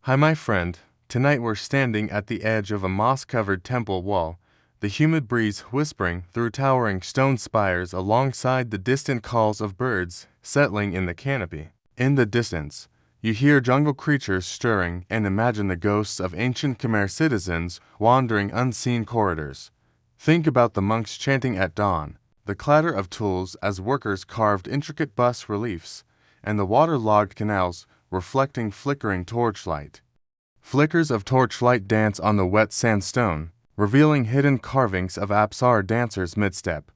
Hi, my friend. Tonight we're standing at the edge of a moss-covered temple wall, the humid breeze whispering through towering stone spires alongside the distant calls of birds settling in the canopy. In the distance, you hear jungle creatures stirring and imagine the ghosts of ancient Khmer citizens wandering unseen corridors. Think about the monks chanting at dawn, the clatter of tools as workers carved intricate bas-reliefs, and the water-logged canals reflecting flickering torchlight. Flickers of torchlight dance on the wet sandstone, revealing hidden carvings of Apsar dancers mid-step.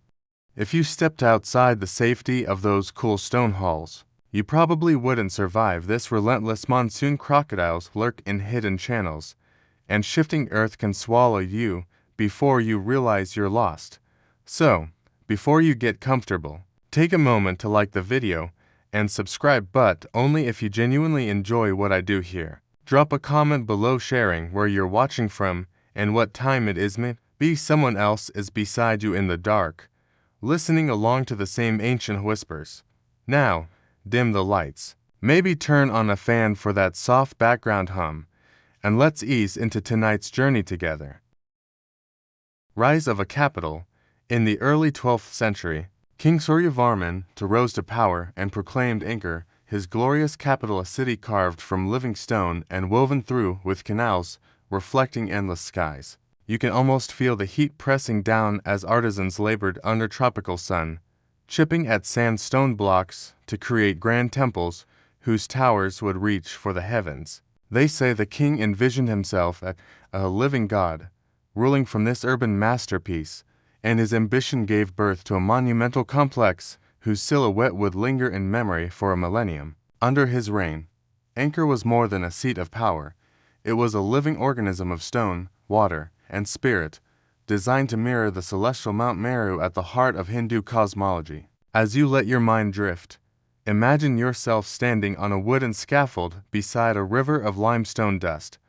If you stepped outside the safety of those cool stone halls, you probably wouldn't survive this relentless monsoon. Crocodiles lurk in hidden channels, and shifting earth can swallow you before you realize you're lost. So, before you get comfortable, take a moment to like the video and subscribe, but only if you genuinely enjoy what I do here. Drop a comment below sharing where you're watching from and what time it is. Maybe someone else is beside you in the dark, listening along to the same ancient whispers. Now, dim the lights. Maybe turn on a fan for that soft background hum, and let's ease into tonight's journey together. Rise of a capital. In the early 12th century, King Suryavarman rose to power and proclaimed Angkor his glorious capital, a city carved from living stone and woven through with canals reflecting endless skies. You can almost feel the heat pressing down as artisans labored under tropical sun, chipping at sandstone blocks to create grand temples whose towers would reach for the heavens. They say the king envisioned himself as a living god, ruling from this urban masterpiece, and his ambition gave birth to a monumental complex whose silhouette would linger in memory for a millennium. Under his reign, Angkor was more than a seat of power. It was a living organism of stone, water, and spirit, designed to mirror the celestial Mount Meru at the heart of Hindu cosmology. As you let your mind drift, imagine yourself standing on a wooden scaffold beside a river of limestone dust,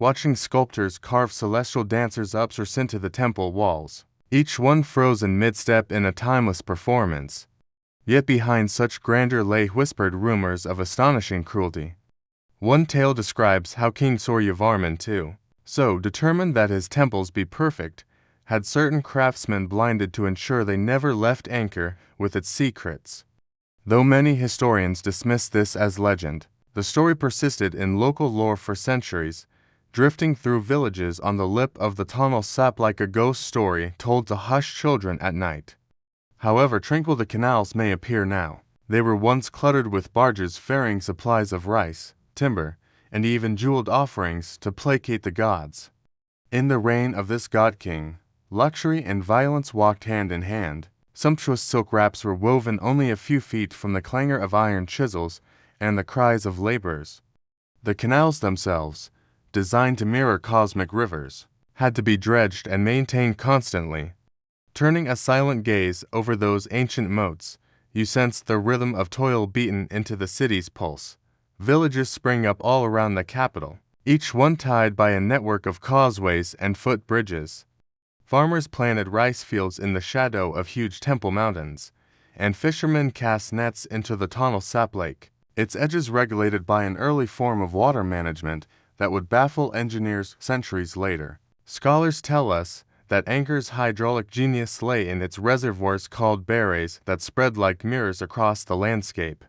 watching sculptors carve celestial dancers up or into the temple walls, each one frozen mid-step in a timeless performance. Yet behind such grandeur lay whispered rumors of astonishing cruelty. One tale describes how King Suryavarman II, so determined that his temples be perfect, had certain craftsmen blinded to ensure they never left Angkor with its secrets. Though many historians dismiss this as legend, the story persisted in local lore for centuries, drifting through villages on the lip of the Tonle Sap like a ghost story told to hushed children at night. However tranquil the canals may appear now, they were once cluttered with barges ferrying supplies of rice, timber, and even jeweled offerings to placate the gods. In the reign of this god-king, luxury and violence walked hand in hand. Sumptuous silk wraps were woven only a few feet from the clangor of iron chisels and the cries of laborers. The canals themselves, designed to mirror cosmic rivers, had to be dredged and maintained constantly. Turning a silent gaze over those ancient moats, you sensed the rhythm of toil beaten into the city's pulse. Villages sprang up all around the capital, each one tied by a network of causeways and footbridges. Farmers planted rice fields in the shadow of huge temple mountains, and fishermen cast nets into the Tonle Sap Lake, its edges regulated by an early form of water management that would baffle engineers centuries later. Scholars tell us that Angkor's hydraulic genius lay in its reservoirs called barrays that spread like mirrors across the landscape.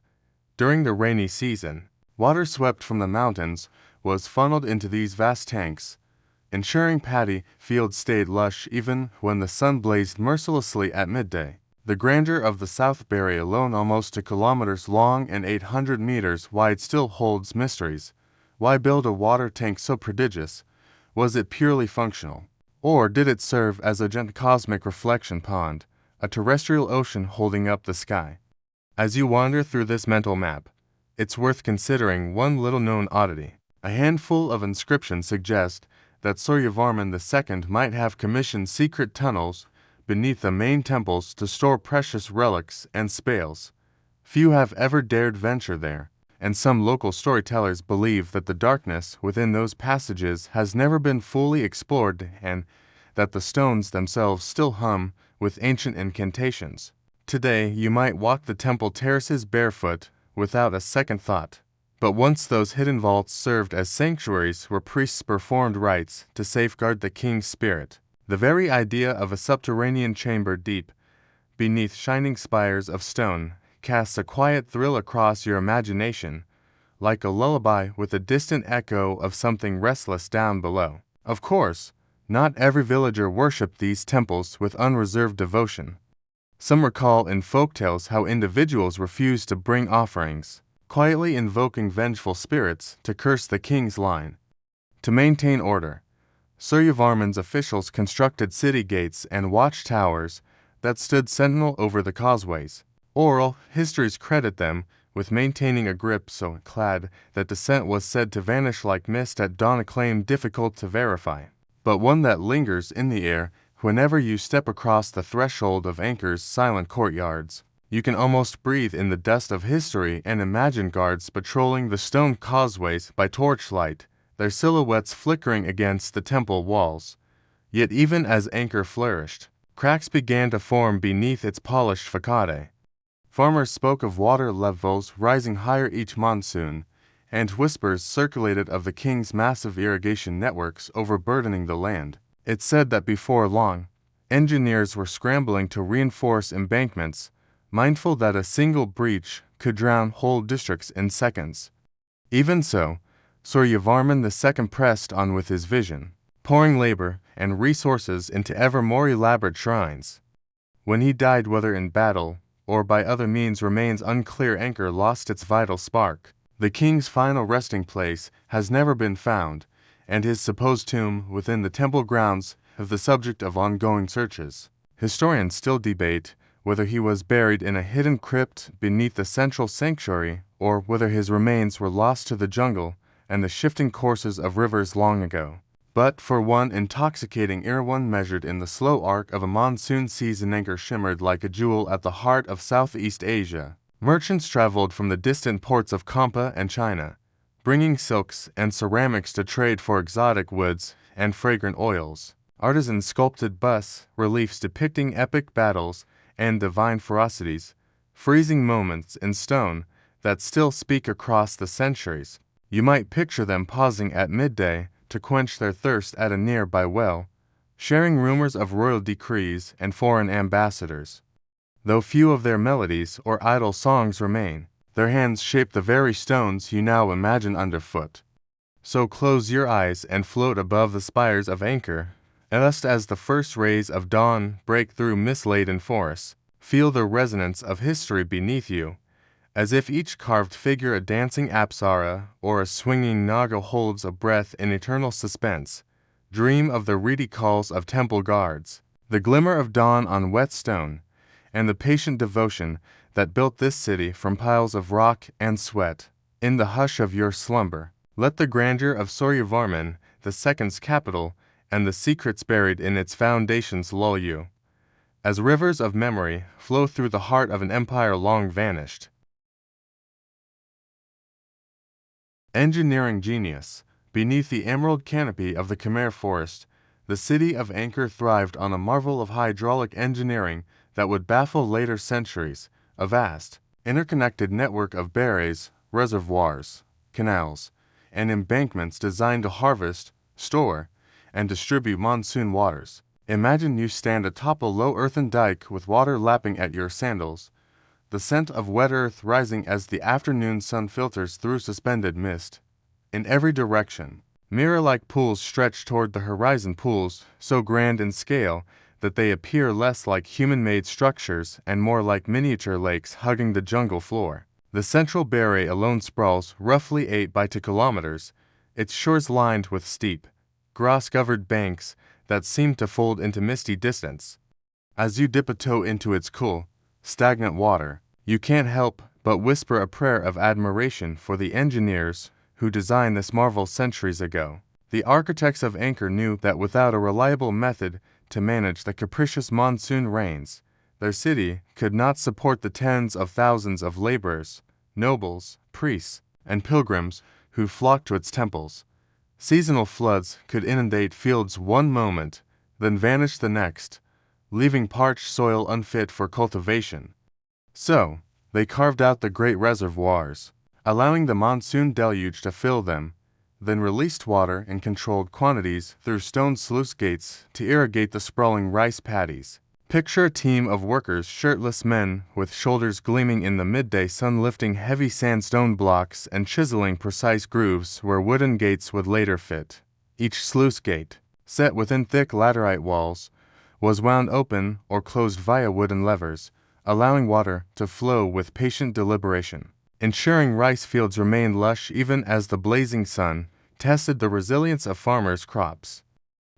During the rainy season, water swept from the mountains was funneled into these vast tanks, ensuring paddy fields stayed lush even when the sun blazed mercilessly at midday. The grandeur of the South Barray alone, almost 2 kilometers long and 800 meters wide, still holds mysteries. Why build a water tank so prodigious? Was it purely functional? Or did it serve as a giant cosmic reflection pond, a terrestrial ocean holding up the sky? As you wander through this mental map, it's worth considering one little-known oddity. A handful of inscriptions suggest that Suryavarman II might have commissioned secret tunnels beneath the main temples to store precious relics and spoils. Few have ever dared venture there, and some local storytellers believe that the darkness within those passages has never been fully explored and that the stones themselves still hum with ancient incantations. Today, you might walk the temple terraces barefoot without a second thought. But once those hidden vaults served as sanctuaries where priests performed rites to safeguard the king's spirit. The very idea of a subterranean chamber deep beneath shining spires of stone casts a quiet thrill across your imagination, like a lullaby with a distant echo of something restless down below. Of course, not every villager worshipped these temples with unreserved devotion. Some recall in folktales how individuals refused to bring offerings, quietly invoking vengeful spirits to curse the king's line. To maintain order, Suryavarman's officials constructed city gates and watchtowers that stood sentinel over the causeways. Oral histories credit them with maintaining a grip so clad that descent was said to vanish like mist at dawn, a claim difficult to verify, but one that lingers in the air whenever you step across the threshold of Angkor's silent courtyards. You can almost breathe in the dust of history and imagine guards patrolling the stone causeways by torchlight, their silhouettes flickering against the temple walls. Yet even as Angkor flourished, cracks began to form beneath its polished facade. Farmers spoke of water levels rising higher each monsoon, and whispers circulated of the king's massive irrigation networks overburdening the land. It said that before long, engineers were scrambling to reinforce embankments, mindful that a single breach could drown whole districts in seconds. Even so, Suryavarman II pressed on with his vision, pouring labor and resources into ever more elaborate shrines. When he died, whether in battle or by other means remains unclear, Angkor lost its vital spark. The king's final resting place has never been found, and his supposed tomb within the temple grounds is the subject of ongoing searches. Historians still debate whether he was buried in a hidden crypt beneath the central sanctuary or whether his remains were lost to the jungle and the shifting courses of rivers long ago. But for one intoxicating Irwan measured in the slow arc of a monsoon season, Angkor shimmered like a jewel at the heart of Southeast Asia. Merchants traveled from the distant ports of Kampa and China, bringing silks and ceramics to trade for exotic woods and fragrant oils. Artisans sculpted bas-reliefs depicting epic battles and divine ferocities, freezing moments in stone that still speak across the centuries. You might picture them pausing at midday to quench their thirst at a nearby well, sharing rumors of royal decrees and foreign ambassadors. Though few of their melodies or idle songs remain, their hands shape the very stones you now imagine underfoot. So close your eyes and float above the spires of Angkor, just as the first rays of dawn break through mist-laden forests. Feel the resonance of history beneath you, as if each carved figure a dancing apsara or a swinging naga holds a breath in eternal suspense. Dream of the reedy calls of temple guards, the glimmer of dawn on wet stone, and the patient devotion that built this city from piles of rock and sweat. In the hush of your slumber, let the grandeur of Suryavarman II's capital and the secrets buried in its foundations lull you, as rivers of memory flow through the heart of an empire long vanished. Engineering genius. Beneath the emerald canopy of the Khmer forest, the city of Angkor thrived on a marvel of hydraulic engineering that would baffle later centuries. A vast, interconnected network of barrays, reservoirs, canals, and embankments designed to harvest, store, and distribute monsoon waters. Imagine you stand atop a low earthen dike with water lapping at your sandals, the scent of wet earth rising as the afternoon sun filters through suspended mist. In every direction, mirror-like pools stretch toward the horizon, pools so grand in scale that they appear less like human-made structures and more like miniature lakes hugging the jungle floor. The central baray alone sprawls roughly 8 by 2 kilometers, its shores lined with steep, grass-covered banks that seem to fold into misty distance. As you dip a toe into its cool, stagnant water, you can't help but whisper a prayer of admiration for the engineers who designed this marvel centuries ago. The architects of Angkor knew that without a reliable method to manage the capricious monsoon rains, their city could not support the tens of thousands of laborers, nobles, priests, and pilgrims who flocked to its temples. Seasonal floods could inundate fields one moment, then vanish the next, leaving parched soil unfit for cultivation. So, they carved out the great reservoirs, allowing the monsoon deluge to fill them, then released water in controlled quantities through stone sluice gates to irrigate the sprawling rice paddies. Picture a team of workers, shirtless men with shoulders gleaming in the midday sun, lifting heavy sandstone blocks and chiseling precise grooves where wooden gates would later fit. Each sluice gate, set within thick laterite walls, was wound open or closed via wooden levers, allowing water to flow with patient deliberation, ensuring rice fields remained lush even as the blazing sun tested the resilience of farmers' crops.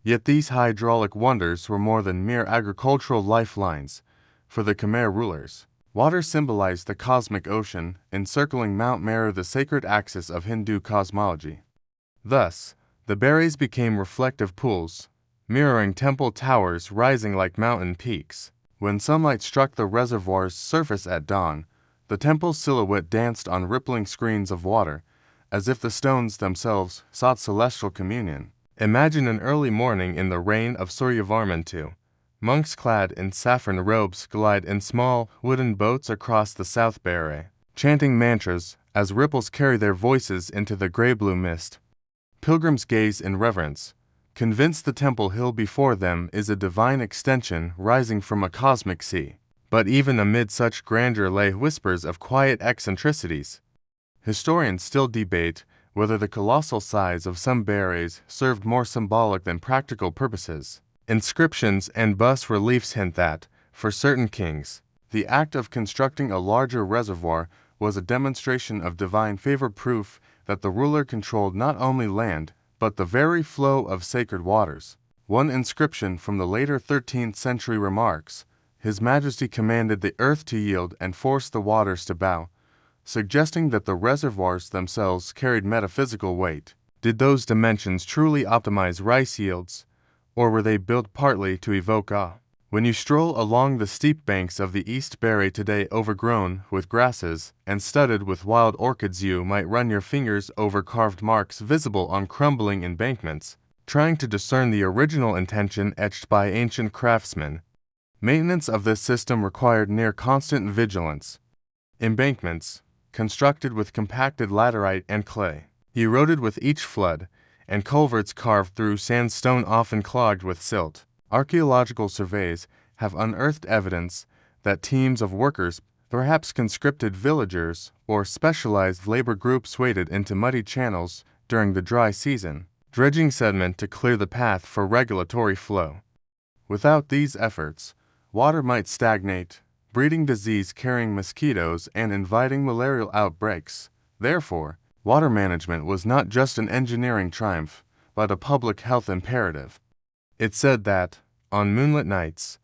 Yet these hydraulic wonders were more than mere agricultural lifelines. For the Khmer rulers, water symbolized the cosmic ocean, encircling Mount Meru, the sacred axis of Hindu cosmology. Thus, the berries became reflective pools, mirroring temple towers rising like mountain peaks. When sunlight struck the reservoir's surface at dawn, the temple's silhouette danced on rippling screens of water, as if the stones themselves sought celestial communion. Imagine an early morning in the reign of Suryavarman II. Monks clad in saffron robes glide in small, wooden boats across the South Baray, chanting mantras as ripples carry their voices into the gray-blue mist. Pilgrims gaze in reverence, convinced the temple hill before them is a divine extension rising from a cosmic sea. But even amid such grandeur lay whispers of quiet eccentricities. Historians still debate whether the colossal size of some barays served more symbolic than practical purposes. Inscriptions and bas-reliefs hint that, for certain kings, the act of constructing a larger reservoir was a demonstration of divine favor, proof that the ruler controlled not only land, but the very flow of sacred waters. One inscription from the later 13th century remarks, "His Majesty commanded the earth to yield and forced the waters to bow," suggesting that the reservoirs themselves carried metaphysical weight. Did those dimensions truly optimize rice yields, or were they built partly to evoke awe? When you stroll along the steep banks of the East Baray today, overgrown with grasses and studded with wild orchids, you might run your fingers over carved marks visible on crumbling embankments, trying to discern the original intention etched by ancient craftsmen. Maintenance of this system required near constant vigilance. Embankments, constructed with compacted laterite and clay, eroded with each flood, and culverts carved through sandstone often clogged with silt. Archaeological surveys have unearthed evidence that teams of workers, perhaps conscripted villagers or specialized labor groups, waded into muddy channels during the dry season, dredging sediment to clear the path for regulatory flow. Without these efforts, water might stagnate, breeding disease-carrying mosquitoes and inviting malarial outbreaks. Therefore, water management was not just an engineering triumph, but a public health imperative. It's said that, on moonlit nights,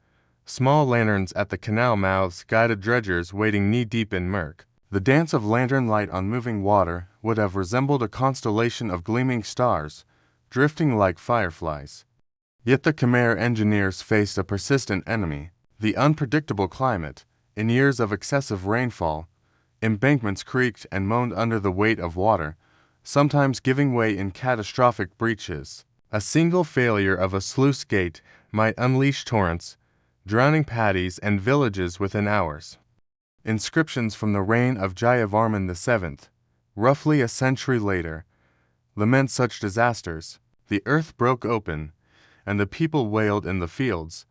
small lanterns at the canal mouths guided dredgers wading knee-deep in murk. The dance of lantern light on moving water would have resembled a constellation of gleaming stars, drifting like fireflies. Yet the Khmer engineers faced a persistent enemy, the unpredictable climate. In years of excessive rainfall, embankments creaked and moaned under the weight of water, sometimes giving way in catastrophic breaches. A single failure of a sluice gate might unleash torrents, drowning paddies and villages within hours. Inscriptions from the reign of Jayavarman VII, roughly a century later, lament such disasters. The earth broke open, and the people wailed in the fields.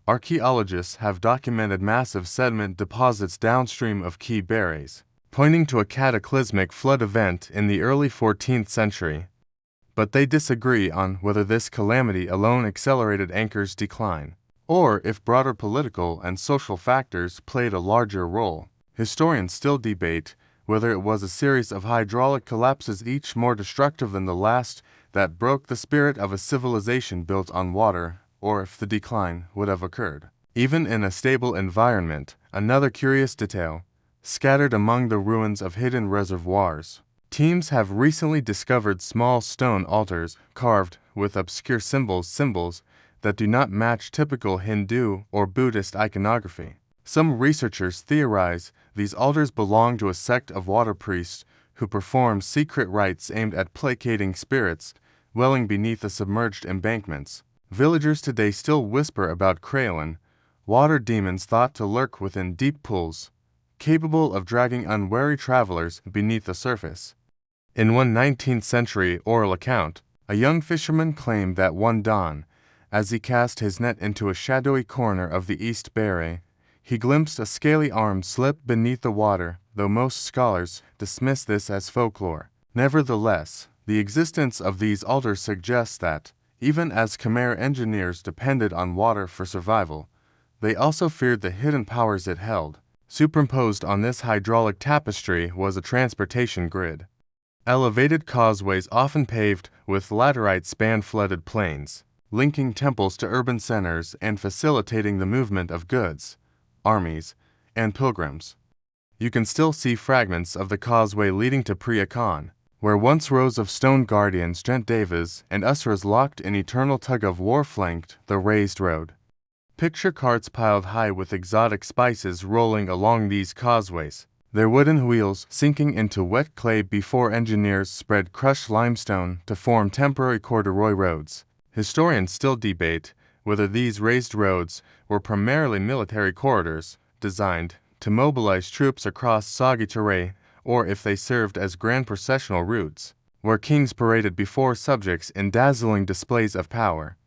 Archaeologists have documented massive sediment deposits downstream of key barays, pointing to a cataclysmic flood event in the early 14th century. But they disagree on whether this calamity alone accelerated Angkor's decline, or if broader political and social factors played a larger role. Historians still debate whether it was a series of hydraulic collapses, each more destructive than the last, that broke the spirit of a civilization built on water, or if the decline would have occurred. Even in a stable environment, another curious detail, scattered among the ruins of hidden reservoirs. Teams have recently discovered small stone altars carved with obscure symbols that do not match typical Hindu or Buddhist iconography. Some researchers theorize these altars belong to a sect of water priests who perform secret rites aimed at placating spirits welling beneath the submerged embankments. Villagers today still whisper about Kraelin, water demons thought to lurk within deep pools, capable of dragging unwary travelers beneath the surface. In one 19th-century oral account, a young fisherman claimed that one dawn, as he cast his net into a shadowy corner of the East Barre, he glimpsed a scaly arm slip beneath the water, though most scholars dismiss this as folklore. Nevertheless, the existence of these altars suggests that, even as Khmer engineers depended on water for survival, they also feared the hidden powers it held. Superimposed on this hydraulic tapestry was a transportation grid. Elevated causeways often paved with laterite spanned flooded plains, linking temples to urban centers and facilitating the movement of goods, armies, and pilgrims. You can still see fragments of the causeway leading to Preah Khan, where once rows of stone guardians Devas and Asuras locked in eternal tug-of-war flanked the raised road. Picture carts piled high with exotic spices rolling along these causeways, their wooden wheels sinking into wet clay before engineers spread crushed limestone to form temporary corduroy roads. Historians still debate whether these raised roads were primarily military corridors designed to mobilize troops across soggy terrain, or if they served as grand processional routes, where kings paraded before subjects in dazzling displays of power.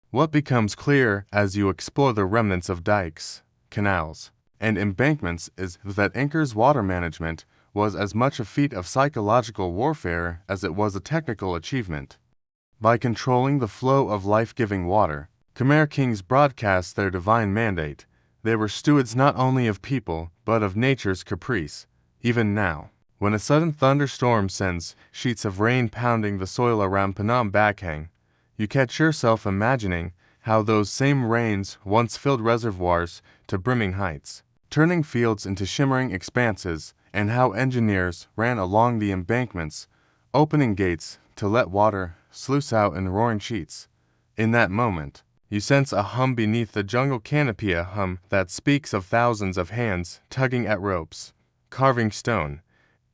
What becomes clear as you explore the remnants of dikes, canals, and embankments is that Angkor's water management was as much a feat of psychological warfare as it was a technical achievement. By controlling the flow of life-giving water, Khmer kings broadcast their divine mandate. They were stewards not only of people, but of nature's caprice. Even now, when a sudden thunderstorm sends sheets of rain pounding the soil around Phnom Bakheng, you catch yourself imagining how those same rains once filled reservoirs to brimming heights, turning fields into shimmering expanses, and how engineers ran along the embankments, opening gates to let water sluice out in roaring sheets. In that moment, you sense a hum beneath the jungle canopy, a hum that speaks of thousands of hands tugging at ropes, carving stone,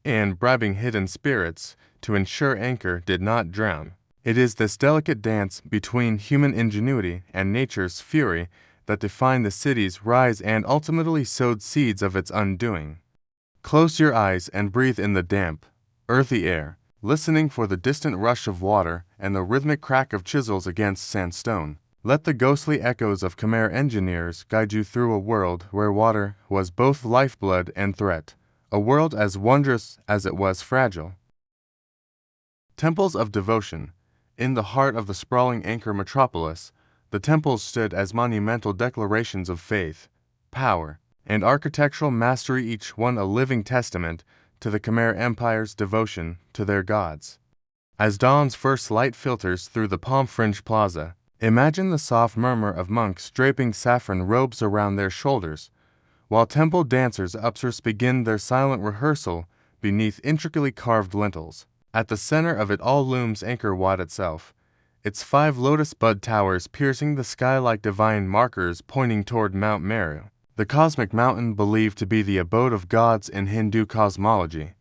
and bribing hidden spirits to ensure Angkor did not drown. It is this delicate dance between human ingenuity and nature's fury that defined the city's rise and ultimately sowed seeds of its undoing. Close your eyes and breathe in the damp, earthy air, listening for the distant rush of water and the rhythmic crack of chisels against sandstone. Let the ghostly echoes of Khmer engineers guide you through a world where water was both lifeblood and threat, a world as wondrous as it was fragile. Temples of devotion. In the heart of the sprawling Angkor metropolis, the temples stood as monumental declarations of faith, power, and architectural mastery, each one a living testament to the Khmer Empire's devotion to their gods. As dawn's first light filters through the palm-fringed plaza, imagine the soft murmur of monks draping saffron robes around their shoulders, while temple dancers upstairs begin their silent rehearsal beneath intricately carved lintels. At the center of it all looms Angkor Wat itself, its 5 lotus bud towers piercing the sky like divine markers pointing toward Mount Meru, the cosmic mountain believed to be the abode of gods in Hindu cosmology.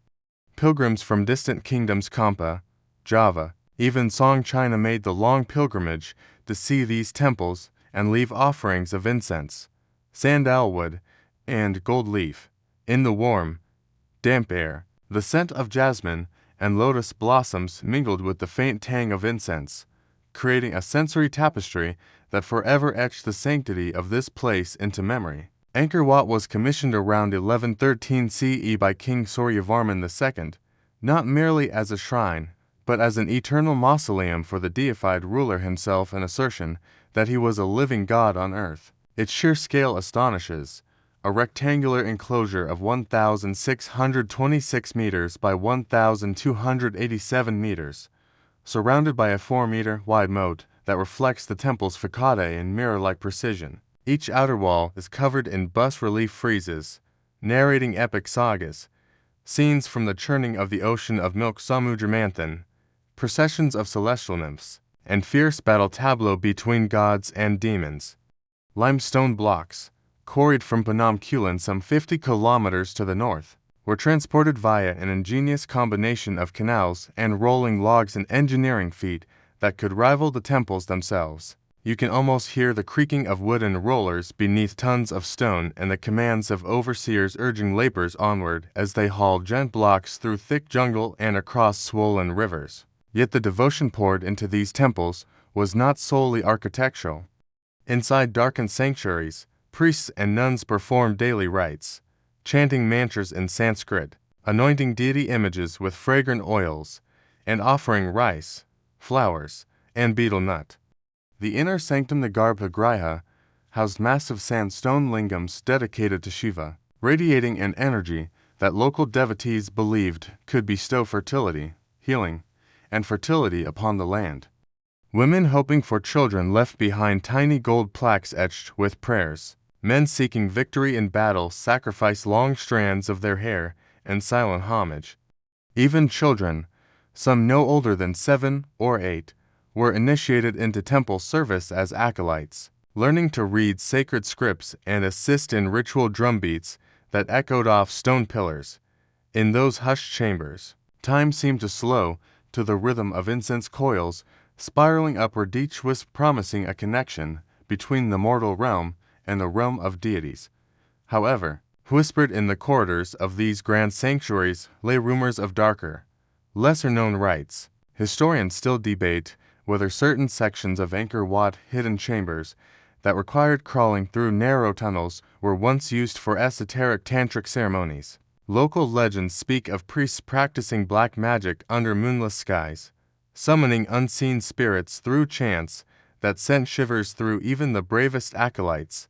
Pilgrims from distant kingdoms Kampa, Java, even Song China made the long pilgrimage to see these temples and leave offerings of incense, sandalwood, and gold leaf. In the warm, damp air, the scent of jasmine and lotus blossoms mingled with the faint tang of incense, creating a sensory tapestry that forever etched the sanctity of this place into memory. Angkor Wat was commissioned around 1113 CE by King Suryavarman II, not merely as a shrine, but as an eternal mausoleum for the deified ruler himself, an assertion that he was a living god on earth. Its sheer scale astonishes. A rectangular enclosure of 1,626 meters by 1,287 meters, surrounded by a 4-meter wide moat that reflects the temple's facade in mirror-like precision. Each outer wall is covered in bas-relief friezes, narrating epic sagas, scenes from the churning of the ocean of milk Samudra-manthan, processions of celestial nymphs, and fierce battle tableau between gods and demons. Limestone blocks, quarried from Phnom Kulen some 50 kilometers to the north, were transported via an ingenious combination of canals and rolling logs, an engineering feat that could rival the temples themselves. You can almost hear the creaking of wooden rollers beneath tons of stone and the commands of overseers urging laborers onward as they haul giant blocks through thick jungle and across swollen rivers. Yet the devotion poured into these temples was not solely architectural. Inside darkened sanctuaries, priests and nuns performed daily rites, chanting mantras in Sanskrit, anointing deity images with fragrant oils, and offering rice, flowers, and betel nut. The inner sanctum, the Garbhagriha, housed massive sandstone lingams dedicated to Shiva, radiating an energy that local devotees believed could bestow fertility, healing, and fertility upon the land. Women hoping for children left behind tiny gold plaques etched with prayers. Men seeking victory in battle sacrificed long strands of their hair in silent homage. Even children, some no older than 7 or 8, were initiated into temple service as acolytes, learning to read sacred scripts and assist in ritual drumbeats that echoed off stone pillars. In those hushed chambers, time seemed to slow to the rhythm of incense coils spiraling upward, each wisp promising a connection between the mortal realm and the realm of deities. However, whispered in the corridors of these grand sanctuaries lay rumors of darker, lesser-known rites. Historians still debate whether certain sections of Angkor Wat hidden chambers that required crawling through narrow tunnels were once used for esoteric tantric ceremonies. Local legends speak of priests practicing black magic under moonless skies, summoning unseen spirits through chants that sent shivers through even the bravest acolytes.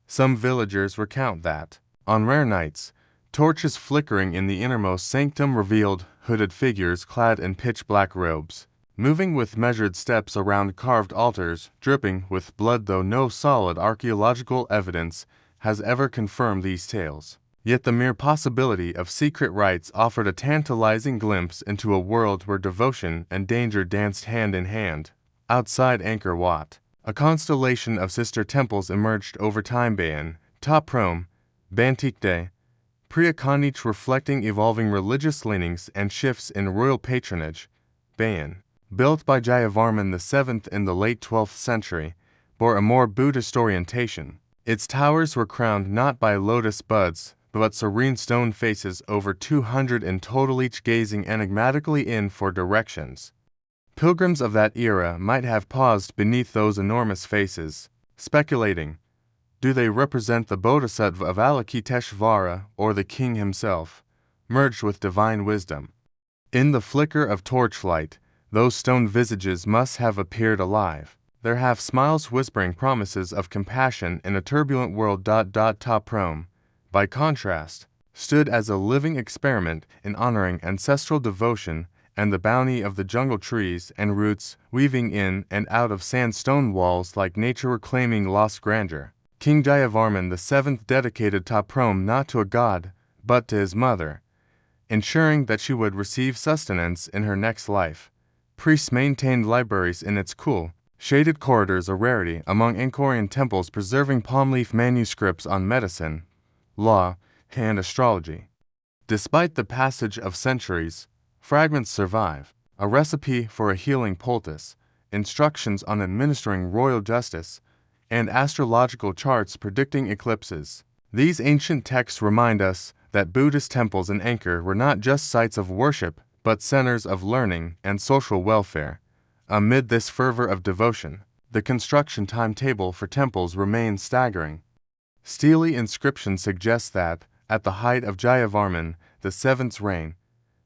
Some villagers recount that, on rare nights, torches flickering in the innermost sanctum revealed hooded figures clad in pitch-black robes, moving with measured steps around carved altars, dripping with blood, though no solid archaeological evidence has ever confirmed these tales. Yet the mere possibility of secret rites offered a tantalizing glimpse into a world where devotion and danger danced hand in hand. Outside Angkor Wat, a constellation of sister temples emerged over time: Bayan, Ta Prohm, Banteay, Priakanich, reflecting evolving religious leanings and shifts in royal patronage. Bayan, built by Jayavarman VII in the late 12th century, bore a more Buddhist orientation. Its towers were crowned not by lotus buds, but serene stone faces, over 200 in total, each gazing enigmatically in for directions. Pilgrims of that era might have paused beneath those enormous faces, speculating, do they represent the Bodhisattva of Avalokiteshvara or the king himself, merged with divine wisdom? In the flicker of torchlight, those stone visages must have appeared alive, their half-smiles whispering promises of compassion in a turbulent world. Ta Prohm, by contrast, stood as a living experiment in honoring ancestral devotion and the bounty of the jungle trees and roots, weaving in and out of sandstone walls like nature reclaiming lost grandeur. King Jayavarman VII dedicated Ta Prohm not to a god, but to his mother, ensuring that she would receive sustenance in her next life. Priests maintained libraries in its cool, shaded corridors, a rarity among Angkorian temples, preserving palm leaf manuscripts on medicine, law, and astrology. Despite the passage of centuries, fragments survive: a recipe for a healing poultice, instructions on administering royal justice, and astrological charts predicting eclipses. These ancient texts remind us that Buddhist temples in Angkor were not just sites of worship, but centers of learning and social welfare. Amid this fervor of devotion, the construction timetable for temples remains staggering. Steely inscriptions suggest that, at the height of Jayavarman VII's reign,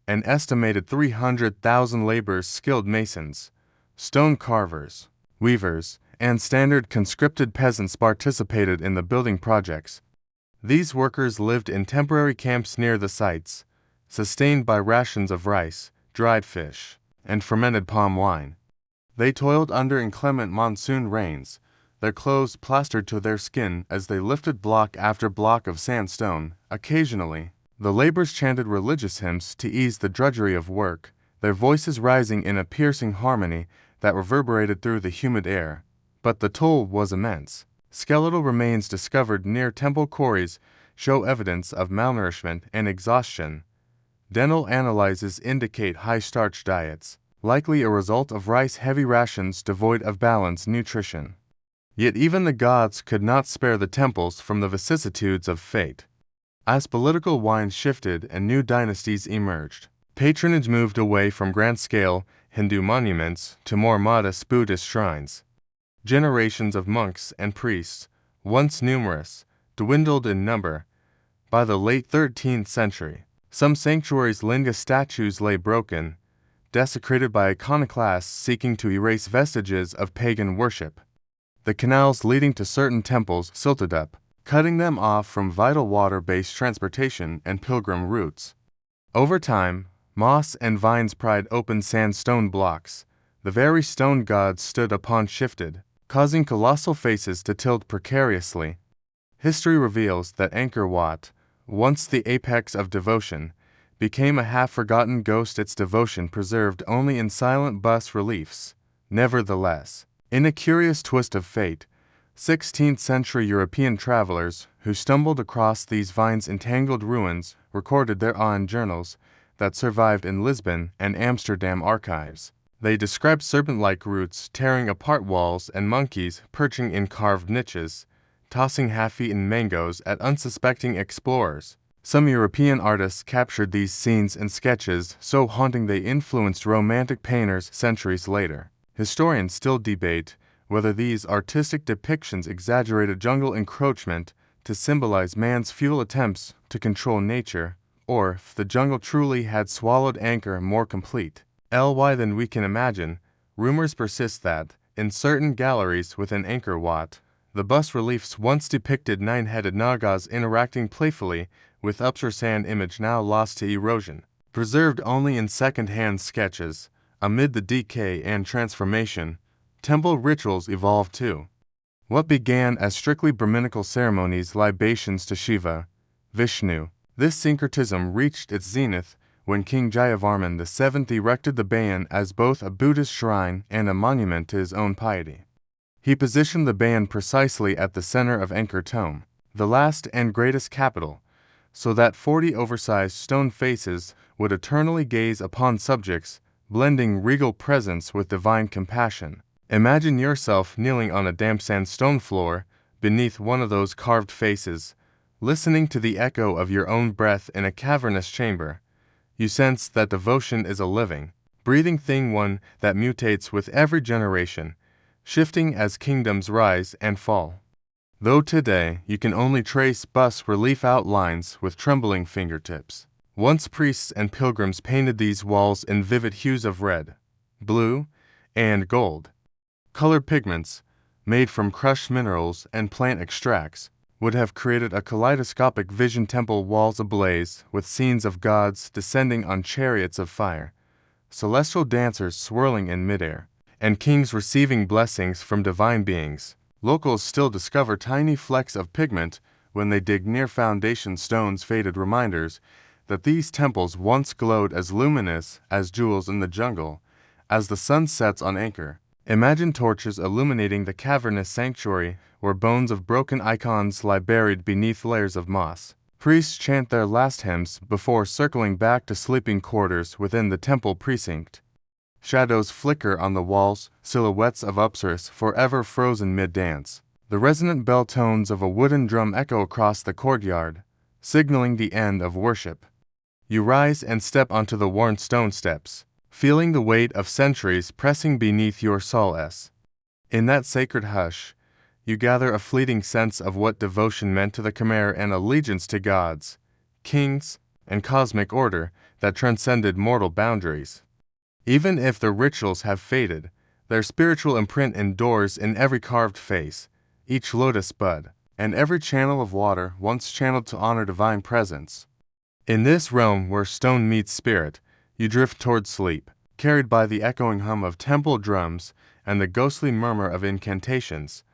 an estimated 300,000 laborers, skilled masons, stone carvers, weavers, and standard conscripted peasants participated in the building projects. These workers lived in temporary camps near the sites, sustained by rations of rice, dried fish, and fermented palm wine. They toiled under inclement monsoon rains, their clothes plastered to their skin as they lifted block after block of sandstone. Occasionally, the laborers chanted religious hymns to ease the drudgery of work, their voices rising in a piercing harmony that reverberated through the humid air. But the toll was immense. Skeletal remains discovered near temple quarries show evidence of malnourishment and exhaustion. Dental analyses indicate high starch diets, likely a result of rice-heavy rations devoid of balanced nutrition. Yet even the gods could not spare the temples from the vicissitudes of fate. As political winds shifted and new dynasties emerged, patronage moved away from grand-scale Hindu monuments to more modest Buddhist shrines. Generations of monks and priests, once numerous, dwindled in number. By the late 13th century, some sanctuaries' linga statues lay broken, desecrated by iconoclasts seeking to erase vestiges of pagan worship. The canals leading to certain temples silted up, cutting them off from vital water-based transportation and pilgrim routes. Over time, moss and vines pried open sandstone blocks. The very stone gods stood upon shifted, causing colossal faces to tilt precariously. History reveals that Angkor Wat, once the apex of devotion, became a half-forgotten ghost, its devotion preserved only in silent bas-reliefs. Nevertheless, in a curious twist of fate, 16th-century European travelers who stumbled across these vines-entangled ruins recorded their awe in journals that survived in Lisbon and Amsterdam archives. They described serpent-like roots tearing apart walls and monkeys perching in carved niches, tossing half-eaten mangoes at unsuspecting explorers. Some European artists captured these scenes in sketches so haunting they influenced romantic painters centuries later. Historians still debate whether these artistic depictions exaggerated jungle encroachment to symbolize man's futile attempts to control nature, or if the jungle truly had swallowed Angkor more complete. Than we can imagine, rumors persist that, in certain galleries within Angkor Wat, the bas-reliefs once depicted nine-headed Nagas interacting playfully with Upsar-San image now lost to erosion. Preserved only in second-hand sketches, amid the decay and transformation, temple rituals evolved too. What began as strictly Brahminical ceremonies, libations to Shiva, Vishnu, this syncretism reached its zenith when King Jayavarman VII erected the Bayon as both a Buddhist shrine and a monument to his own piety. He positioned the Bayon precisely at the center of Angkor Thom, the last and greatest capital, so that 40 oversized stone faces would eternally gaze upon subjects, blending regal presence with divine compassion. Imagine yourself kneeling on a damp sandstone floor beneath one of those carved faces, listening to the echo of your own breath in a cavernous chamber. You sense that devotion is a living, breathing thing, one that mutates with every generation, shifting as kingdoms rise and fall. Though today you can only trace bas-relief outlines with trembling fingertips, once priests and pilgrims painted these walls in vivid hues of red, blue, and gold. Colored pigments, made from crushed minerals and plant extracts, would have created a kaleidoscopic vision, temple walls ablaze with scenes of gods descending on chariots of fire, celestial dancers swirling in midair, and kings receiving blessings from divine beings. Locals still discover tiny flecks of pigment when they dig near foundation stones, faded reminders that these temples once glowed as luminous as jewels in the jungle. As the sun sets on Angkor, imagine torches illuminating the cavernous sanctuary where bones of broken icons lie buried beneath layers of moss. Priests chant their last hymns before circling back to sleeping quarters within the temple precinct. Shadows flicker on the walls, silhouettes of Upsars forever frozen mid-dance. The resonant bell tones of a wooden drum echo across the courtyard, signaling the end of worship. You rise and step onto the worn stone steps, feeling the weight of centuries pressing beneath your soles. In that sacred hush, you gather a fleeting sense of what devotion meant to the Khmer and allegiance to gods, kings, and cosmic order that transcended mortal boundaries. Even if the rituals have faded, their spiritual imprint endures in every carved face, each lotus bud, and every channel of water once channeled to honor divine presence. In this realm where stone meets spirit, you drift toward sleep, carried by the echoing hum of temple drums and the ghostly murmur of incantations.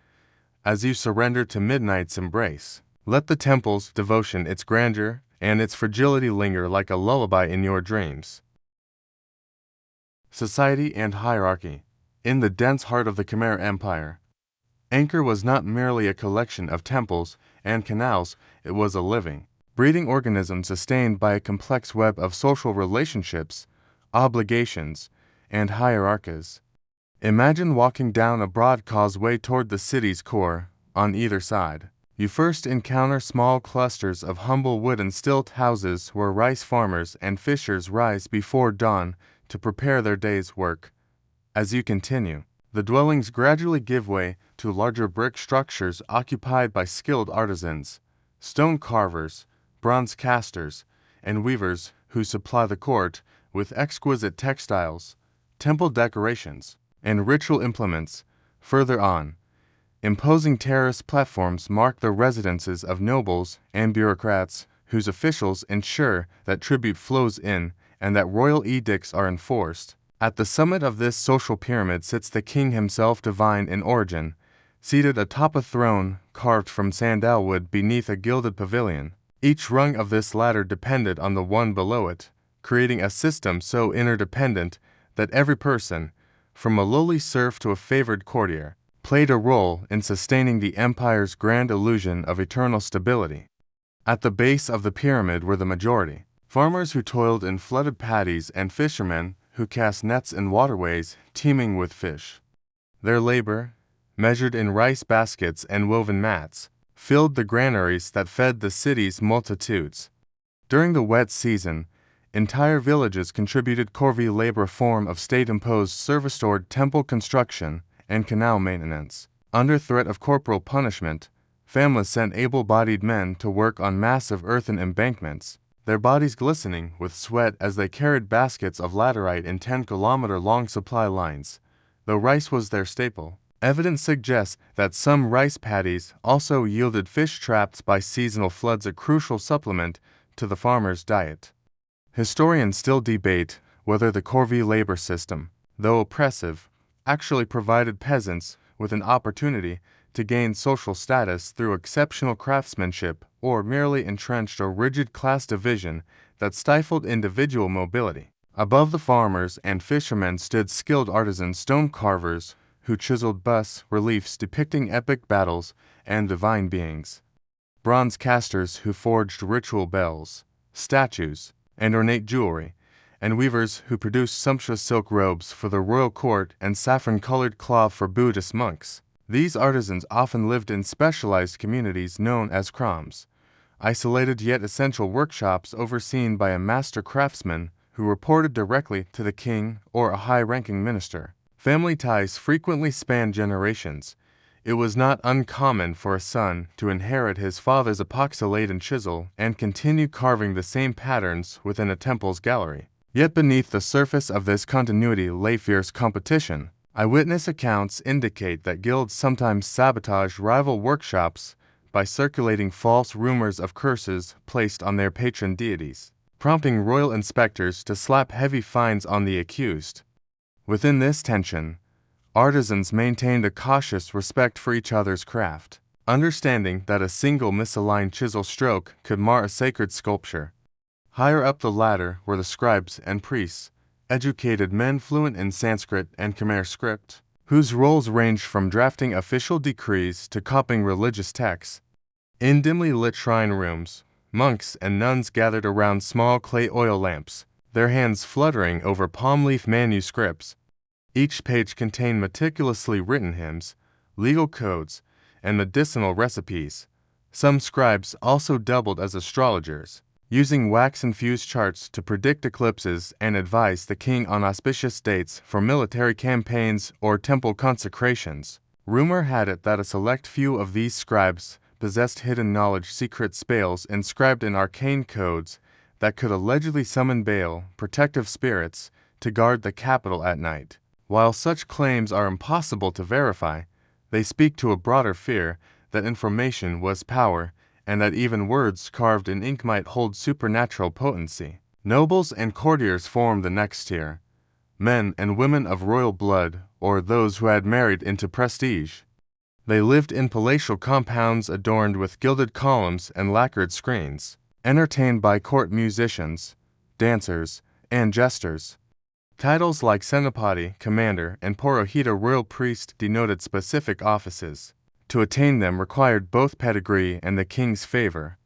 As you surrender to midnight's embrace, let the temple's devotion, its grandeur, and its fragility linger like a lullaby in your dreams. Society and hierarchy. In the dense heart of the Khmer Empire, Angkor was not merely a collection of temples and canals, it was a living, breathing organism sustained by a complex web of social relationships, obligations, and hierarchies. Imagine walking down a broad causeway toward the city's core. On either side, you first encounter small clusters of humble wooden stilt houses where rice farmers and fishers rise before dawn to prepare their day's work. As you continue, the dwellings gradually give way to larger brick structures occupied by skilled artisans, stone carvers, bronze casters, and weavers who supply the court with exquisite textiles, temple decorations, and ritual implements. Further on, imposing terrace platforms mark the residences of nobles and bureaucrats whose officials ensure that tribute flows in and that royal edicts are enforced. At the summit of this social pyramid sits the king himself, divine in origin, seated atop a throne carved from sandalwood beneath a gilded pavilion. Each rung of this ladder depended on the one below it, creating a system so interdependent that every person, from a lowly serf to a favored courtier, played a role in sustaining the empire's grand illusion of eternal stability. At the base of the pyramid were the majority, farmers who toiled in flooded paddies and fishermen who cast nets in waterways teeming with fish. Their labor, measured in rice baskets and woven mats, filled the granaries that fed the city's multitudes. During the wet season, entire villages contributed corvée labor, a form of state-imposed service toward temple construction and canal maintenance. Under threat of corporal punishment, families sent able-bodied men to work on massive earthen embankments, their bodies glistening with sweat as they carried baskets of laterite in 10-kilometer-long supply lines. Though rice was their staple, evidence suggests that some rice paddies also yielded fish trapped by seasonal floods, a crucial supplement to the farmer's diet. Historians still debate whether the corvée labor system, though oppressive, actually provided peasants with an opportunity to gain social status through exceptional craftsmanship, or merely entrenched a rigid class division that stifled individual mobility. Above the farmers and fishermen stood skilled artisan stone carvers who chiseled bas reliefs depicting epic battles and divine beings, bronze casters who forged ritual bells, statues, and ornate jewelry, and weavers who produced sumptuous silk robes for the royal court and saffron-colored cloth for Buddhist monks. These artisans often lived in specialized communities known as krams, isolated yet essential workshops overseen by a master craftsman who reported directly to the king or a high-ranking minister. Family ties frequently spanned generations. It was not uncommon for a son to inherit his father's epoxy-laden chisel and continue carving the same patterns within a temple's gallery. Yet beneath the surface of this continuity lay fierce competition. Eyewitness accounts indicate that guilds sometimes sabotaged rival workshops by circulating false rumors of curses placed on their patron deities, prompting royal inspectors to slap heavy fines on the accused. Within this tension, artisans maintained a cautious respect for each other's craft, understanding that a single misaligned chisel stroke could mar a sacred sculpture. Higher up the ladder were the scribes and priests, educated men fluent in Sanskrit and Khmer script, whose roles ranged from drafting official decrees to copying religious texts. In dimly lit shrine rooms, monks and nuns gathered around small clay oil lamps, their hands fluttering over palm leaf manuscripts. Each page contained meticulously written hymns, legal codes, and medicinal recipes. Some scribes also doubled as astrologers, using wax-infused charts to predict eclipses and advise the king on auspicious dates for military campaigns or temple consecrations. Rumor had it that a select few of these scribes possessed hidden knowledge, secret spells inscribed in arcane codes that could allegedly summon Baal, protective spirits, to guard the capital at night. While such claims are impossible to verify, they speak to a broader fear that information was power, and that even words carved in ink might hold supernatural potency. Nobles and courtiers formed the next tier, men and women of royal blood, or those who had married into prestige. They lived in palatial compounds adorned with gilded columns and lacquered screens, entertained by court musicians, dancers, and jesters. Titles like Senapati, Commander, and Purohita, royal priest, denoted specific offices. To attain them required both pedigree and the king's favor.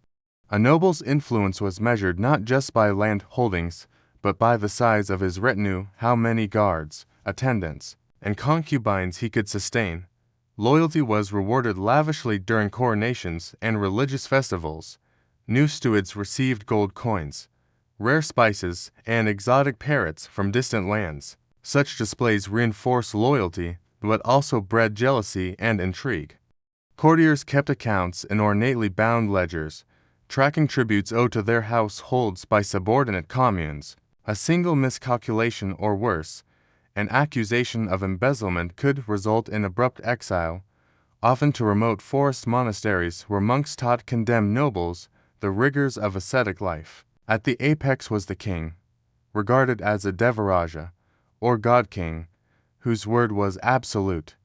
A noble's influence was measured not just by land holdings, but by the size of his retinue, how many guards, attendants, and concubines he could sustain. Loyalty was rewarded lavishly during coronations and religious festivals. New stewards received gold coins, rare spices, and exotic parrots from distant lands. Such displays reinforced loyalty, but also bred jealousy and intrigue. Courtiers kept accounts in ornately bound ledgers, tracking tributes owed to their households by subordinate communes. A single miscalculation or worse, an accusation of embezzlement could result in abrupt exile, often to remote forest monasteries where monks taught condemned nobles the rigors of ascetic life. At the apex was the king, regarded as a Devaraja, or god-king, whose word was absolute.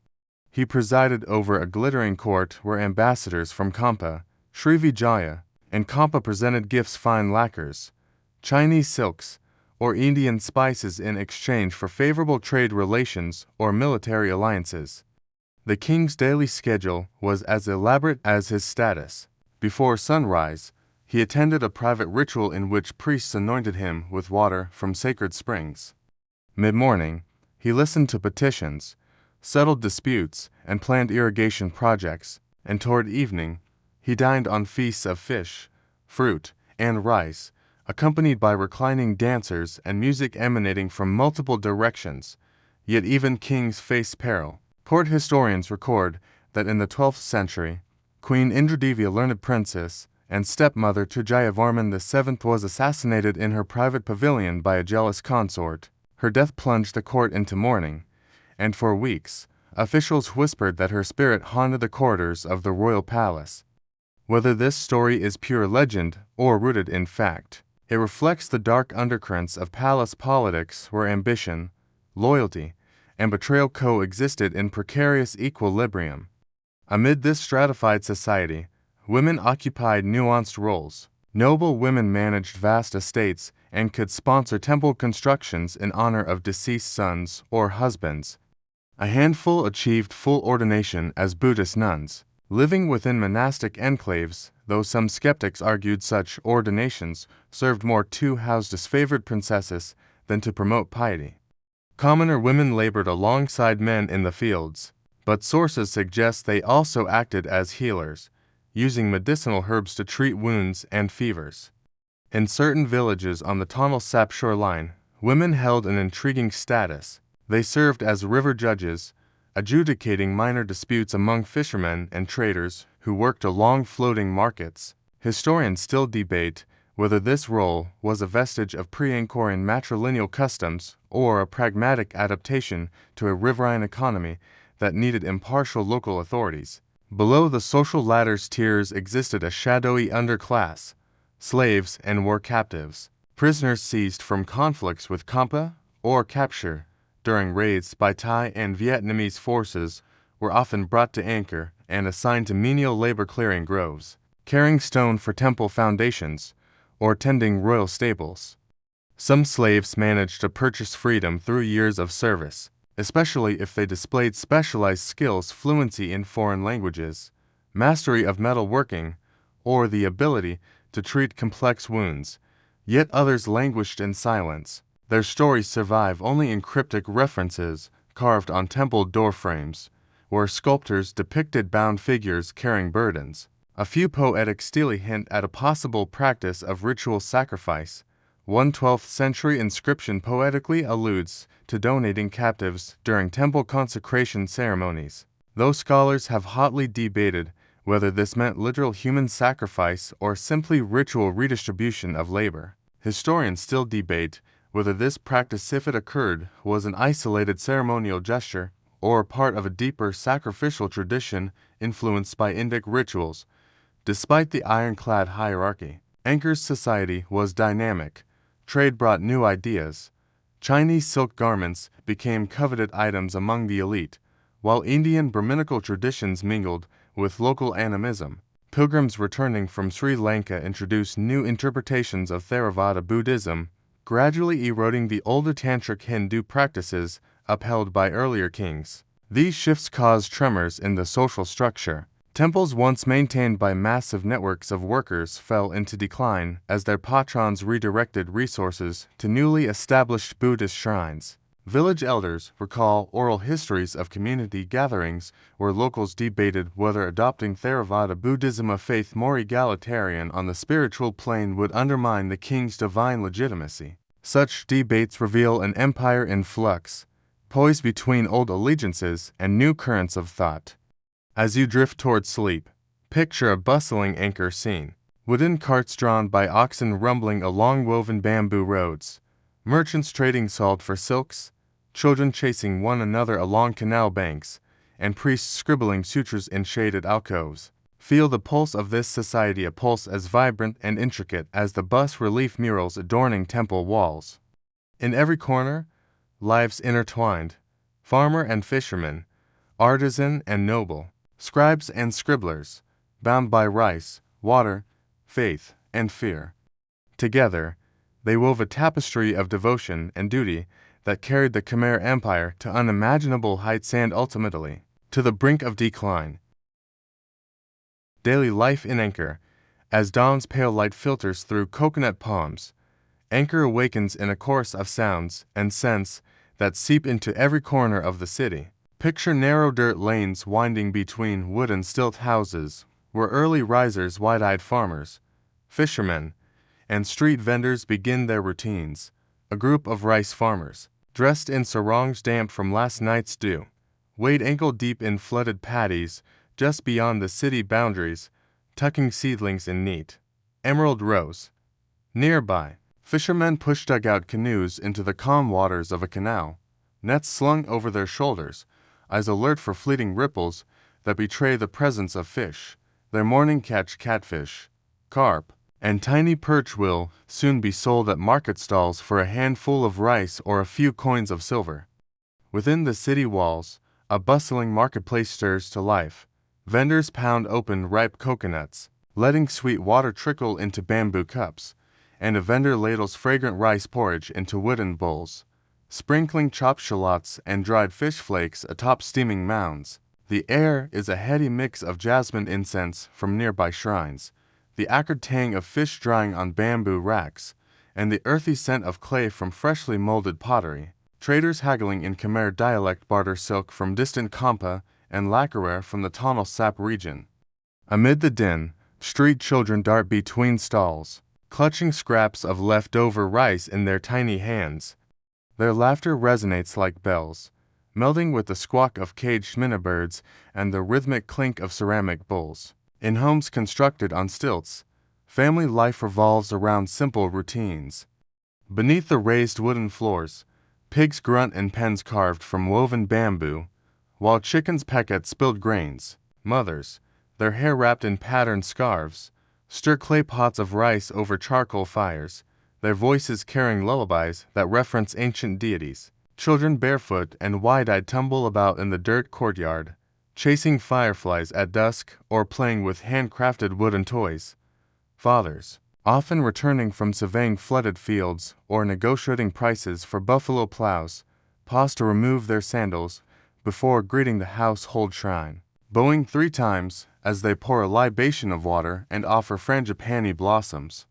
He presided over a glittering court where ambassadors from Kampa, Srivijaya, and Kampa presented gifts fine lacquers, Chinese silks, or Indian spices in exchange for favorable trade relations or military alliances. The king's daily schedule was as elaborate as his status. Before sunrise, he attended a private ritual in which priests anointed him with water from sacred springs. Mid-morning, he listened to petitions, settled disputes, and planned irrigation projects, and toward evening, he dined on feasts of fish, fruit, and rice, accompanied by reclining dancers and music emanating from multiple directions. Yet even kings faced peril. Court historians record that in the 12th century, Queen Indradevi, a learned princess and stepmother to Jayavarman VII, was assassinated in her private pavilion by a jealous consort. Her death plunged the court into mourning, and for weeks, officials whispered that her spirit haunted the corridors of the royal palace. Whether this story is pure legend or rooted in fact, it reflects the dark undercurrents of palace politics where ambition, loyalty, and betrayal coexisted in precarious equilibrium. Amid this stratified society, women occupied nuanced roles. Noble women managed vast estates and could sponsor temple constructions in honor of deceased sons or husbands. A handful achieved full ordination as Buddhist nuns, living within monastic enclaves, though some skeptics argued such ordinations served more to house disfavored princesses than to promote piety. Commoner women labored alongside men in the fields, but sources suggest they also acted as healers, using medicinal herbs to treat wounds and fevers. In certain villages on the Tonle Sap shoreline, women held an intriguing status. They served as river judges, adjudicating minor disputes among fishermen and traders who worked along floating markets. Historians still debate whether this role was a vestige of pre-Angkorian matrilineal customs or a pragmatic adaptation to a riverine economy that needed impartial local authorities. Below the social ladder's tiers existed a shadowy underclass, slaves and war captives, prisoners seized from conflicts with Kampa or capture during raids by Thai and Vietnamese forces were often brought to Angkor and assigned to menial labor clearing groves, carrying stone for temple foundations, or tending royal stables. Some slaves managed to purchase freedom through years of service, especially if they displayed specialized skills, fluency in foreign languages, mastery of metalworking, or the ability to treat complex wounds. Yet others languished in silence. Their stories survive only in cryptic references carved on temple doorframes, where sculptors depicted bound figures carrying burdens. A few poetic stele hint at a possible practice of ritual sacrifice. One 12th century inscription poetically alludes to donating captives during temple consecration ceremonies, though scholars have hotly debated whether this meant literal human sacrifice or simply ritual redistribution of labor. Historians still debate whether this practice, if it occurred, was an isolated ceremonial gesture or part of a deeper sacrificial tradition influenced by Indic rituals. Despite the ironclad hierarchy, Angkor's society was dynamic. Trade brought new ideas. Chinese silk garments became coveted items among the elite, while Indian Brahminical traditions mingled with local animism. Pilgrims returning from Sri Lanka introduced new interpretations of Theravada Buddhism, gradually eroding the older tantric Hindu practices upheld by earlier kings. These shifts caused tremors in the social structure. Temples once maintained by massive networks of workers fell into decline as their patrons redirected resources to newly established Buddhist shrines. Village elders recall oral histories of community gatherings where locals debated whether adopting Theravada Buddhism, a faith more egalitarian on the spiritual plane, would undermine the king's divine legitimacy. Such debates reveal an empire in flux, poised between old allegiances and new currents of thought. As you drift toward sleep, picture a bustling Angkor scene. Wooden carts drawn by oxen rumbling along woven bamboo roads, merchants trading salt for silks, children chasing one another along canal banks, and priests scribbling sutras in shaded alcoves. Feel the pulse of this society, a pulse as vibrant and intricate as the bas-relief murals adorning temple walls. In every corner, lives intertwined, farmer and fisherman, artisan and noble, scribes and scribblers, bound by rice, water, faith, and fear. Together, they wove a tapestry of devotion and duty that carried the Khmer Empire to unimaginable heights and ultimately to the brink of decline. Daily life in Angkor. As dawn's pale light filters through coconut palms, Angkor awakens in a chorus of sounds and scents that seep into every corner of the city. Picture narrow dirt lanes winding between wooden stilt houses, where early risers, wide-eyed farmers, fishermen, and street vendors begin their routines. A group of rice farmers, dressed in sarongs damp from last night's dew, wade ankle-deep in flooded paddies just beyond the city boundaries, tucking seedlings in neat, emerald rows. Nearby, fishermen push dugout canoes into the calm waters of a canal, nets slung over their shoulders, eyes alert for fleeting ripples that betray the presence of fish. Their morning catch, catfish, carp, and tiny perch will soon be sold at market stalls for a handful of rice or a few coins of silver. Within the city walls, a bustling marketplace stirs to life. Vendors pound open ripe coconuts, letting sweet water trickle into bamboo cups, and a vendor ladles fragrant rice porridge into wooden bowls, sprinkling chopped shallots and dried fish flakes atop steaming mounds. The air is a heady mix of jasmine incense from nearby shrines, the acrid tang of fish drying on bamboo racks, and the earthy scent of clay from freshly molded pottery. Traders haggling in Khmer dialect barter silk from distant Kampa and lacquerware from the Tonle Sap region. Amid the din, street children dart between stalls, clutching scraps of leftover rice in their tiny hands. Their laughter resonates like bells, melding with the squawk of caged minna birds and the rhythmic clink of ceramic bowls. In homes constructed on stilts, family life revolves around simple routines. Beneath the raised wooden floors, pigs grunt in pens carved from woven bamboo, while chickens peck at spilled grains. Mothers, their hair wrapped in patterned scarves, stir clay pots of rice over charcoal fires, their voices carrying lullabies that reference ancient deities. Children barefoot and wide-eyed tumble about in the dirt courtyard, chasing fireflies at dusk or playing with handcrafted wooden toys. Fathers, often returning from surveying flooded fields or negotiating prices for buffalo plows, pause to remove their sandals before greeting the household shrine, bowing 3 times as they pour a libation of water and offer frangipani blossoms.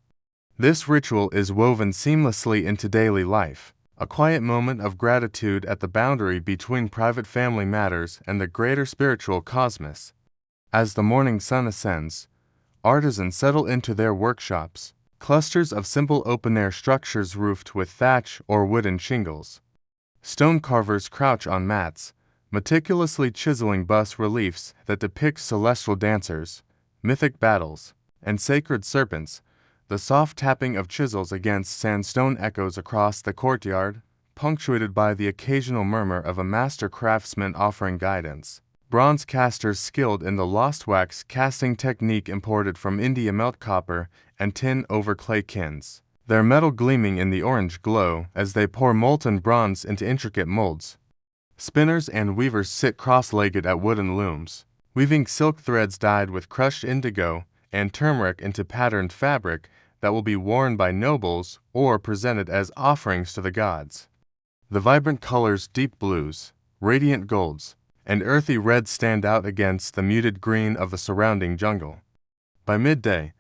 This ritual is woven seamlessly into daily life, a quiet moment of gratitude at the boundary between private family matters and the greater spiritual cosmos. As the morning sun ascends, artisans settle into their workshops, clusters of simple open-air structures roofed with thatch or wooden shingles. Stone carvers crouch on mats, meticulously chiseling bas-reliefs that depict celestial dancers, mythic battles, and sacred serpents. The soft tapping of chisels against sandstone echoes across the courtyard, punctuated by the occasional murmur of a master craftsman offering guidance. Bronze casters skilled in the lost wax casting technique imported from India melt copper and tin over clay kilns, their metal gleaming in the orange glow as they pour molten bronze into intricate molds. Spinners and weavers sit cross-legged at wooden looms, weaving silk threads dyed with crushed indigo and turmeric into patterned fabric that will be worn by nobles or presented as offerings to the gods. The vibrant colors, deep blues, radiant golds, and earthy reds stand out against the muted green of the surrounding jungle. By midday,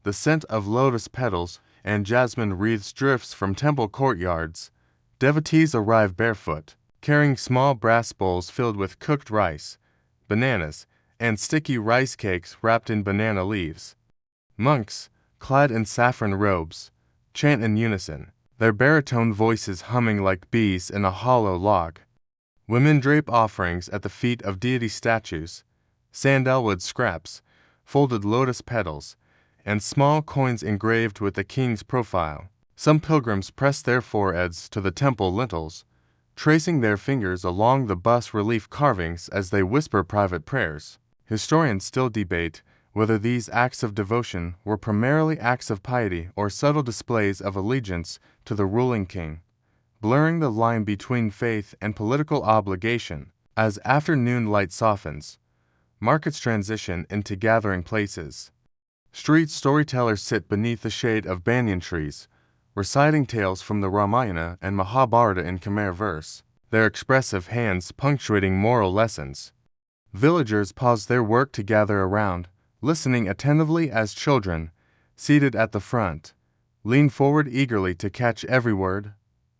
the scent of lotus petals and jasmine wreaths drifts from temple courtyards, Devotees arrive barefoot, carrying small brass bowls filled with cooked rice, bananas, and sticky rice cakes wrapped in banana leaves. Monks, clad in saffron robes, chant in unison, their baritone voices humming like bees in a hollow log. Women drape offerings at the feet of deity statues, sandalwood scraps, folded lotus petals, and small coins engraved with the king's profile. Some pilgrims press their foreheads to the temple lintels, tracing their fingers along the bas-relief carvings as they whisper private prayers. Historians still debate whether these acts of devotion were primarily acts of piety or subtle displays of allegiance to the ruling king, blurring the line between faith and political obligation. As afternoon light softens, markets transition into gathering places. Street storytellers sit beneath the shade of banyan trees, reciting tales from the Ramayana and Mahabharata in Khmer verse, their expressive hands punctuating moral lessons. Villagers pause their work to gather around, listening attentively as children, seated at the front, lean forward eagerly to catch every word.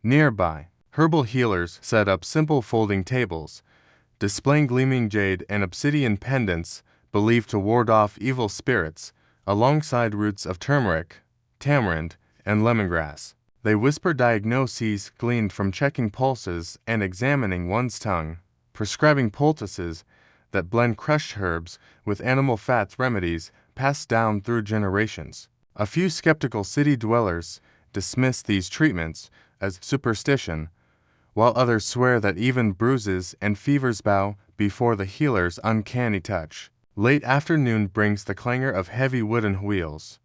Nearby, herbal healers set up simple folding tables, displaying gleaming jade and obsidian pendants believed to ward off evil spirits, alongside roots of turmeric, tamarind, and lemongrass. They whisper diagnoses gleaned from checking pulses and examining one's tongue, prescribing poultices that blend crushed herbs with animal fat remedies passed down through generations. A few skeptical city dwellers dismiss these treatments as superstition, while others swear that even bruises and fevers bow before the healer's uncanny touch. Late afternoon brings the clangor of heavy wooden wheels.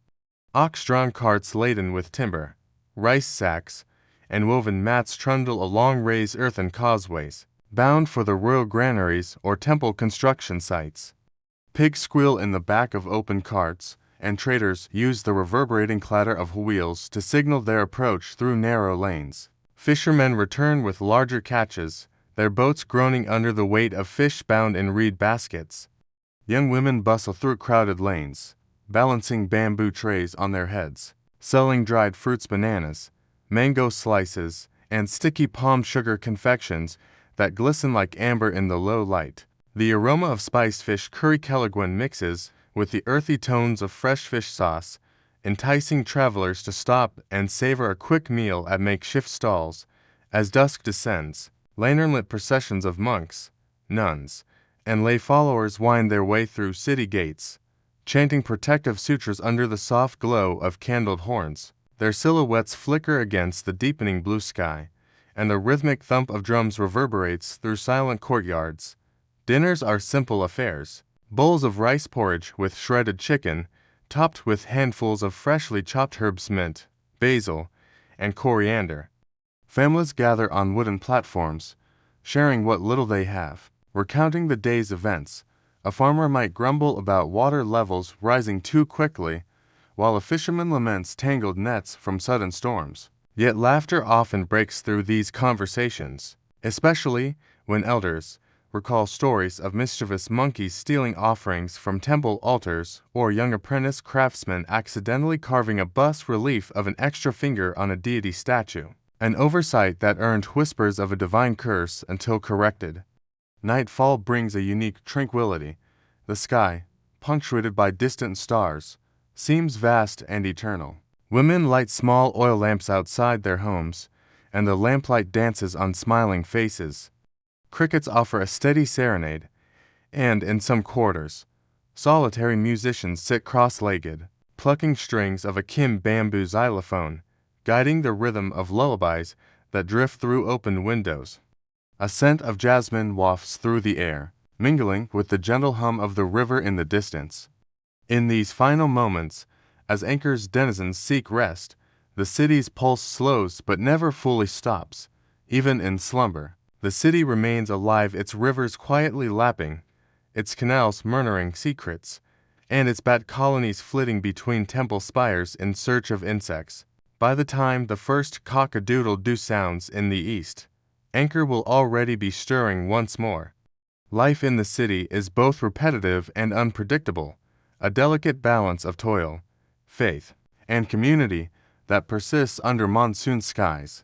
Ox-drawn carts laden with timber, rice sacks, and woven mats trundle along raised earthen causeways, bound for the royal granaries or temple construction sites. Pigs squeal in the back of open carts, and traders use the reverberating clatter of wheels to signal their approach through narrow lanes. Fishermen return with larger catches, their boats groaning under the weight of fish bound in reed baskets. Young women bustle through crowded lanes, balancing bamboo trays on their heads, selling dried fruits, bananas, mango slices, and sticky palm sugar confections that glisten like amber in the low light. The aroma of spiced fish curry kelaguen mixes with the earthy tones of fresh fish sauce, enticing travelers to stop and savor a quick meal at makeshift stalls. As dusk descends, lantern-lit processions of monks, nuns, and lay followers wind their way through city gates, chanting protective sutras under the soft glow of candled horns. Their silhouettes flicker against the deepening blue sky, and the rhythmic thump of drums reverberates through silent courtyards. Dinners are simple affairs. Bowls of rice porridge with shredded chicken, topped with handfuls of freshly chopped herbs, mint, basil, and coriander. Families gather on wooden platforms, sharing what little they have, recounting the day's events. A farmer might grumble about water levels rising too quickly, while a fisherman laments tangled nets from sudden storms. Yet laughter often breaks through these conversations, especially when elders recall stories of mischievous monkeys stealing offerings from temple altars or young apprentice craftsmen accidentally carving a bas-relief of an extra finger on a deity statue, an oversight that earned whispers of a divine curse until corrected. Nightfall brings a unique tranquility. The sky, punctuated by distant stars, seems vast and eternal. Women light small oil lamps outside their homes, and the lamplight dances on smiling faces. Crickets offer a steady serenade, and in some quarters, solitary musicians sit cross-legged, plucking strings of a Kim bamboo xylophone, guiding the rhythm of lullabies that drift through open windows. A scent of jasmine wafts through the air, mingling with the gentle hum of the river in the distance. In these final moments, as Angkor's denizens seek rest, the city's pulse slows but never fully stops. Even in slumber, the city remains alive, its rivers quietly lapping, its canals murmuring secrets, and its bat colonies flitting between temple spires in search of insects. By the time the first cock-a-doodle-doo sounds in the east, Angkor will already be stirring once more. Life in the city is both repetitive and unpredictable, a delicate balance of toil, faith, and community that persists under monsoon skies.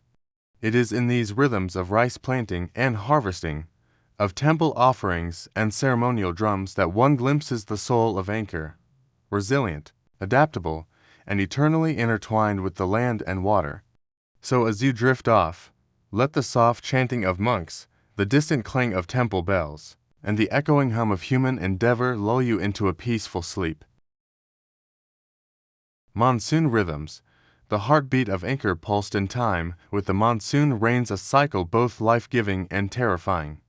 It is in these rhythms of rice planting and harvesting, of temple offerings and ceremonial drums that one glimpses the soul of Angkor, resilient, adaptable, and eternally intertwined with the land and water. So as you drift off, let the soft chanting of monks, the distant clang of temple bells, and the echoing hum of human endeavor lull you into a peaceful sleep. Monsoon rhythms. The heartbeat of Angkor pulsed in time with the monsoon rains, a cycle both life-giving and terrifying.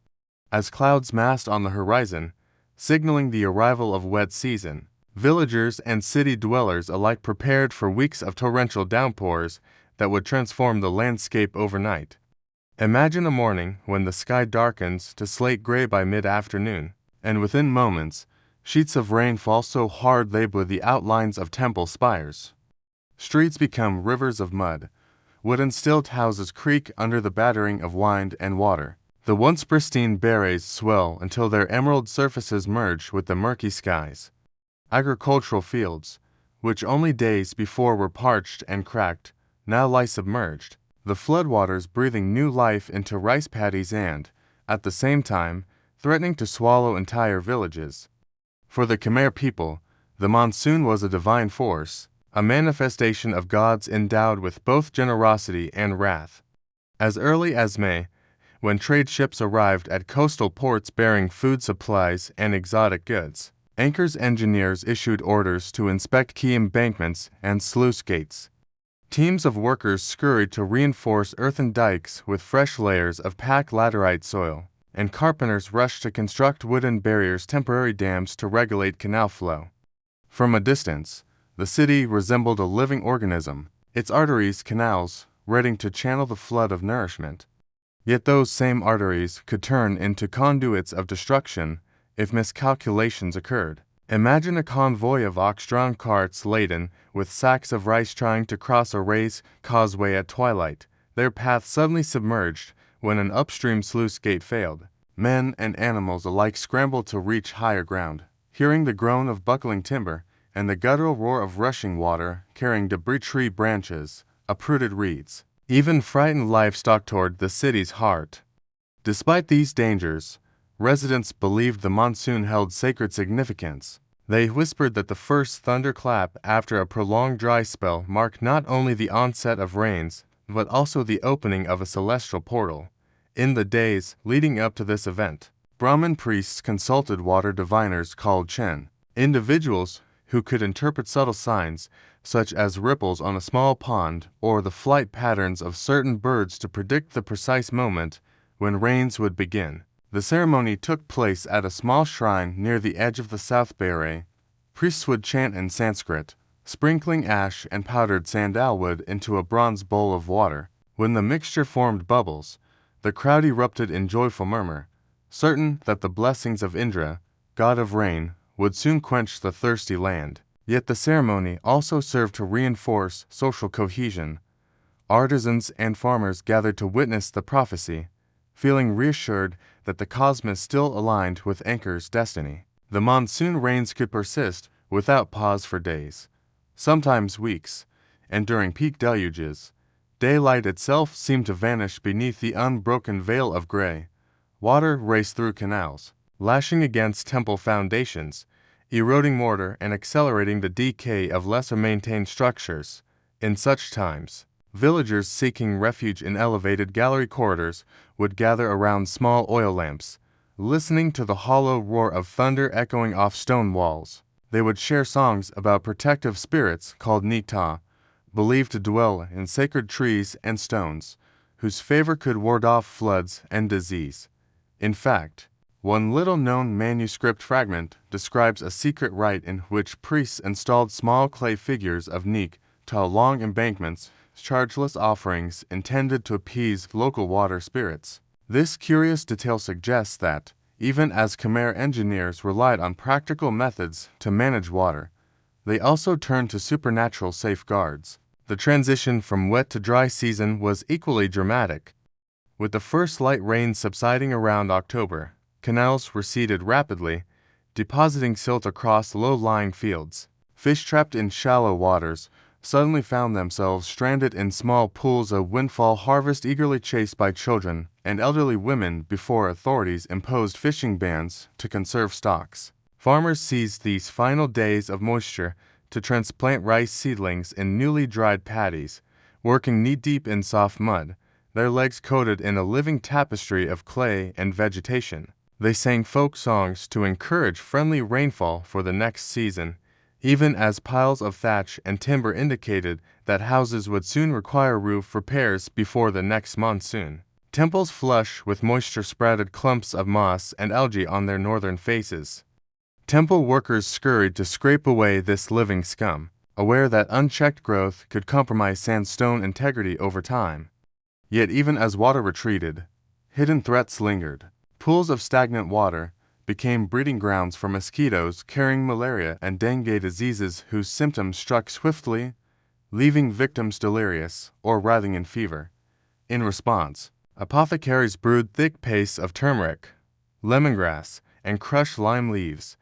As clouds massed on the horizon, signaling the arrival of wet season, villagers and city dwellers alike prepared for weeks of torrential downpours that would transform the landscape overnight. Imagine a morning when the sky darkens to slate gray by mid-afternoon, and within moments, sheets of rain fall so hard they blur the outlines of temple spires. Streets become rivers of mud. Wooden stilt houses creak under the battering of wind and water. The once pristine berets swell until their emerald surfaces merge with the murky skies. Agricultural fields, which only days before were parched and cracked, now lie submerged, the floodwaters breathing new life into rice paddies and, at the same time, threatening to swallow entire villages. For the Khmer people, the monsoon was a divine force, a manifestation of gods endowed with both generosity and wrath. As early as May, when trade ships arrived at coastal ports bearing food supplies and exotic goods, Angkor's engineers issued orders to inspect key embankments and sluice gates. Teams of workers scurried to reinforce earthen dikes with fresh layers of packed laterite soil, and carpenters rushed to construct wooden barriers, temporary dams to regulate canal flow. From a distance, the city resembled a living organism, its arteries canals, ready to channel the flood of nourishment. Yet those same arteries could turn into conduits of destruction if miscalculations occurred. Imagine a convoy of ox-drawn carts laden with sacks of rice trying to cross a raised causeway at twilight, their path suddenly submerged when an upstream sluice gate failed. Men and animals alike scrambled to reach higher ground, hearing the groan of buckling timber and the guttural roar of rushing water carrying debris, tree branches, uprooted reeds, even frightened livestock toward the city's heart. Despite these dangers, residents believed the monsoon held sacred significance. They whispered that the first thunderclap after a prolonged dry spell marked not only the onset of rains, but also the opening of a celestial portal. In the days leading up to this event, Brahmin priests consulted water diviners called Chen, individuals who could interpret subtle signs, such as ripples on a small pond or the flight patterns of certain birds to predict the precise moment when rains would begin. The ceremony took place at a small shrine near the edge of the South Beret. Priests would chant in Sanskrit, sprinkling ash and powdered sandalwood into a bronze bowl of water. When the mixture formed bubbles, the crowd erupted in joyful murmur, certain that the blessings of Indra, god of rain, would soon quench the thirsty land. Yet the ceremony also served to reinforce social cohesion. Artisans and farmers gathered to witness the prophecy, feeling reassured that the cosmos still aligned with Angkor's destiny. The monsoon rains could persist without pause for days, sometimes weeks, and during peak deluges, daylight itself seemed to vanish beneath the unbroken veil of gray. Water raced through canals, lashing against temple foundations, eroding mortar and accelerating the decay of lesser-maintained structures. In such times, villagers seeking refuge in elevated gallery corridors would gather around small oil lamps, listening to the hollow roar of thunder echoing off stone walls. They would share songs about protective spirits called Nita, believed to dwell in sacred trees and stones, whose favor could ward off floods and disease. In fact, one little-known manuscript fragment describes a secret rite in which priests installed small clay figures of Nik tall long embankments, chargeless offerings intended to appease local water spirits. This curious detail suggests that, even as Khmer engineers relied on practical methods to manage water, they also turned to supernatural safeguards. The transition from wet to dry season was equally dramatic. With the first light rains subsiding around October, canals receded rapidly, depositing silt across low-lying fields. Fish trapped in shallow waters suddenly found themselves stranded in small pools of windfall harvest, eagerly chased by children and elderly women before authorities imposed fishing bans to conserve stocks. Farmers seized these final days of moisture to transplant rice seedlings in newly dried paddies, working knee-deep in soft mud, their legs coated in a living tapestry of clay and vegetation. They sang folk songs to encourage friendly rainfall for the next season, even as piles of thatch and timber indicated that houses would soon require roof repairs before the next monsoon. Temples flush with moisture sprouted clumps of moss and algae on their northern faces. Temple workers scurried to scrape away this living scum, aware that unchecked growth could compromise sandstone integrity over time. Yet even as water retreated, hidden threats lingered. Pools of stagnant water became breeding grounds for mosquitoes carrying malaria and dengue diseases whose symptoms struck swiftly, leaving victims delirious or writhing in fever. In response, apothecaries brewed thick pastes of turmeric, lemongrass, and crushed lime leaves,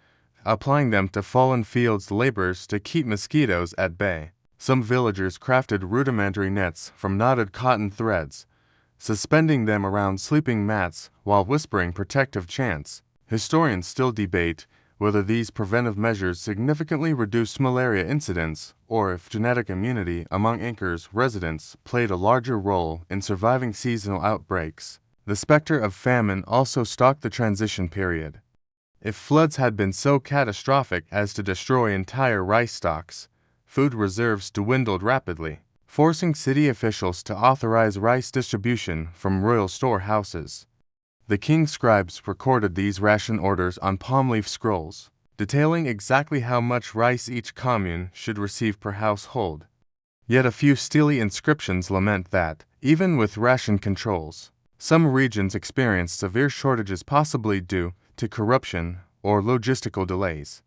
applying them to fallen fields laborers to keep mosquitoes at bay. Some villagers crafted rudimentary nets from knotted cotton threads, suspending them around sleeping mats while whispering protective chants. Historians still debate whether these preventive measures significantly reduced malaria incidence or if genetic immunity among Angkor's residents played a larger role in surviving seasonal outbreaks. The specter of famine also stalked the transition period. If floods had been so catastrophic as to destroy entire rice stocks, food reserves dwindled rapidly, forcing city officials to authorize rice distribution from royal storehouses. The king's scribes recorded these ration orders on palm leaf scrolls, detailing exactly how much rice each commune should receive per household. Yet a few steely inscriptions lament that, even with ration controls, some regions experienced severe shortages, possibly due to corruption or logistical delays.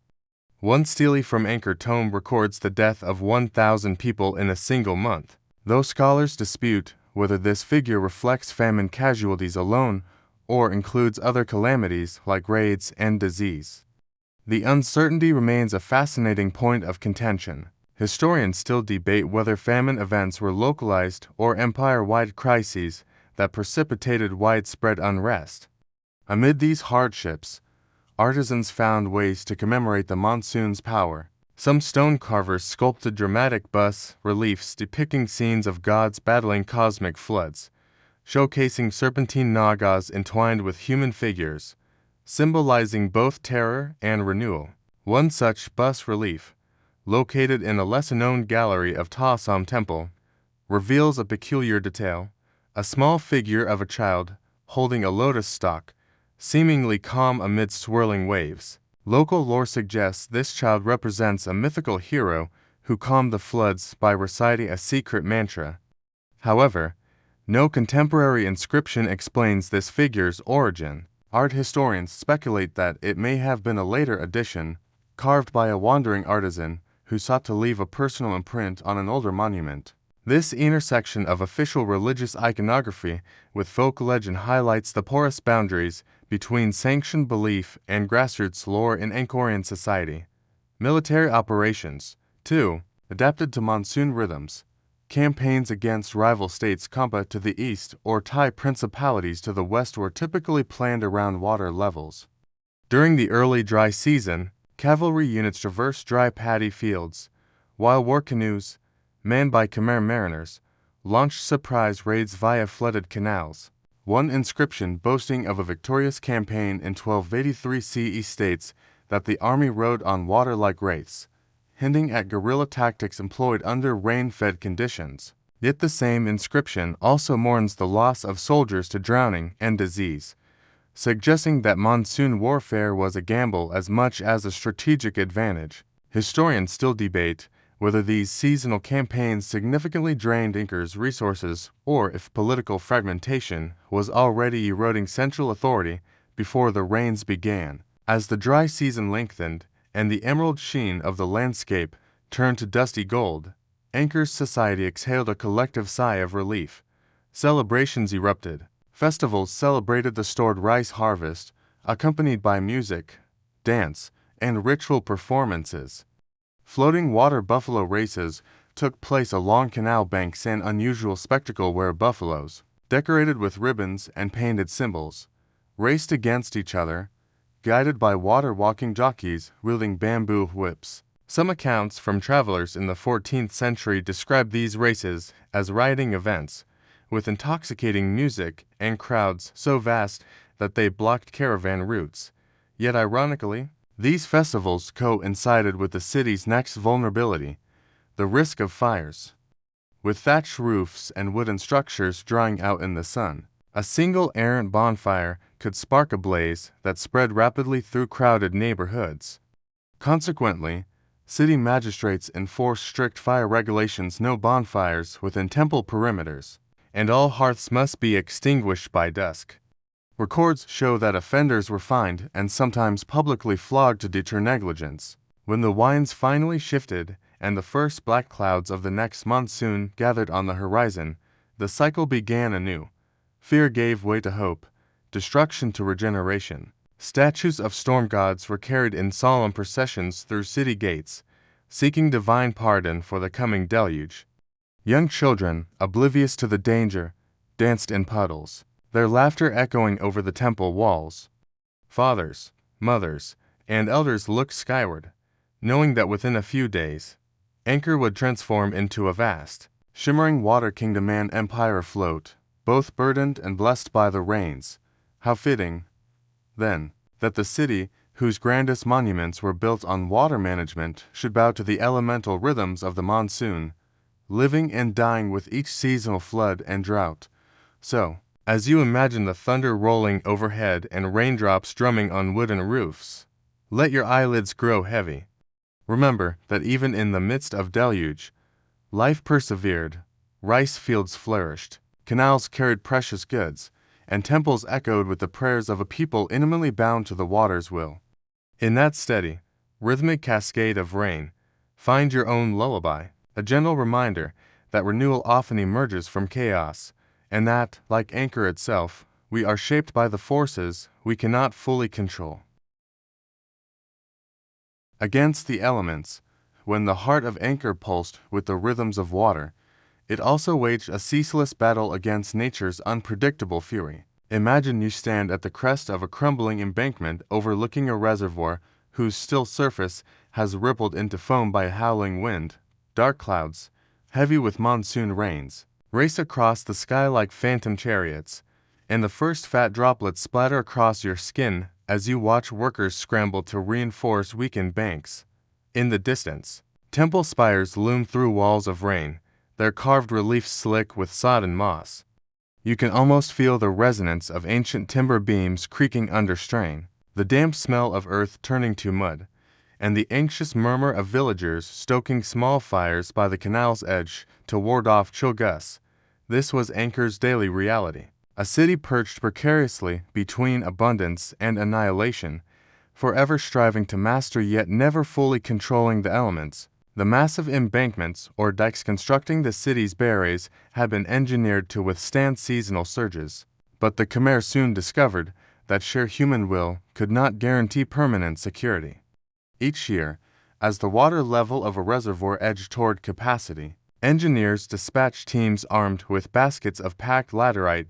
One stele from Angkor tomb records the death of 1,000 people in a single month, though scholars dispute whether this figure reflects famine casualties alone or includes other calamities like raids and disease. The uncertainty remains a fascinating point of contention. Historians still debate whether famine events were localized or empire-wide crises that precipitated widespread unrest. Amid these hardships, artisans found ways to commemorate the monsoon's power. Some stone carvers sculpted dramatic bas-reliefs depicting scenes of gods battling cosmic floods, showcasing serpentine nagas entwined with human figures, symbolizing both terror and renewal. One such bas-relief, located in a lesser-known gallery of Ta Som Temple, reveals a peculiar detail: a small figure of a child holding a lotus stalk, seemingly calm amid swirling waves. Local lore suggests this child represents a mythical hero who calmed the floods by reciting a secret mantra. However, no contemporary inscription explains this figure's origin. Art historians speculate that it may have been a later addition, carved by a wandering artisan who sought to leave a personal imprint on an older monument. This intersection of official religious iconography with folk legend highlights the porous boundaries between sanctioned belief and grassroots lore in Angkorian society. Military operations, too, adapted to monsoon rhythms. Campaigns against rival states Kampa to the east or Thai principalities to the west were typically planned around water levels. During the early dry season, cavalry units traversed dry paddy fields, while war canoes, manned by Khmer mariners, launched surprise raids via flooded canals. One inscription boasting of a victorious campaign in 1283 CE states that the army rode on water like wraiths, hinting at guerrilla tactics employed under rain-fed conditions. Yet the same inscription also mourns the loss of soldiers to drowning and disease, suggesting that monsoon warfare was a gamble as much as a strategic advantage. Historians still debate whether these seasonal campaigns significantly drained Angkor's resources or if political fragmentation was already eroding central authority before the rains began. As the dry season lengthened and the emerald sheen of the landscape turned to dusty gold, Angkor's society exhaled a collective sigh of relief. Celebrations erupted. Festivals celebrated the stored rice harvest, accompanied by music, dance, and ritual performances. Floating water buffalo races took place along canal banks, an unusual spectacle where buffaloes, decorated with ribbons and painted symbols, raced against each other, guided by water-walking jockeys wielding bamboo whips. Some accounts from travelers in the 14th century describe these races as rioting events, with intoxicating music and crowds so vast that they blocked caravan routes. Yet ironically, these festivals coincided with the city's next vulnerability, the risk of fires. With thatched roofs and wooden structures drying out in the sun, a single errant bonfire could spark a blaze that spread rapidly through crowded neighborhoods. Consequently, city magistrates enforced strict fire regulations: no bonfires within temple perimeters, and all hearths must be extinguished by dusk. Records show that offenders were fined and sometimes publicly flogged to deter negligence. When the winds finally shifted and the first black clouds of the next monsoon gathered on the horizon, the cycle began anew. Fear gave way to hope, destruction to regeneration. Statues of storm gods were carried in solemn processions through city gates, seeking divine pardon for the coming deluge. Young children, oblivious to the danger, danced in puddles, their laughter echoing over the temple walls. Fathers, mothers, and elders looked skyward, knowing that within a few days, Angkor would transform into a vast, shimmering water kingdom, an empire afloat, both burdened and blessed by the rains. How fitting, then, that the city, whose grandest monuments were built on water management, should bow to the elemental rhythms of the monsoon, living and dying with each seasonal flood and drought. So, as you imagine the thunder rolling overhead and raindrops drumming on wooden roofs, let your eyelids grow heavy. Remember that even in the midst of deluge, life persevered, rice fields flourished, canals carried precious goods, and temples echoed with the prayers of a people intimately bound to the water's will. In that steady, rhythmic cascade of rain, find your own lullaby, a gentle reminder that renewal often emerges from chaos, and that, like Angkor itself, we are shaped by the forces we cannot fully control. Against the elements, when the heart of Angkor pulsed with the rhythms of water, it also waged a ceaseless battle against nature's unpredictable fury. Imagine you stand at the crest of a crumbling embankment overlooking a reservoir whose still surface has rippled into foam by a howling wind. Dark clouds, heavy with monsoon rains, race across the sky like phantom chariots, and the first fat droplets splatter across your skin as you watch workers scramble to reinforce weakened banks. In the distance, temple spires loom through walls of rain, their carved reliefs slick with sodden moss. You can almost feel the resonance of ancient timber beams creaking under strain, the damp smell of earth turning to mud, and the anxious murmur of villagers stoking small fires by the canal's edge to ward off chill gusts. This was Angkor's daily reality, a city perched precariously between abundance and annihilation, forever striving to master yet never fully controlling the elements. The massive embankments or dikes constructing the city's barriers had been engineered to withstand seasonal surges, but the Khmer soon discovered that sheer human will could not guarantee permanent security. Each year, as the water level of a reservoir edged toward capacity, engineers dispatched teams armed with baskets of packed laterite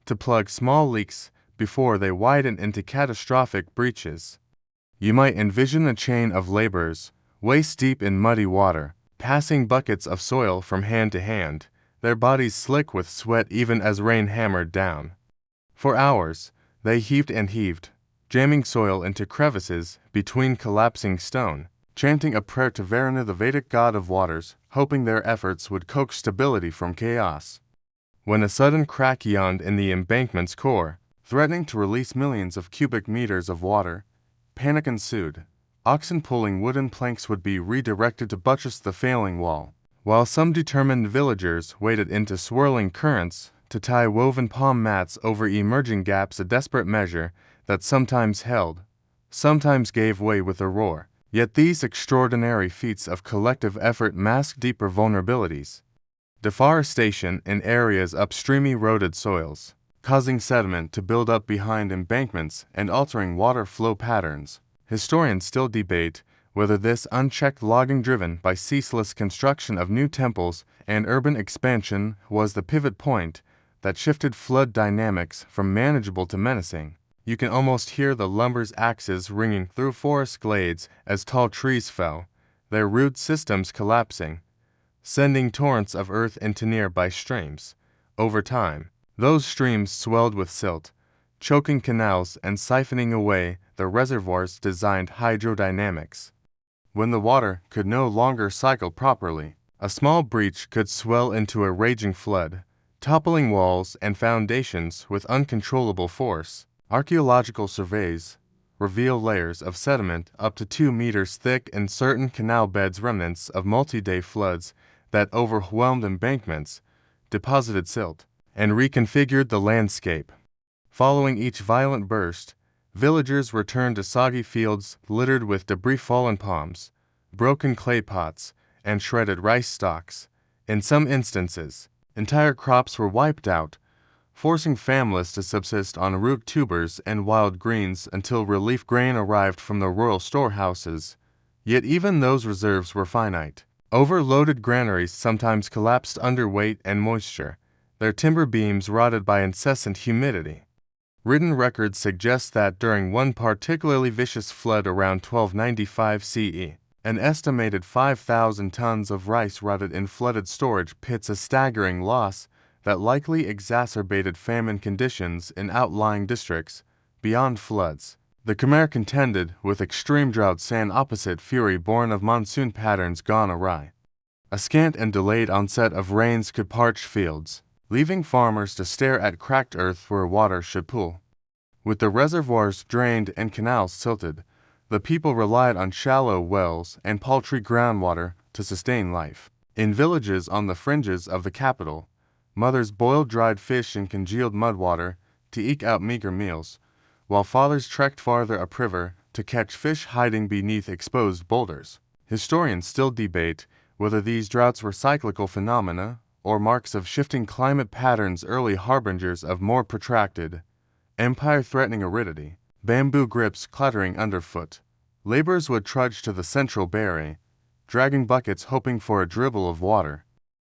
to plug small leaks before they widened into catastrophic breaches. You might envision a chain of laborers, waist-deep in muddy water, passing buckets of soil from hand to hand, their bodies slick with sweat even as rain hammered down. For hours, they heaved and heaved, jamming soil into crevices between collapsing stone, chanting a prayer to Varuna, the Vedic god of waters, hoping their efforts would coax stability from chaos. When a sudden crack yawned in the embankment's core, threatening to release millions of cubic meters of water, panic ensued. Oxen pulling wooden planks would be redirected to buttress the failing wall, while some determined villagers waded into swirling currents to tie woven palm mats over emerging gaps, a desperate measure that sometimes held, sometimes gave way with a roar. Yet these extraordinary feats of collective effort masked deeper vulnerabilities. Deforestation in areas upstream eroded soils, causing sediment to build up behind embankments and altering water flow patterns. Historians still debate whether this unchecked logging driven by ceaseless construction of new temples and urban expansion was the pivot point that shifted flood dynamics from manageable to menacing. You can almost hear the lumber's axes ringing through forest glades as tall trees fell, their root systems collapsing, sending torrents of earth into nearby streams. Over time, those streams swelled with silt, choking canals and siphoning away the reservoir's designed hydrodynamics. When the water could no longer cycle properly, a small breach could swell into a raging flood, toppling walls and foundations with uncontrollable force. Archaeological surveys reveal layers of sediment up to 2 meters thick in certain canal beds, remnants of multi-day floods that overwhelmed embankments, deposited silt, and reconfigured the landscape. Following each violent burst, villagers returned to soggy fields littered with debris, fallen palms, broken clay pots, and shredded rice stalks. In some instances, entire crops were wiped out, forcing families to subsist on root tubers and wild greens until relief grain arrived from the royal storehouses. Yet even those reserves were finite. Overloaded granaries sometimes collapsed under weight and moisture, their timber beams rotted by incessant humidity. Written records suggest that during one particularly vicious flood around 1295 CE, an estimated 5,000 tons of rice rotted in flooded storage pits, a staggering loss that likely exacerbated famine conditions in outlying districts. Beyond floods, the Khmer contended with extreme droughts, an opposite fury born of monsoon patterns gone awry. A scant and delayed onset of rains could parch fields, leaving farmers to stare at cracked earth where water should pool. With the reservoirs drained and canals silted, the people relied on shallow wells and paltry groundwater to sustain life. In villages on the fringes of the capital, mothers boiled dried fish in congealed mudwater to eke out meager meals, while fathers trekked farther upriver to catch fish hiding beneath exposed boulders. Historians still debate whether these droughts were cyclical phenomena or marks of shifting climate patterns, early harbingers of more protracted, empire-threatening aridity. Bamboo grips clattering underfoot, laborers would trudge to the central berry, dragging buckets hoping for a dribble of water.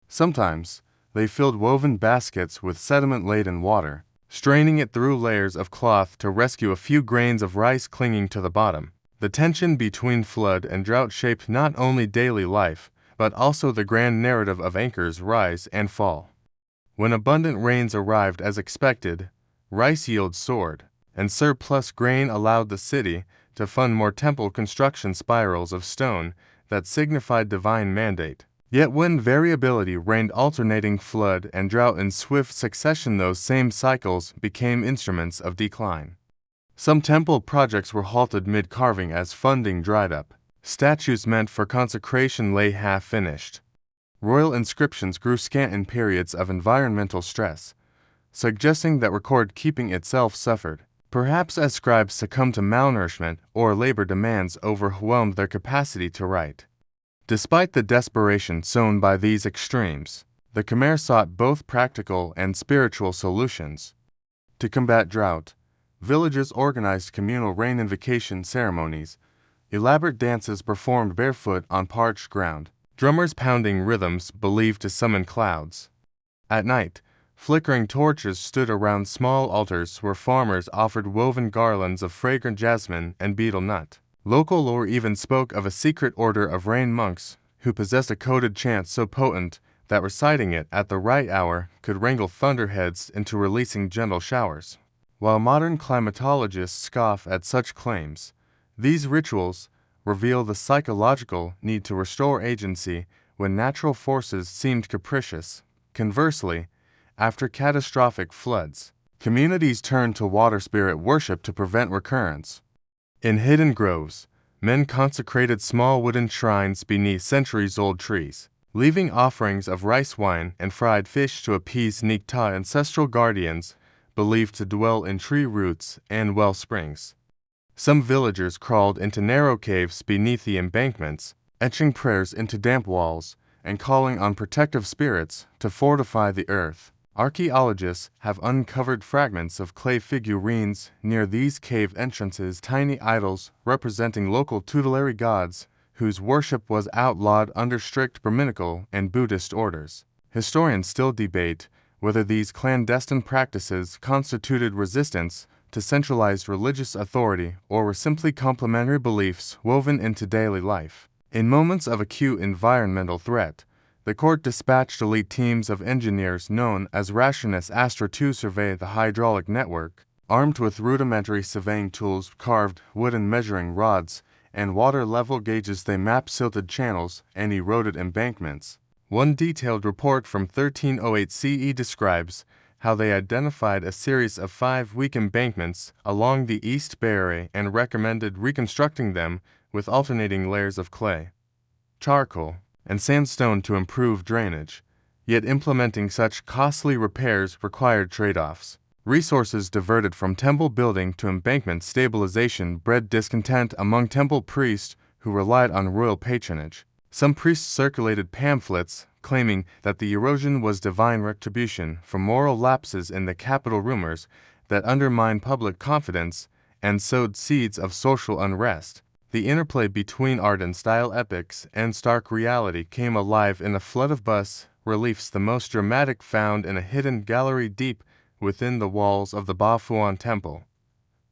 Sometimes, they filled woven baskets with sediment-laden water, straining it through layers of cloth to rescue a few grains of rice clinging to the bottom. The tension between flood and drought shaped not only daily life, but also the grand narrative of Angkor's rise and fall. When abundant rains arrived as expected, rice yields soared, and surplus grain allowed the city to fund more temple construction, spirals of stone that signified divine mandate. Yet when variability reigned, alternating flood and drought in swift succession, those same cycles became instruments of decline. Some temple projects were halted mid-carving as funding dried up. Statues meant for consecration lay half-finished. Royal inscriptions grew scant in periods of environmental stress, suggesting that record-keeping itself suffered, perhaps as scribes succumbed to malnourishment or labor demands overwhelmed their capacity to write. Despite the desperation sown by these extremes, the Khmer sought both practical and spiritual solutions. To combat drought, villages organized communal rain invocation ceremonies, elaborate dances performed barefoot on parched ground, drummers pounding rhythms believed to summon clouds. At night, flickering torches stood around small altars where farmers offered woven garlands of fragrant jasmine and betel nut. Local lore even spoke of a secret order of rain monks who possessed a coded chant so potent that reciting it at the right hour could wrangle thunderheads into releasing gentle showers. While modern climatologists scoff at such claims, these rituals reveal the psychological need to restore agency when natural forces seemed capricious. Conversely, after catastrophic floods, communities turned to water spirit worship to prevent recurrence. In hidden groves, men consecrated small wooden shrines beneath centuries-old trees, leaving offerings of rice wine and fried fish to appease Nikta, ancestral guardians believed to dwell in tree roots and well springs. Some villagers crawled into narrow caves beneath the embankments, etching prayers into damp walls and calling on protective spirits to fortify the earth. Archaeologists have uncovered fragments of clay figurines near these cave entrances, tiny idols representing local tutelary gods whose worship was outlawed under strict Brahminical and Buddhist orders. Historians still debate whether these clandestine practices constituted resistance to centralized religious authority or were simply complementary beliefs woven into daily life. In moments of acute environmental threat, the court dispatched elite teams of engineers known as rationists Astra to survey the hydraulic network. Armed with rudimentary surveying tools, carved wooden measuring rods, and water level gauges, they mapped silted channels and eroded embankments. One detailed report from 1308 CE describes how they identified a series of 5 weak embankments along the East Barrier and recommended reconstructing them with alternating layers of clay, charcoal, and sandstone to improve drainage. Yet implementing such costly repairs required trade-offs. Resources diverted from temple building to embankment stabilization bred discontent among temple priests who relied on royal patronage. Some priests circulated pamphlets claiming that the erosion was divine retribution for moral lapses in the capital, rumors that undermined public confidence and sowed seeds of social unrest. The interplay between art and style epics and stark reality came alive in a flood of bas-reliefs, the most dramatic found in a hidden gallery deep within the walls of the Ba Phuong Temple.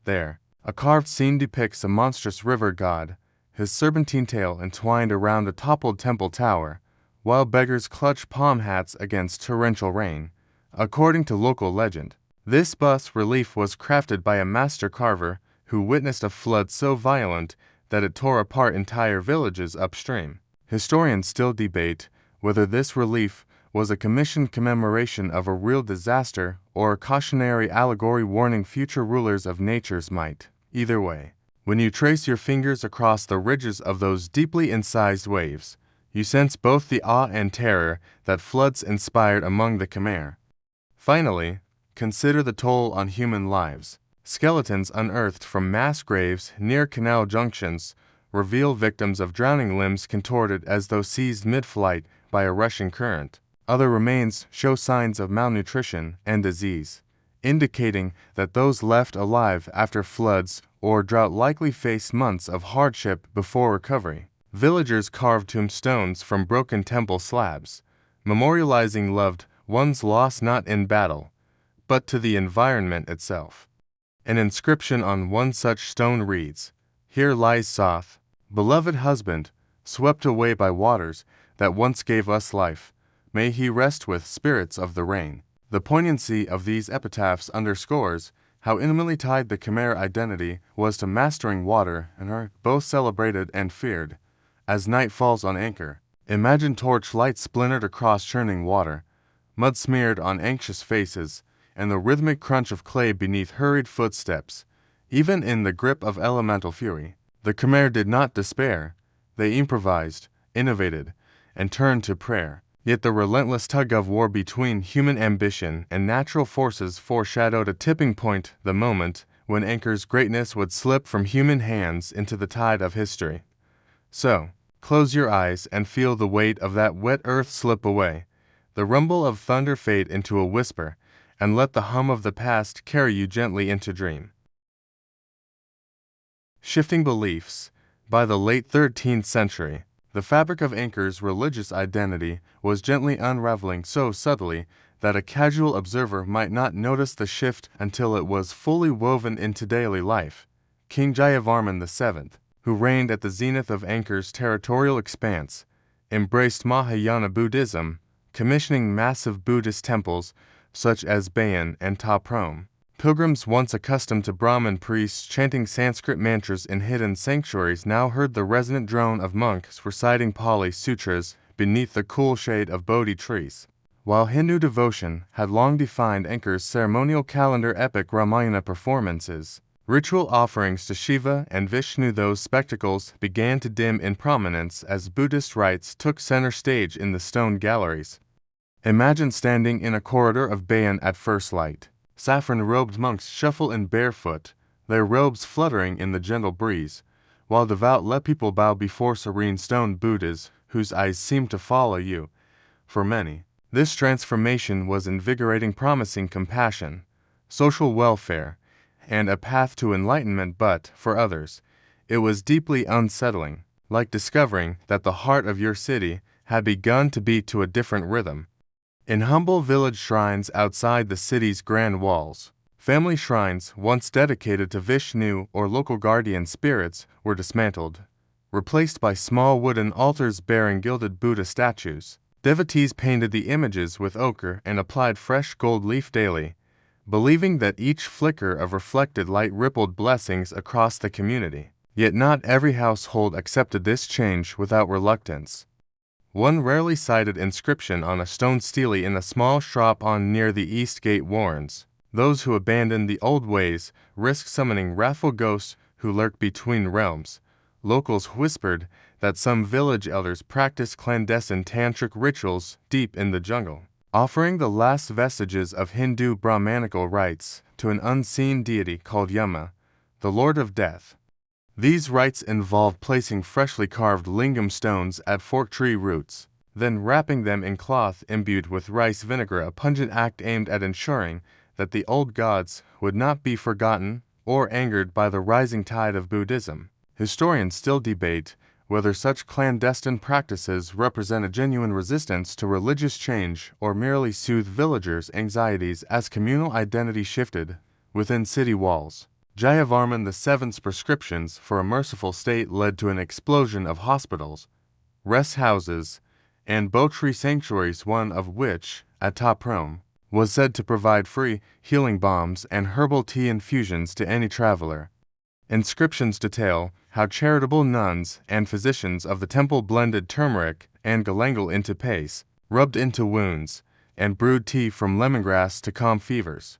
There, a carved scene depicts a monstrous river god, his serpentine tail entwined around a toppled temple tower, while beggars clutch palm hats against torrential rain. According to local legend, this bas-relief was crafted by a master carver who witnessed a flood so violent that it tore apart entire villages upstream. Historians still debate whether this relief was a commissioned commemoration of a real disaster or a cautionary allegory warning future rulers of nature's might. Either way, when you trace your fingers across the ridges of those deeply incised waves, you sense both the awe and terror that floods inspired among the Khmer. Finally, consider the toll on human lives. Skeletons unearthed from mass graves near canal junctions reveal victims of drowning, limbs contorted as though seized mid-flight by a rushing current. Other remains show signs of malnutrition and disease, indicating that those left alive after floods or drought likely faced months of hardship before recovery. Villagers carved tombstones from broken temple slabs, memorializing loved ones lost not in battle, but to the environment itself. An inscription on one such stone reads, "Here lies Soth, beloved husband, swept away by waters that once gave us life. May he rest with spirits of the rain." The poignancy of these epitaphs underscores how intimately tied the Khmer identity was to mastering water and are both celebrated and feared. As night falls on Angkor, imagine torch lights splintered across churning water, mud smeared on anxious faces, and the rhythmic crunch of clay beneath hurried footsteps. Even in the grip of elemental fury, the Khmer did not despair. They improvised, innovated, and turned to prayer. Yet the relentless tug-of-war between human ambition and natural forces foreshadowed a tipping point, the moment when Angkor's greatness would slip from human hands into the tide of history. So, close your eyes and feel the weight of that wet earth slip away, the rumble of thunder fade into a whisper, and let the hum of the past carry you gently into dream. Shifting beliefs. By the late 13th century, the fabric of Angkor's religious identity was gently unraveling so subtly that a casual observer might not notice the shift until it was fully woven into daily life. King Jayavarman VII, who reigned at the zenith of Angkor's territorial expanse, embraced Mahayana Buddhism, commissioning massive Buddhist temples such as Bayon and Ta Prohm. Pilgrims once accustomed to Brahmin priests chanting Sanskrit mantras in hidden sanctuaries now heard the resonant drone of monks reciting Pali sutras beneath the cool shade of Bodhi trees. While Hindu devotion had long defined Angkor's ceremonial calendar, epic Ramayana performances, ritual offerings to Shiva and Vishnu, those spectacles began to dim in prominence as Buddhist rites took center stage in the stone galleries. Imagine standing in a corridor of Bayon at first light. Saffron-robed monks shuffle in barefoot, their robes fluttering in the gentle breeze, while devout laypeople bow before serene stone Buddhas whose eyes seem to follow you. For many, this transformation was invigorating, promising compassion, social welfare, and a path to enlightenment, but, for others, it was deeply unsettling. like discovering that the heart of your city had begun to beat to a different rhythm. In humble village shrines outside the city's grand walls, family shrines once dedicated to Vishnu or local guardian spirits were dismantled, replaced by small wooden altars bearing gilded Buddha statues. Devotees painted the images with ochre and applied fresh gold leaf daily, believing that each flicker of reflected light rippled blessings across the community. Yet not every household accepted this change without reluctance. One rarely cited inscription on a stone stele in a small shop on near the east gate warns, "Those who abandon the old ways risk summoning wrathful ghosts who lurk between realms." Locals whispered that some village elders practiced clandestine tantric rituals deep in the jungle, offering the last vestiges of Hindu Brahmanical rites to an unseen deity called Yama, the Lord of Death. These rites involved placing freshly carved lingam stones at fork tree roots, then wrapping them in cloth imbued with rice vinegar, a pungent act aimed at ensuring that the old gods would not be forgotten or angered by the rising tide of Buddhism. Historians still debate whether such clandestine practices represent a genuine resistance to religious change or merely soothed villagers' anxieties as communal identity shifted within city walls. Jayavarman VII's prescriptions for a merciful state led to an explosion of hospitals, rest houses, and Botri sanctuaries, one of which, at Top Rome, was said to provide free healing balms and herbal tea infusions to any traveler. Inscriptions detail how charitable nuns and physicians of the temple blended turmeric and galangal into paste, rubbed into wounds, and brewed tea from lemongrass to calm fevers.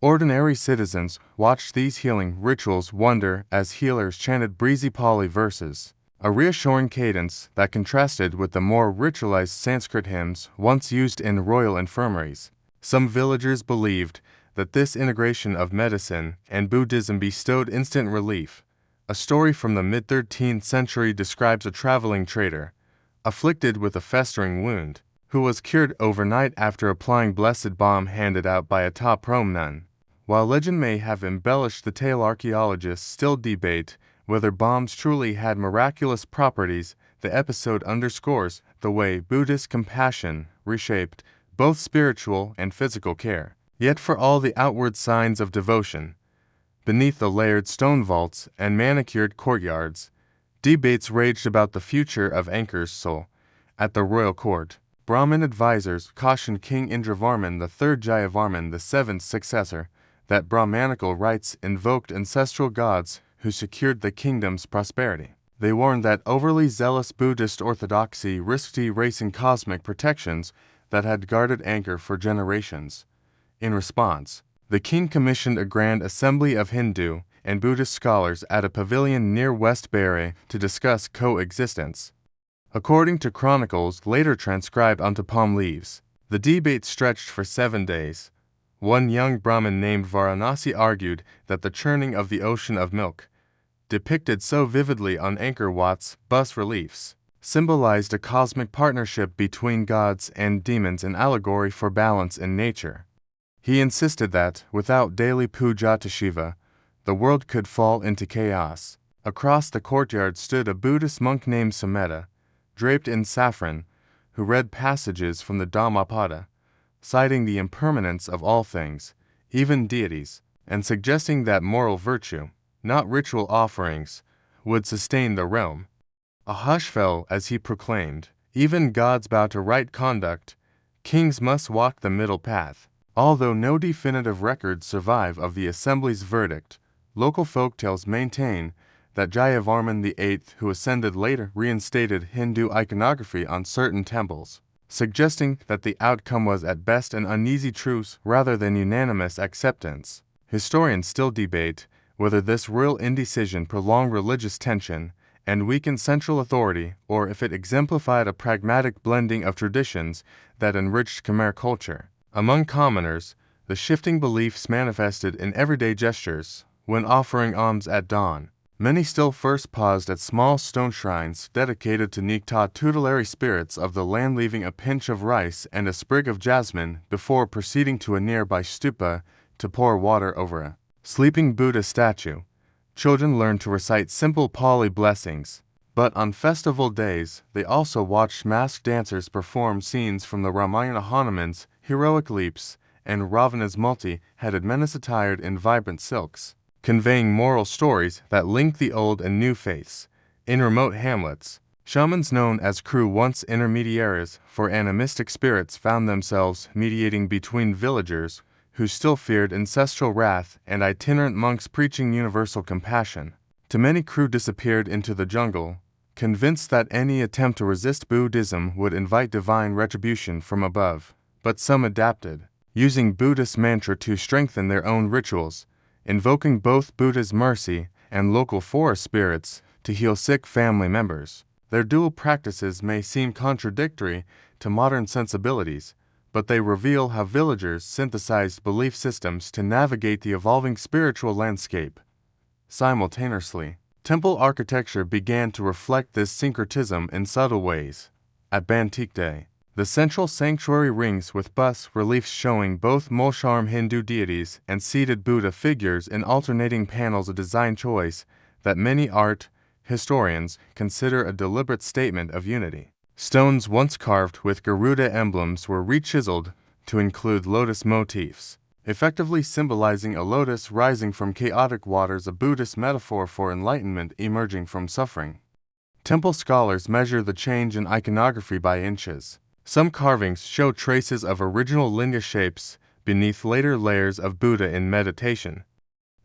Ordinary citizens watched these healing rituals wonder as healers chanted breezy Pali verses, a reassuring cadence that contrasted with the more ritualized Sanskrit hymns once used in royal infirmaries. Some villagers believed that this integration of medicine and Buddhism bestowed instant relief. A story from the mid-13th century describes a traveling trader, afflicted with a festering wound, who was cured overnight after applying blessed balm handed out by a Top Rome nun. While legend may have embellished the tale, archaeologists still debate whether balms truly had miraculous properties. The episode underscores the way Buddhist compassion reshaped both spiritual and physical care. Yet for all the outward signs of devotion, beneath the layered stone vaults and manicured courtyards, debates raged about the future of Angkor's soul. At the royal court, Brahmin advisors cautioned King Indravarman III, Jayavarman VII's successor, that Brahmanical rites invoked ancestral gods who secured the kingdom's prosperity. They warned that overly zealous Buddhist orthodoxy risked erasing cosmic protections that had guarded Angkor for generations. In response, the king commissioned a grand assembly of Hindu and Buddhist scholars at a pavilion near West Barre to discuss coexistence. According to chronicles later transcribed onto palm leaves, the debate stretched for 7 days. One young Brahmin named Varanasi argued that the churning of the ocean of milk, depicted so vividly on Angkor Wat's bas-reliefs, symbolized a cosmic partnership between gods and demons, an allegory for balance in nature. He insisted that, without daily puja to Shiva, the world could fall into chaos. Across the courtyard stood a Buddhist monk named Sameta, draped in saffron, who read passages from the Dhammapada, citing the impermanence of all things, even deities, and suggesting that moral virtue, not ritual offerings, would sustain the realm. A hush fell as he proclaimed, "Even gods bow to right conduct, kings must walk the middle path." Although no definitive records survive of the assembly's verdict, local folktales maintain that Jayavarman VIII, who ascended later, reinstated Hindu iconography on certain temples, suggesting that the outcome was at best an uneasy truce rather than unanimous acceptance. Historians still debate whether this royal indecision prolonged religious tension and weakened central authority, or if it exemplified a pragmatic blending of traditions that enriched Khmer culture. Among commoners, the shifting beliefs manifested in everyday gestures. When offering alms at dawn, many still first paused at small stone shrines dedicated to Nikta, tutelary spirits of the land, leaving a pinch of rice and a sprig of jasmine before proceeding to a nearby stupa to pour water over a sleeping Buddha statue. Children learned to recite simple Pali blessings, But on festival days, they also watched masked dancers perform scenes from the Ramayana Hanuman's heroic leaps and Ravana's multi-headed menace attired in vibrant silks, conveying moral stories that link the old and new faiths. In remote hamlets, shamans known as crew, once intermediaries for animistic spirits, found themselves mediating between villagers who still feared ancestral wrath and itinerant monks preaching universal compassion. Too many crew disappeared into the jungle, convinced that any attempt to resist Buddhism would invite divine retribution from above. But some adapted, using Buddhist mantra to strengthen their own rituals, invoking both Buddha's mercy and local forest spirits to heal sick family members. Their dual practices may seem contradictory to modern sensibilities, but they reveal how villagers synthesized belief systems to navigate the evolving spiritual landscape. Simultaneously, temple architecture began to reflect this syncretism in subtle ways. At Decay, the central sanctuary rings with bas-reliefs showing both Mulsharm Hindu deities and seated Buddha figures in alternating panels, a design choice that many art historians consider a deliberate statement of unity. Stones once carved with Garuda emblems were re-chiseled to include lotus motifs, effectively symbolizing a lotus rising from chaotic waters, a Buddhist metaphor for enlightenment emerging from suffering. Temple scholars measure the change in iconography by inches. Some carvings show traces of original linga shapes beneath later layers of Buddha in meditation.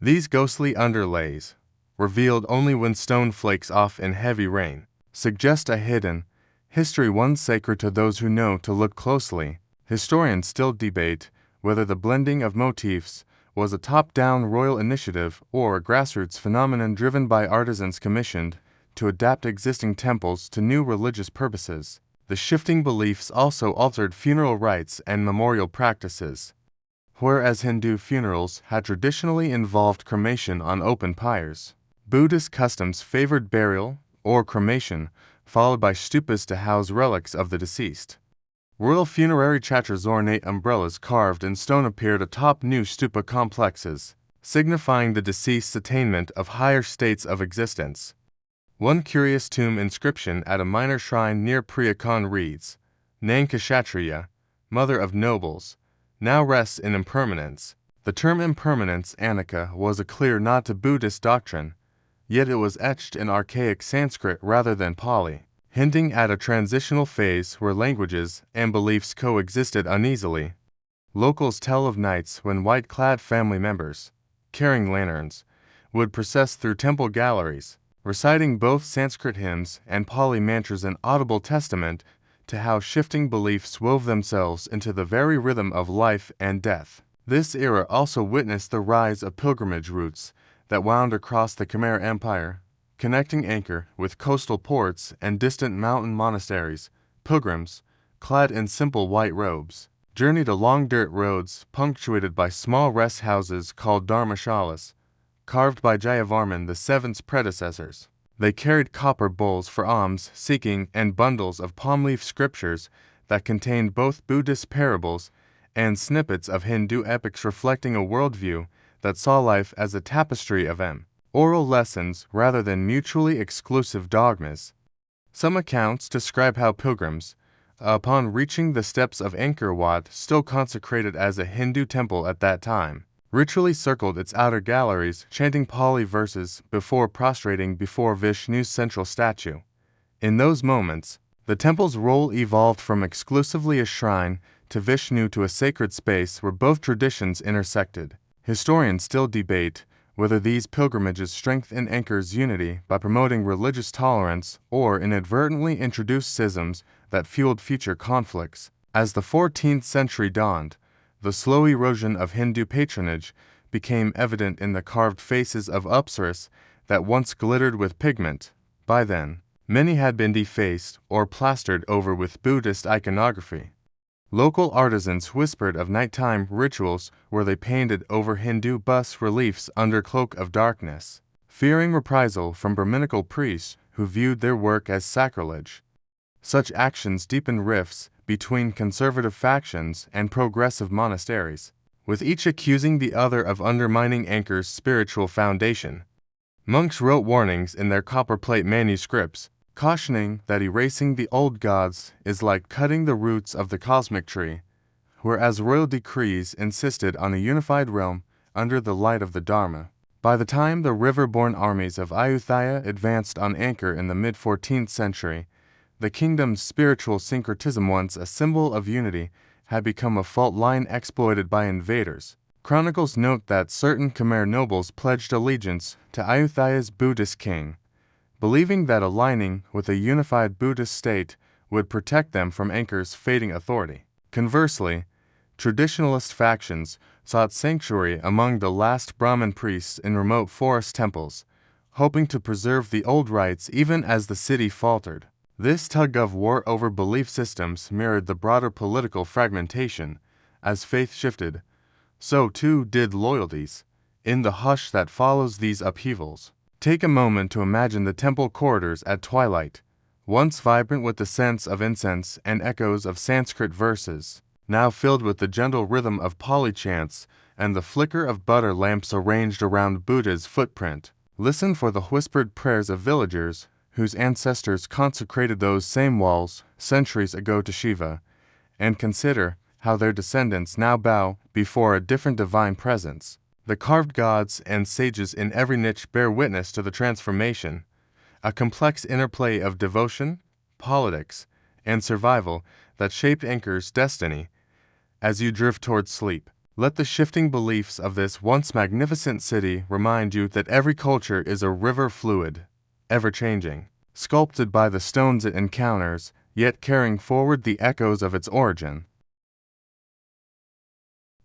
These ghostly underlays, revealed only when stone flakes off in heavy rain, suggest a hidden history, one sacred to those who know to look closely. Historians still debate whether the blending of motifs was a top-down royal initiative or a grassroots phenomenon driven by artisans commissioned to adapt existing temples to new religious purposes. The shifting beliefs also altered funeral rites and memorial practices. Whereas Hindu funerals had traditionally involved cremation on open pyres, Buddhist customs favored burial or cremation, followed by stupas to house relics of the deceased. Royal funerary chhatras, ornate umbrellas carved in stone, appeared atop new stupa complexes, signifying the deceased's attainment of higher states of existence. One curious tomb inscription at a minor shrine near Priyakan reads, "Nankakshatriya, mother of nobles, now rests in impermanence." The term impermanence, Annika, was a clear nod to Buddhist doctrine, yet it was etched in archaic Sanskrit rather than Pali, hinting at a transitional phase where languages and beliefs coexisted uneasily. Locals tell of nights when white-clad family members, carrying lanterns, would process through temple galleries, reciting both Sanskrit hymns and Pali mantras, an audible testament to how shifting beliefs wove themselves into the very rhythm of life and death. This era also witnessed the rise of pilgrimage routes that wound across the Khmer Empire, connecting Angkor with coastal ports and distant mountain monasteries. Pilgrims, clad in simple white robes, journeyed along dirt roads punctuated by small rest houses called dharmashalas, carved by Jayavarman VII's predecessors. They carried copper bowls for alms-seeking and bundles of palm leaf scriptures that contained both Buddhist parables and snippets of Hindu epics, reflecting a worldview that saw life as a tapestry of oral lessons rather than mutually exclusive dogmas. Some accounts describe how pilgrims, upon reaching the steps of Angkor Wat, still consecrated as a Hindu temple at that time, ritually circled its outer galleries, chanting Pali verses before prostrating before Vishnu's central statue. In those moments, the temple's role evolved from exclusively a shrine to Vishnu to a sacred space where both traditions intersected. Historians still debate whether these pilgrimages strengthened Angkor's unity by promoting religious tolerance or inadvertently introduced schisms that fueled future conflicts. As the 14th century dawned, the slow erosion of Hindu patronage became evident in the carved faces of apsaras that once glittered with pigment. By then, many had been defaced or plastered over with Buddhist iconography. Local artisans whispered of nighttime rituals where they painted over Hindu bas-reliefs under cloak of darkness, fearing reprisal from Brahminical priests who viewed their work as sacrilege. Such actions deepened rifts between conservative factions and progressive monasteries, with each accusing the other of undermining Angkor's spiritual foundation. Monks wrote warnings in their copperplate manuscripts, cautioning that erasing the old gods is like cutting the roots of the cosmic tree, whereas royal decrees insisted on a unified realm under the light of the Dharma. By the time the river-borne armies of Ayutthaya advanced on Angkor in the mid-14th century, the kingdom's spiritual syncretism, once a symbol of unity, had become a fault line exploited by invaders. Chronicles note that certain Khmer nobles pledged allegiance to Ayutthaya's Buddhist king, believing that aligning with a unified Buddhist state would protect them from Angkor's fading authority. Conversely, traditionalist factions sought sanctuary among the last Brahmin priests in remote forest temples, hoping to preserve the old rites even as the city faltered. This tug-of-war over belief systems mirrored the broader political fragmentation. As faith shifted, so too did loyalties. In the hush that follows these upheavals, take a moment to imagine the temple corridors at twilight, once vibrant with the scents of incense and echoes of Sanskrit verses, now filled with the gentle rhythm of Pali chants and the flicker of butter lamps arranged around Buddha's footprint. Listen for the whispered prayers of villagers whose ancestors consecrated those same walls centuries ago to Shiva, and consider how their descendants now bow before a different divine presence. The carved gods and sages in every niche bear witness to the transformation, a complex interplay of devotion, politics, and survival that shaped Angkor's destiny. As you drift towards sleep, let the shifting beliefs of this once magnificent city remind you that every culture is a river fluid, ever-changing, sculpted by the stones it encounters, yet carrying forward the echoes of its origin.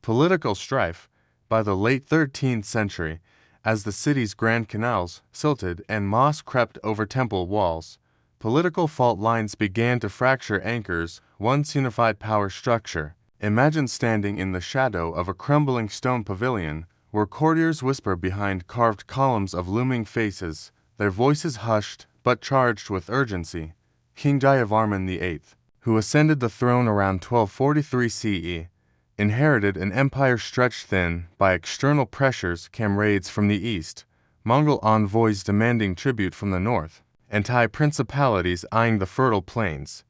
Political strife. By the late 13th century, as the city's grand canals silted and moss crept over temple walls, political fault lines began to fracture Angkor's once unified power structure. Imagine standing in the shadow of a crumbling stone pavilion, where courtiers whisper behind carved columns of looming faces, their voices hushed but charged with urgency. King Jayavarman VIII, who ascended the throne around 1243 CE, inherited an empire stretched thin by external pressures, came raids from the east, Mongol envoys demanding tribute from the north, and Thai principalities eyeing the fertile plains.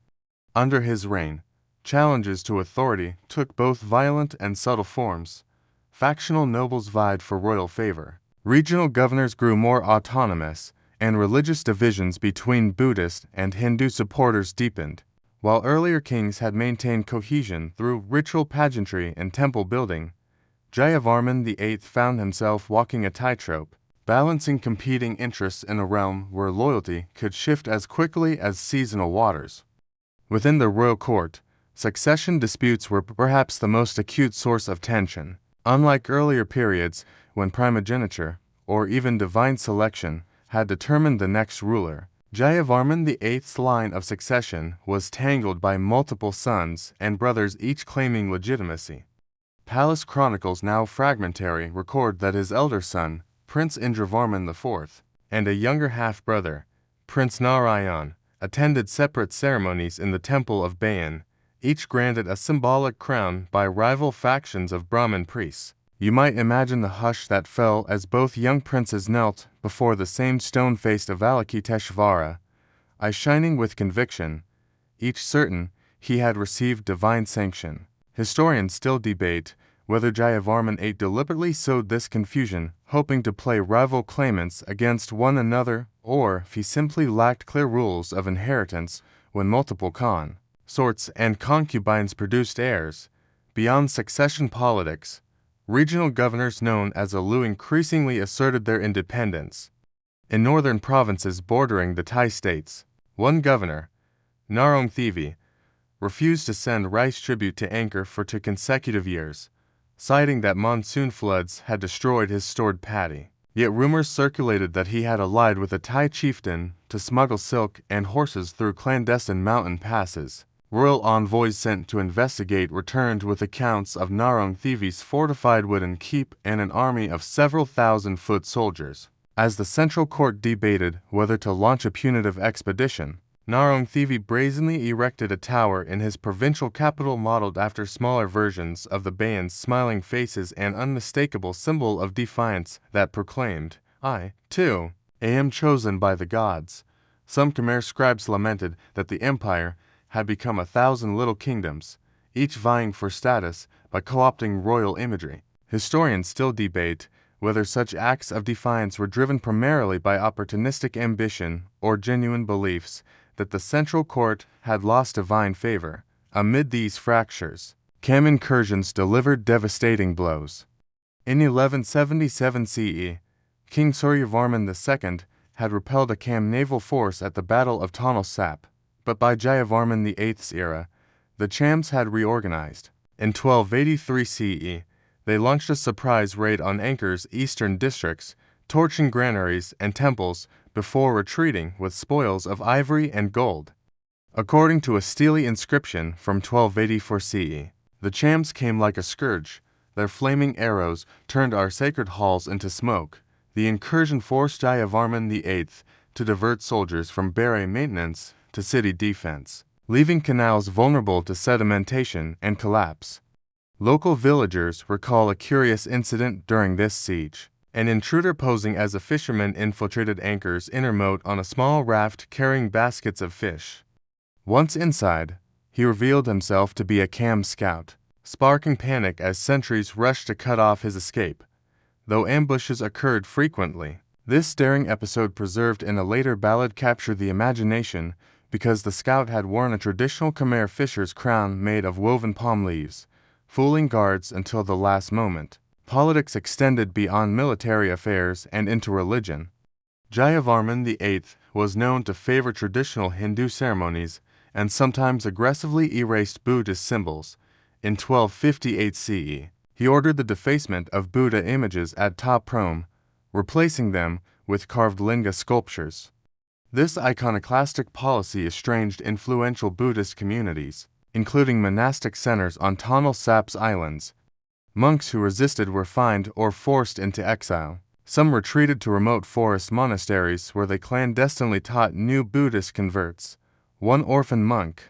Under his reign, challenges to authority took both violent and subtle forms. Factional nobles vied for royal favor. Regional governors grew more autonomous, and religious divisions between Buddhist and Hindu supporters deepened. While earlier kings had maintained cohesion through ritual pageantry and temple building, Jayavarman VIII found himself walking a tightrope, balancing competing interests in a realm where loyalty could shift as quickly as seasonal waters. Within the royal court, succession disputes were perhaps the most acute source of tension. Unlike earlier periods when primogeniture, or even divine selection, had determined the next ruler, Jayavarman VIII's line of succession was tangled by multiple sons and brothers, each claiming legitimacy. Palace chronicles, now fragmentary, record that his elder son, Prince Indravarman IV, and a younger half-brother, Prince Narayan, attended separate ceremonies in the temple of Bayan, each granted a symbolic crown by rival factions of Brahmin priests. You might imagine the hush that fell as both young princes knelt before the same stone-faced Avalokiteshvara, eyes shining with conviction, each certain he had received divine sanction. Historians still debate whether Jayavarman VIII deliberately sowed this confusion, hoping to play rival claimants against one another, or if he simply lacked clear rules of inheritance when multiple consorts and concubines produced heirs. Beyond succession politics, regional governors known as Alu increasingly asserted their independence. In northern provinces bordering the Thai states, one governor, Narong Thivi, refused to send rice tribute to Angkor for 2 consecutive years, citing that monsoon floods had destroyed his stored paddy. Yet rumors circulated that he had allied with a Thai chieftain to smuggle silk and horses through clandestine mountain passes. Royal envoys sent to investigate returned with accounts of Narong Thivi's fortified wooden keep and an army of several thousand foot soldiers. As the central court debated whether to launch a punitive expedition, Narong Thivi brazenly erected a tower in his provincial capital modeled after smaller versions of the Bayan's smiling faces, an unmistakable symbol of defiance that proclaimed, "I, too, am chosen by the gods." Some Khmer scribes lamented that the empire had become 1,000 little kingdoms, each vying for status by co-opting royal imagery. Historians still debate whether such acts of defiance were driven primarily by opportunistic ambition or genuine beliefs that the central court had lost divine favor. Amid these fractures, Khmer incursions delivered devastating blows. In 1177 CE, King Suryavarman II had repelled a Khmer naval force at the Battle of Tonle Sap, but by Jayavarman VIII's era, the Chams had reorganized. In 1283 CE, they launched a surprise raid on Angkor's eastern districts, torching granaries and temples before retreating with spoils of ivory and gold. According to a steely inscription from 1284 CE, the Chams came like a scourge. Their flaming arrows turned our sacred halls into smoke. The incursion forced Jayavarman VIII to divert soldiers from barrack maintenance to city defense, leaving canals vulnerable to sedimentation and collapse. Local villagers recall a curious incident during this siege. An intruder posing as a fisherman infiltrated Angkor's inner moat on a small raft carrying baskets of fish. Once inside, he revealed himself to be a Khmer scout, sparking panic as sentries rushed to cut off his escape. Though ambushes occurred frequently, this daring episode preserved in a later ballad captured the imagination because the scout had worn a traditional Khmer fisher's crown made of woven palm leaves, fooling guards until the last moment. Politics extended beyond military affairs and into religion. Jayavarman VIII was known to favor traditional Hindu ceremonies and sometimes aggressively erased Buddhist symbols. In 1258 CE, he ordered the defacement of Buddha images at Ta Prohm, replacing them with carved linga sculptures. This iconoclastic policy estranged influential Buddhist communities, including monastic centers on Tonle Sap's islands. Monks who resisted were fined or forced into exile. Some retreated to remote forest monasteries where they clandestinely taught new Buddhist converts. One orphan monk,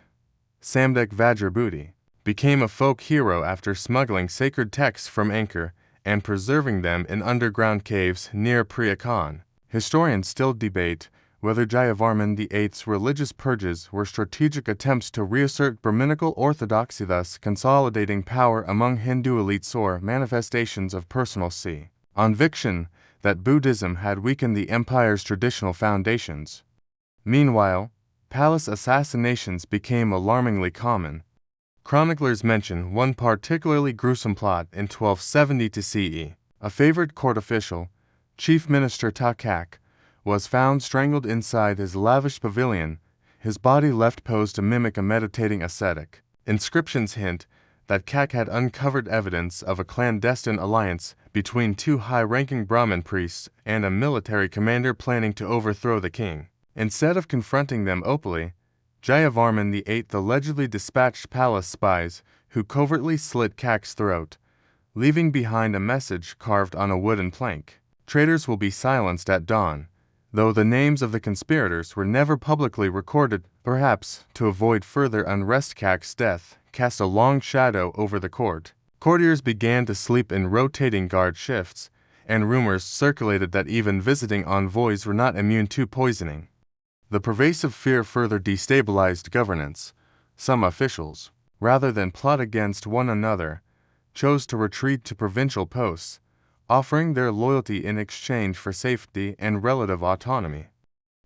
Samdek Vajrabhuti, became a folk hero after smuggling sacred texts from Angkor and preserving them in underground caves near Priakan. Historians still debate whether Jayavarman VIII's religious purges were strategic attempts to reassert Brahminical orthodoxy, thus consolidating power among Hindu elites, or manifestations of personal conviction that Buddhism had weakened the empire's traditional foundations. Meanwhile, palace assassinations became alarmingly common. Chroniclers mention one particularly gruesome plot in 1270 CE. A favorite court official, Chief Minister Ta Kak, was found strangled inside his lavish pavilion, his body left posed to mimic a meditating ascetic. Inscriptions hint that Kak had uncovered evidence of a clandestine alliance between two high-ranking Brahmin priests and a military commander planning to overthrow the king. Instead of confronting them openly, Jayavarman VIII allegedly dispatched palace spies who covertly slit Kak's throat, leaving behind a message carved on a wooden plank. Traitors will be silenced at dawn, though the names of the conspirators were never publicly recorded, perhaps to avoid further unrest. Kak's death cast a long shadow over the court. Courtiers began to sleep in rotating guard shifts, and rumors circulated that even visiting envoys were not immune to poisoning. The pervasive fear further destabilized governance. Some officials, rather than plot against one another, chose to retreat to provincial posts, offering their loyalty in exchange for safety and relative autonomy.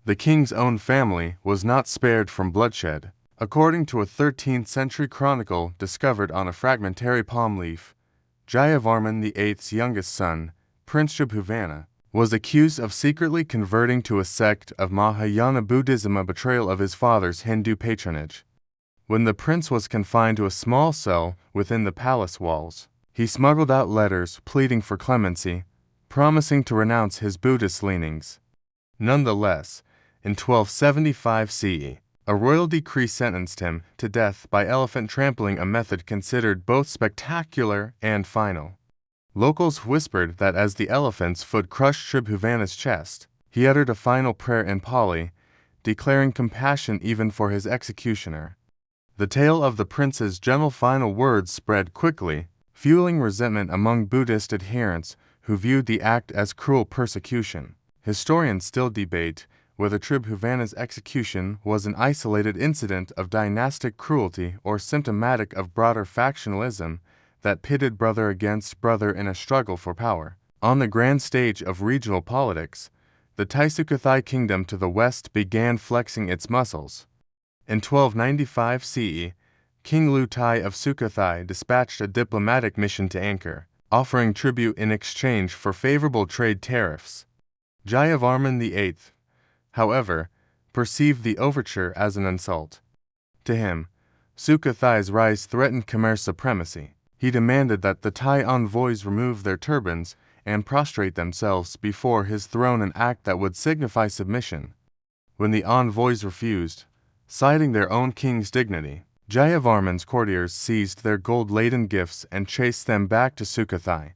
The king's own family was not spared from bloodshed. According to a 13th-century chronicle discovered on a fragmentary palm leaf, Jayavarman VIII's youngest son, Prince Shubhavana, was accused of secretly converting to a sect of Mahayana Buddhism, a betrayal of his father's Hindu patronage. When the prince was confined to a small cell within the palace walls, he smuggled out letters pleading for clemency, promising to renounce his Buddhist leanings. Nonetheless, in 1275 CE, a royal decree sentenced him to death by elephant trampling, a method considered both spectacular and final. Locals whispered that as the elephant's foot crushed Shubhavana's chest, he uttered a final prayer in Pali, declaring compassion even for his executioner. The tale of the prince's gentle final words spread quickly, fueling resentment among Buddhist adherents who viewed the act as cruel persecution. Historians still debate whether Tribhuvan's execution was an isolated incident of dynastic cruelty or symptomatic of broader factionalism that pitted brother against brother in a struggle for power. On the grand stage of regional politics, the Thai Sukhothai kingdom to the west began flexing its muscles. In 1295 CE, King Lu Thai of Sukhothai dispatched a diplomatic mission to Angkor, offering tribute in exchange for favorable trade tariffs. Jayavarman VIII, however, perceived the overture as an insult. To him, Sukhothai's rise threatened Khmer supremacy. He demanded that the Thai envoys remove their turbans and prostrate themselves before his throne, an act that would signify submission. When the envoys refused, citing their own king's dignity, Jayavarman's courtiers seized their gold-laden gifts and chased them back to Sukhothai.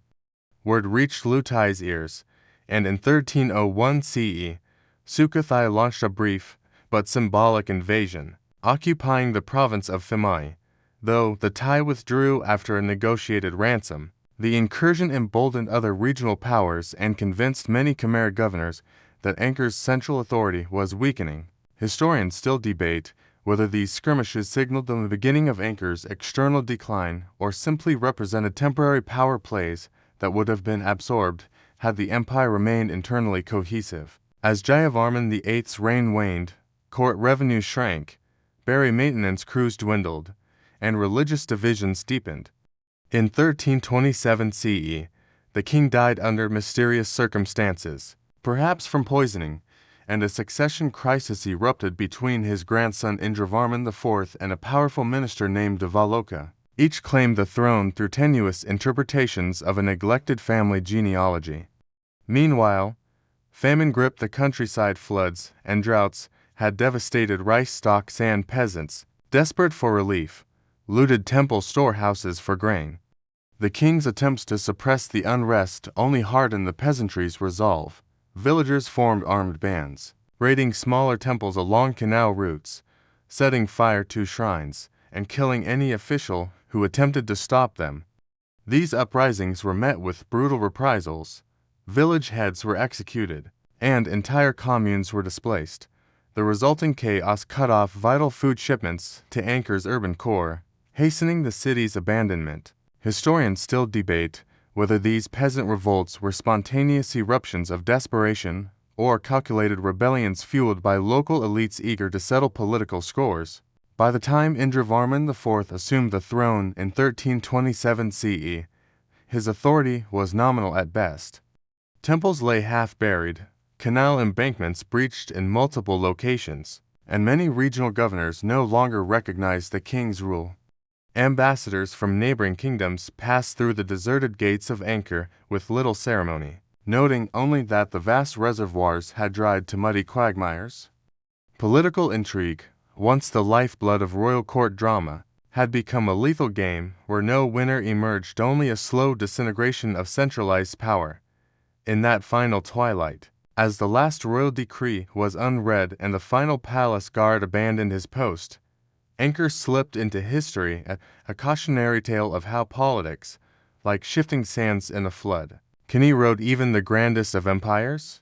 Word reached Lu Thai's ears, and in 1301 CE, Sukhothai launched a brief but symbolic invasion, occupying the province of Phimai. Though the Thai withdrew after a negotiated ransom, the incursion emboldened other regional powers and convinced many Khmer governors that Angkor's central authority was weakening. Historians still debate whether these skirmishes signaled the beginning of Angkor's external decline or simply represented temporary power plays that would have been absorbed had the empire remained internally cohesive. As Jayavarman VIII's reign waned, court revenue shrank, berry maintenance crews dwindled, and religious divisions deepened. In 1327 CE, the king died under mysterious circumstances, perhaps from poisoning, and a succession crisis erupted between his grandson Indravarman IV and a powerful minister named Devaloka. Each claimed the throne through tenuous interpretations of a neglected family genealogy. Meanwhile, famine gripped the countryside. Floods and droughts had devastated rice stalks, and peasants, desperate for relief, looted temple storehouses for grain. The king's attempts to suppress the unrest only hardened the peasantry's resolve. Villagers formed armed bands, raiding smaller temples along canal routes, setting fire to shrines, and killing any official who attempted to stop them. These uprisings were met with brutal reprisals. Village heads were executed, and entire communes were displaced. The resulting chaos cut off vital food shipments to Angkor's urban core, hastening the city's abandonment. Historians still debate whether these peasant revolts were spontaneous eruptions of desperation or calculated rebellions fueled by local elites eager to settle political scores. By the time Indravarman IV assumed the throne in 1327 CE, his authority was nominal at best. Temples lay half-buried, canal embankments breached in multiple locations, and many regional governors no longer recognized the king's rule. Ambassadors from neighboring kingdoms passed through the deserted gates of Angkor with little ceremony, noting only that the vast reservoirs had dried to muddy quagmires. Political intrigue, once the lifeblood of royal court drama, had become a lethal game where no winner emerged, only a slow disintegration of centralized power. In that final twilight, as the last royal decree was unread and the final palace guard abandoned his post, Angkor slipped into history, a cautionary tale of how politics, like shifting sands in a flood, can erode even the grandest of empires.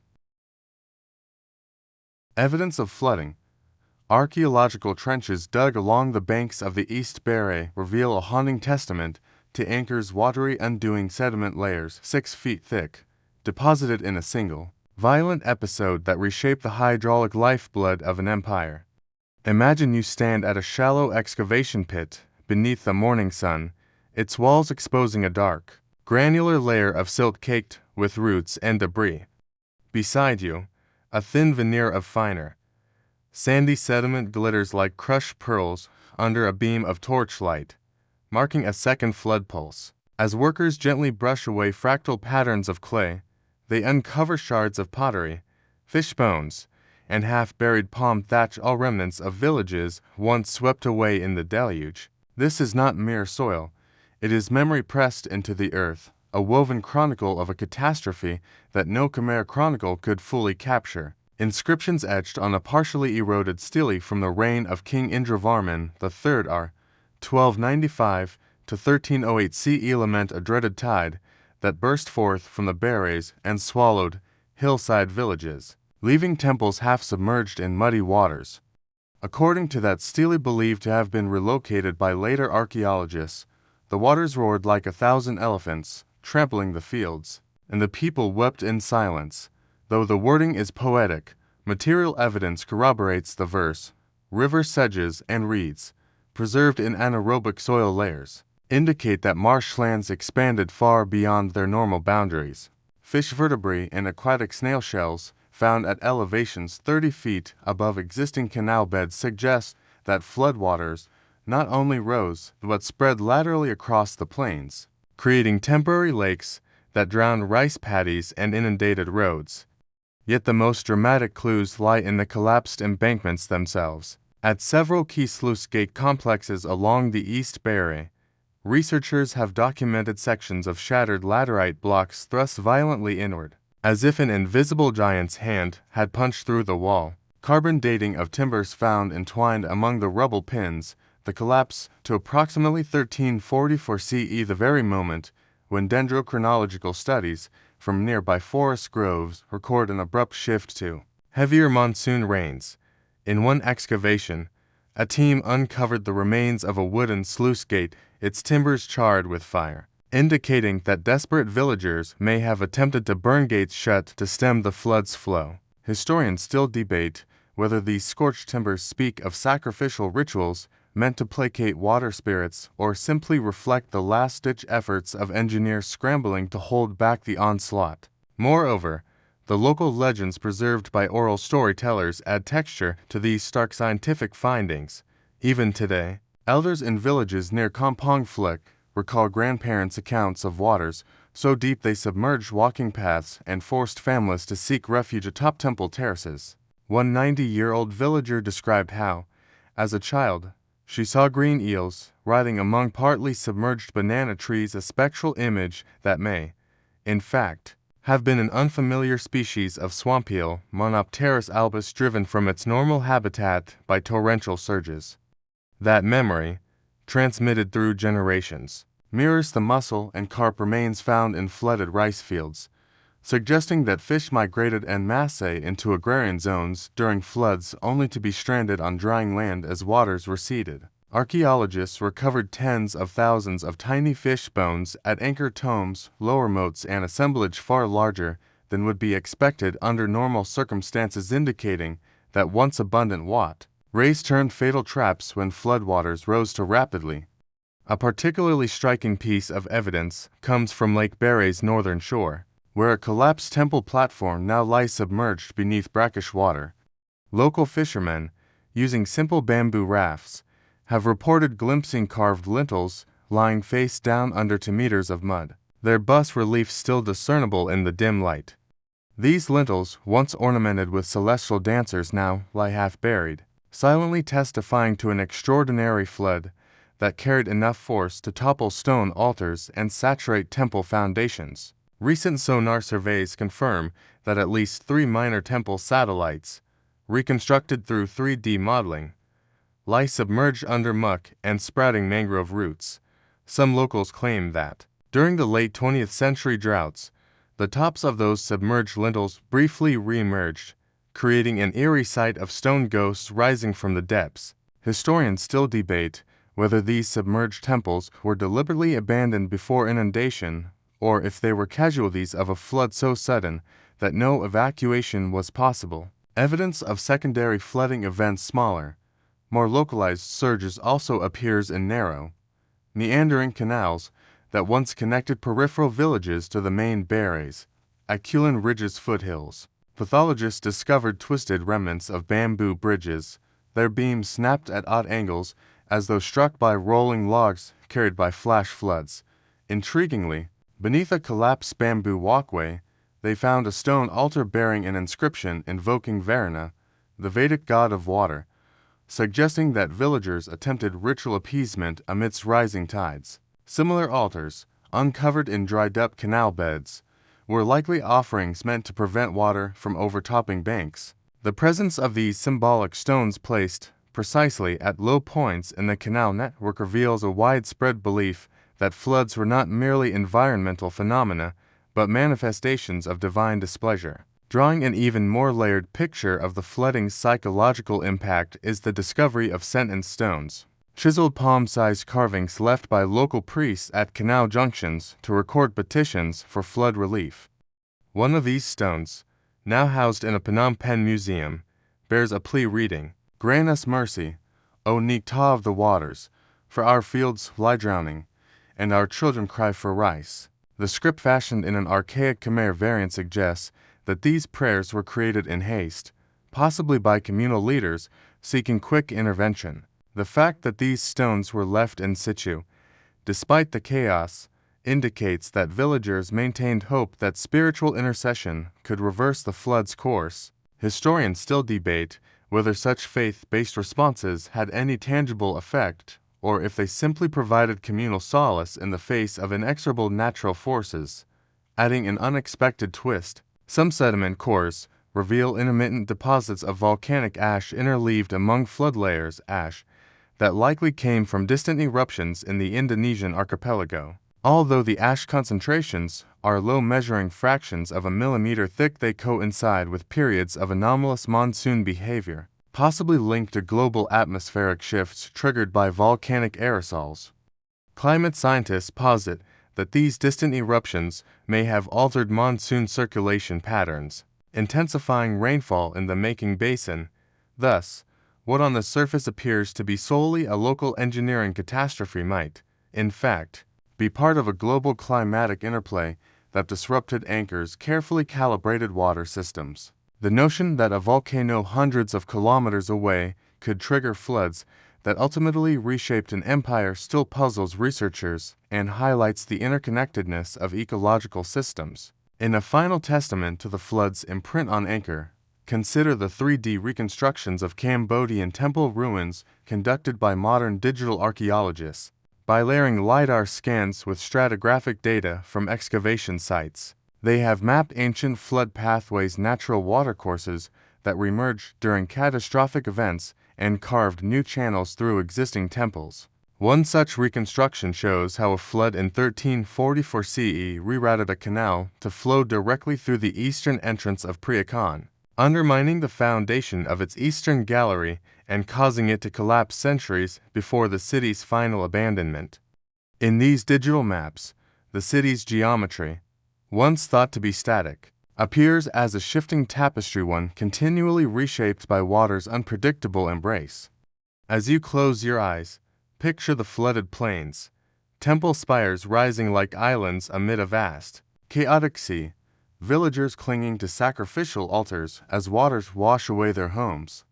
Evidence of flooding. Archaeological trenches dug along the banks of the East Baray reveal a haunting testament to Angkor's watery undoing. Sediment layers 6 feet thick, deposited in a single, violent episode that reshaped the hydraulic lifeblood of an empire. Imagine you stand at a shallow excavation pit beneath the morning sun, its walls exposing a dark, granular layer of silt caked with roots and debris. Beside you, a thin veneer of finer, sandy sediment glitters like crushed pearls under a beam of torchlight, marking a second flood pulse. As workers gently brush away fractal patterns of clay, they uncover shards of pottery, fish bones, and half-buried palm thatch, all remnants of villages once swept away in the deluge. This is not mere soil. It is memory pressed into the earth, a woven chronicle of a catastrophe that no Khmer chronicle could fully capture. Inscriptions etched on a partially eroded stele from the reign of King Indravarman III are 1295 to 1308 CE lament a dreaded tide that burst forth from the Barays and swallowed hillside villages. leaving temples half submerged in muddy waters. According to that stele believed to have been relocated by later archaeologists, the waters roared like 1,000 elephants, trampling the fields, and the people wept in silence. Though the wording is poetic, material evidence corroborates the verse. River sedges and reeds, preserved in anaerobic soil layers, indicate that marshlands expanded far beyond their normal boundaries. Fish vertebrae and aquatic snail shells, found at elevations 30 feet above existing canal beds, suggest that floodwaters not only rose but spread laterally across the plains, creating temporary lakes that drowned rice paddies and inundated roads. Yet the most dramatic clues lie in the collapsed embankments themselves. At several key sluice gate complexes along the East Barrier, researchers have documented sections of shattered laterite blocks thrust violently inward, as if an invisible giant's hand had punched through the wall. Carbon dating of timbers found entwined among the rubble pins the collapse to approximately 1344 CE, the very moment when dendrochronological studies from nearby forest groves record an abrupt shift to heavier monsoon rains. In one excavation, a team uncovered the remains of a wooden sluice gate, its timbers charred with fire, indicating that desperate villagers may have attempted to burn gates shut to stem the flood's flow. Historians still debate whether these scorched timbers speak of sacrificial rituals meant to placate water spirits or simply reflect the last-ditch efforts of engineers scrambling to hold back the onslaught. Moreover, the local legends preserved by oral storytellers add texture to these stark scientific findings. Even today, elders in villages near Kampong Flick recall grandparents' accounts of waters so deep they submerged walking paths and forced families to seek refuge atop temple terraces. One 90-year-old villager described how, as a child, she saw green eels writhing among partly submerged banana trees, a spectral image that may, in fact, have been an unfamiliar species of swamp eel, Monopterus albus, driven from its normal habitat by torrential surges. That memory, transmitted through generations, mirrors the mussel and carp remains found in flooded rice fields, suggesting that fish migrated en masse into agrarian zones during floods only to be stranded on drying land as waters receded. Archaeologists recovered tens of thousands of tiny fish bones at Angkor tombs, lower moats, an assemblage far larger than would be expected under normal circumstances, indicating that once abundant rays turned fatal traps when floodwaters rose too rapidly. A particularly striking piece of evidence comes from Lake Barre's northern shore, where a collapsed temple platform now lies submerged beneath brackish water. Local fishermen, using simple bamboo rafts, have reported glimpsing carved lintels lying face down under 2 meters of mud, their bas-relief still discernible in the dim light. These lintels, once ornamented with celestial dancers, now lie half buried, silently testifying to an extraordinary flood that carried enough force to topple stone altars and saturate temple foundations. Recent sonar surveys confirm that at least 3 minor temple satellites, reconstructed through 3D modeling, lie submerged under muck and sprouting mangrove roots. Some locals claim that, during the late 20th century droughts, the tops of those submerged lintels briefly re-emerged, creating an eerie sight of stone ghosts rising from the depths. Historians still debate whether these submerged temples were deliberately abandoned before inundation, or if they were casualties of a flood so sudden that no evacuation was possible. Evidence of secondary flooding events, smaller, more localized surges, also appears in narrow, meandering canals that once connected peripheral villages to the main barriers. At Kulin Ridge's foothills, pathologists discovered twisted remnants of bamboo bridges, their beams snapped at odd angles as though struck by rolling logs carried by flash floods. Intriguingly, beneath a collapsed bamboo walkway, they found a stone altar bearing an inscription invoking Varuna, the Vedic god of water, suggesting that villagers attempted ritual appeasement amidst rising tides. Similar altars, uncovered in dried-up canal beds, were likely offerings meant to prevent water from overtopping banks. The presence of these symbolic stones placed precisely at low points in the canal network reveals a widespread belief that floods were not merely environmental phenomena, but manifestations of divine displeasure. Drawing an even more layered picture of the flooding's psychological impact is the discovery of sentence stones, chiseled palm-sized carvings left by local priests at canal junctions to record petitions for flood relief. One of these stones, now housed in a Phnom Penh museum, bears a plea reading, "Grant us mercy, O Nikta of the waters, for our fields lie drowning, and our children cry for rice." The script fashioned in an archaic Khmer variant suggests that these prayers were created in haste, possibly by communal leaders seeking quick intervention. The fact that these stones were left in situ, despite the chaos, indicates that villagers maintained hope that spiritual intercession could reverse the flood's course. Historians still debate whether such faith-based responses had any tangible effect, or if they simply provided communal solace in the face of inexorable natural forces. Adding an unexpected twist, some sediment cores reveal intermittent deposits of volcanic ash interleaved among flood layers ash that likely came from distant eruptions in the Indonesian archipelago. Although the ash concentrations are low, measuring fractions of a millimeter thick, they coincide with periods of anomalous monsoon behavior, possibly linked to global atmospheric shifts triggered by volcanic aerosols. Climate scientists posit that these distant eruptions may have altered monsoon circulation patterns, intensifying rainfall in the Making Basin. Thus, what on the surface appears to be solely a local engineering catastrophe might, in fact, be part of a global climatic interplay that disrupted Angkor's carefully calibrated water systems. The notion that a volcano hundreds of kilometers away could trigger floods that ultimately reshaped an empire still puzzles researchers and highlights the interconnectedness of ecological systems. In a final testament to the flood's imprint on Angkor, consider the 3D reconstructions of Cambodian temple ruins conducted by modern digital archaeologists. By layering LiDAR scans with stratigraphic data from excavation sites, they have mapped ancient flood pathways, natural watercourses that reemerged during catastrophic events, and carved new channels through existing temples. One such reconstruction shows how a flood in 1344 CE rerouted a canal to flow directly through the eastern entrance of Priakan, undermining the foundation of its eastern gallery and causing it to collapse centuries before the city's final abandonment. In these digital maps, the city's geometry, once thought to be static, appears as a shifting tapestry, one continually reshaped by water's unpredictable embrace. As you close your eyes, picture the flooded plains, temple spires rising like islands amid a vast, chaotic sea, villagers clinging to sacrificial altars as waters wash away their homes,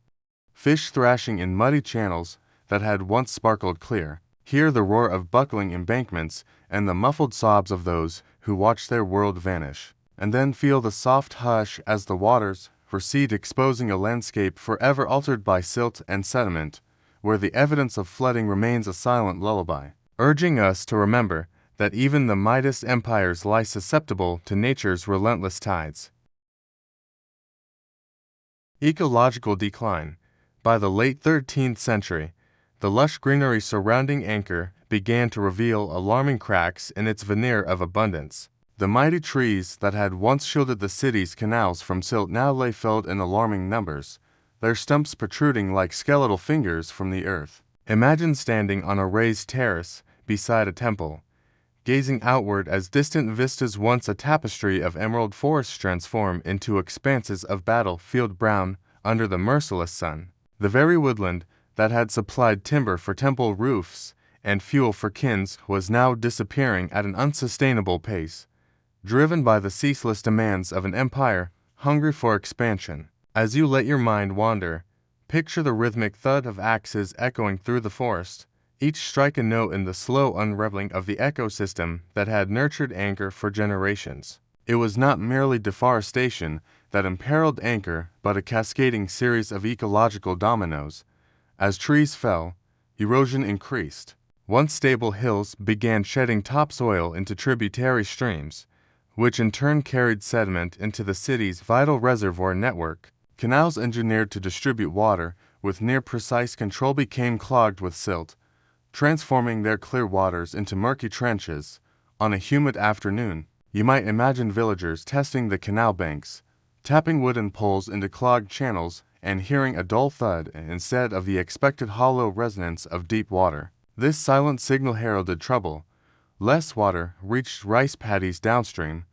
fish thrashing in muddy channels that had once sparkled clear. Hear the roar of buckling embankments and the muffled sobs of those who watch their world vanish, and then feel the soft hush as the waters recede, exposing a landscape forever altered by silt and sediment, where the evidence of flooding remains a silent lullaby, urging us to remember that even the mightiest empires lie susceptible to nature's relentless tides. Ecological decline. By the late 13th century, the lush greenery surrounding Angkor began to reveal alarming cracks in its veneer of abundance. The mighty trees that had once shielded the city's canals from silt now lay felled in alarming numbers, their stumps protruding like skeletal fingers from the earth. Imagine standing on a raised terrace beside a temple, gazing outward as distant vistas, once a tapestry of emerald forests, transform into expanses of battlefield brown under the merciless sun. The very woodland that had supplied timber for temple roofs and fuel for kilns was now disappearing at an unsustainable pace, driven by the ceaseless demands of an empire hungry for expansion. As you let your mind wander, picture the rhythmic thud of axes echoing through the forest, each strike a note in the slow unraveling of the ecosystem that had nurtured Angkor for generations. It was not merely deforestation that imperiled Angkor, but a cascading series of ecological dominoes. As trees fell, erosion increased. Once stable hills began shedding topsoil into tributary streams, which in turn carried sediment into the city's vital reservoir network. Canals engineered to distribute water with near-precise control became clogged with silt, transforming their clear waters into murky trenches. On a humid afternoon, you might imagine villagers testing the canal banks, tapping wooden poles into clogged channels and hearing a dull thud instead of the expected hollow resonance of deep water. This silent signal heralded trouble. Less water reached rice paddies downstream,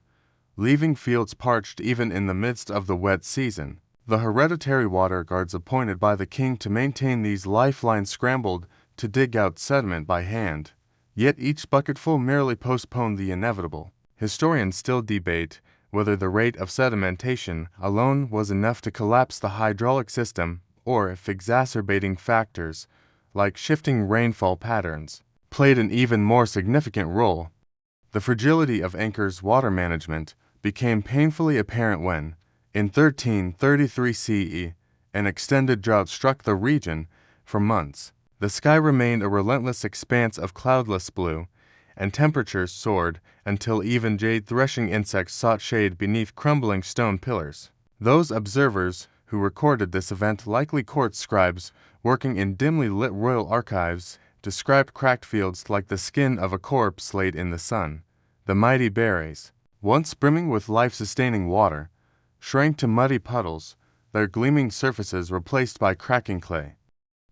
leaving fields parched even in the midst of the wet season. The hereditary water guards appointed by the king to maintain these lifelines scrambled to dig out sediment by hand. Yet each bucketful merely postponed the inevitable. Historians still debate whether the rate of sedimentation alone was enough to collapse the hydraulic system, or if exacerbating factors, like shifting rainfall patterns, played an even more significant role. The fragility of Angkor's water management became painfully apparent when, in 1333 CE, an extended drought struck the region for months. The sky remained a relentless expanse of cloudless blue, and temperatures soared until even jade-threshing insects sought shade beneath crumbling stone pillars. Those observers who recorded this event, likely court scribes working in dimly lit royal archives, described cracked fields like the skin of a corpse laid in the sun. The mighty berries, once brimming with life-sustaining water, shrank to muddy puddles, their gleaming surfaces replaced by cracking clay.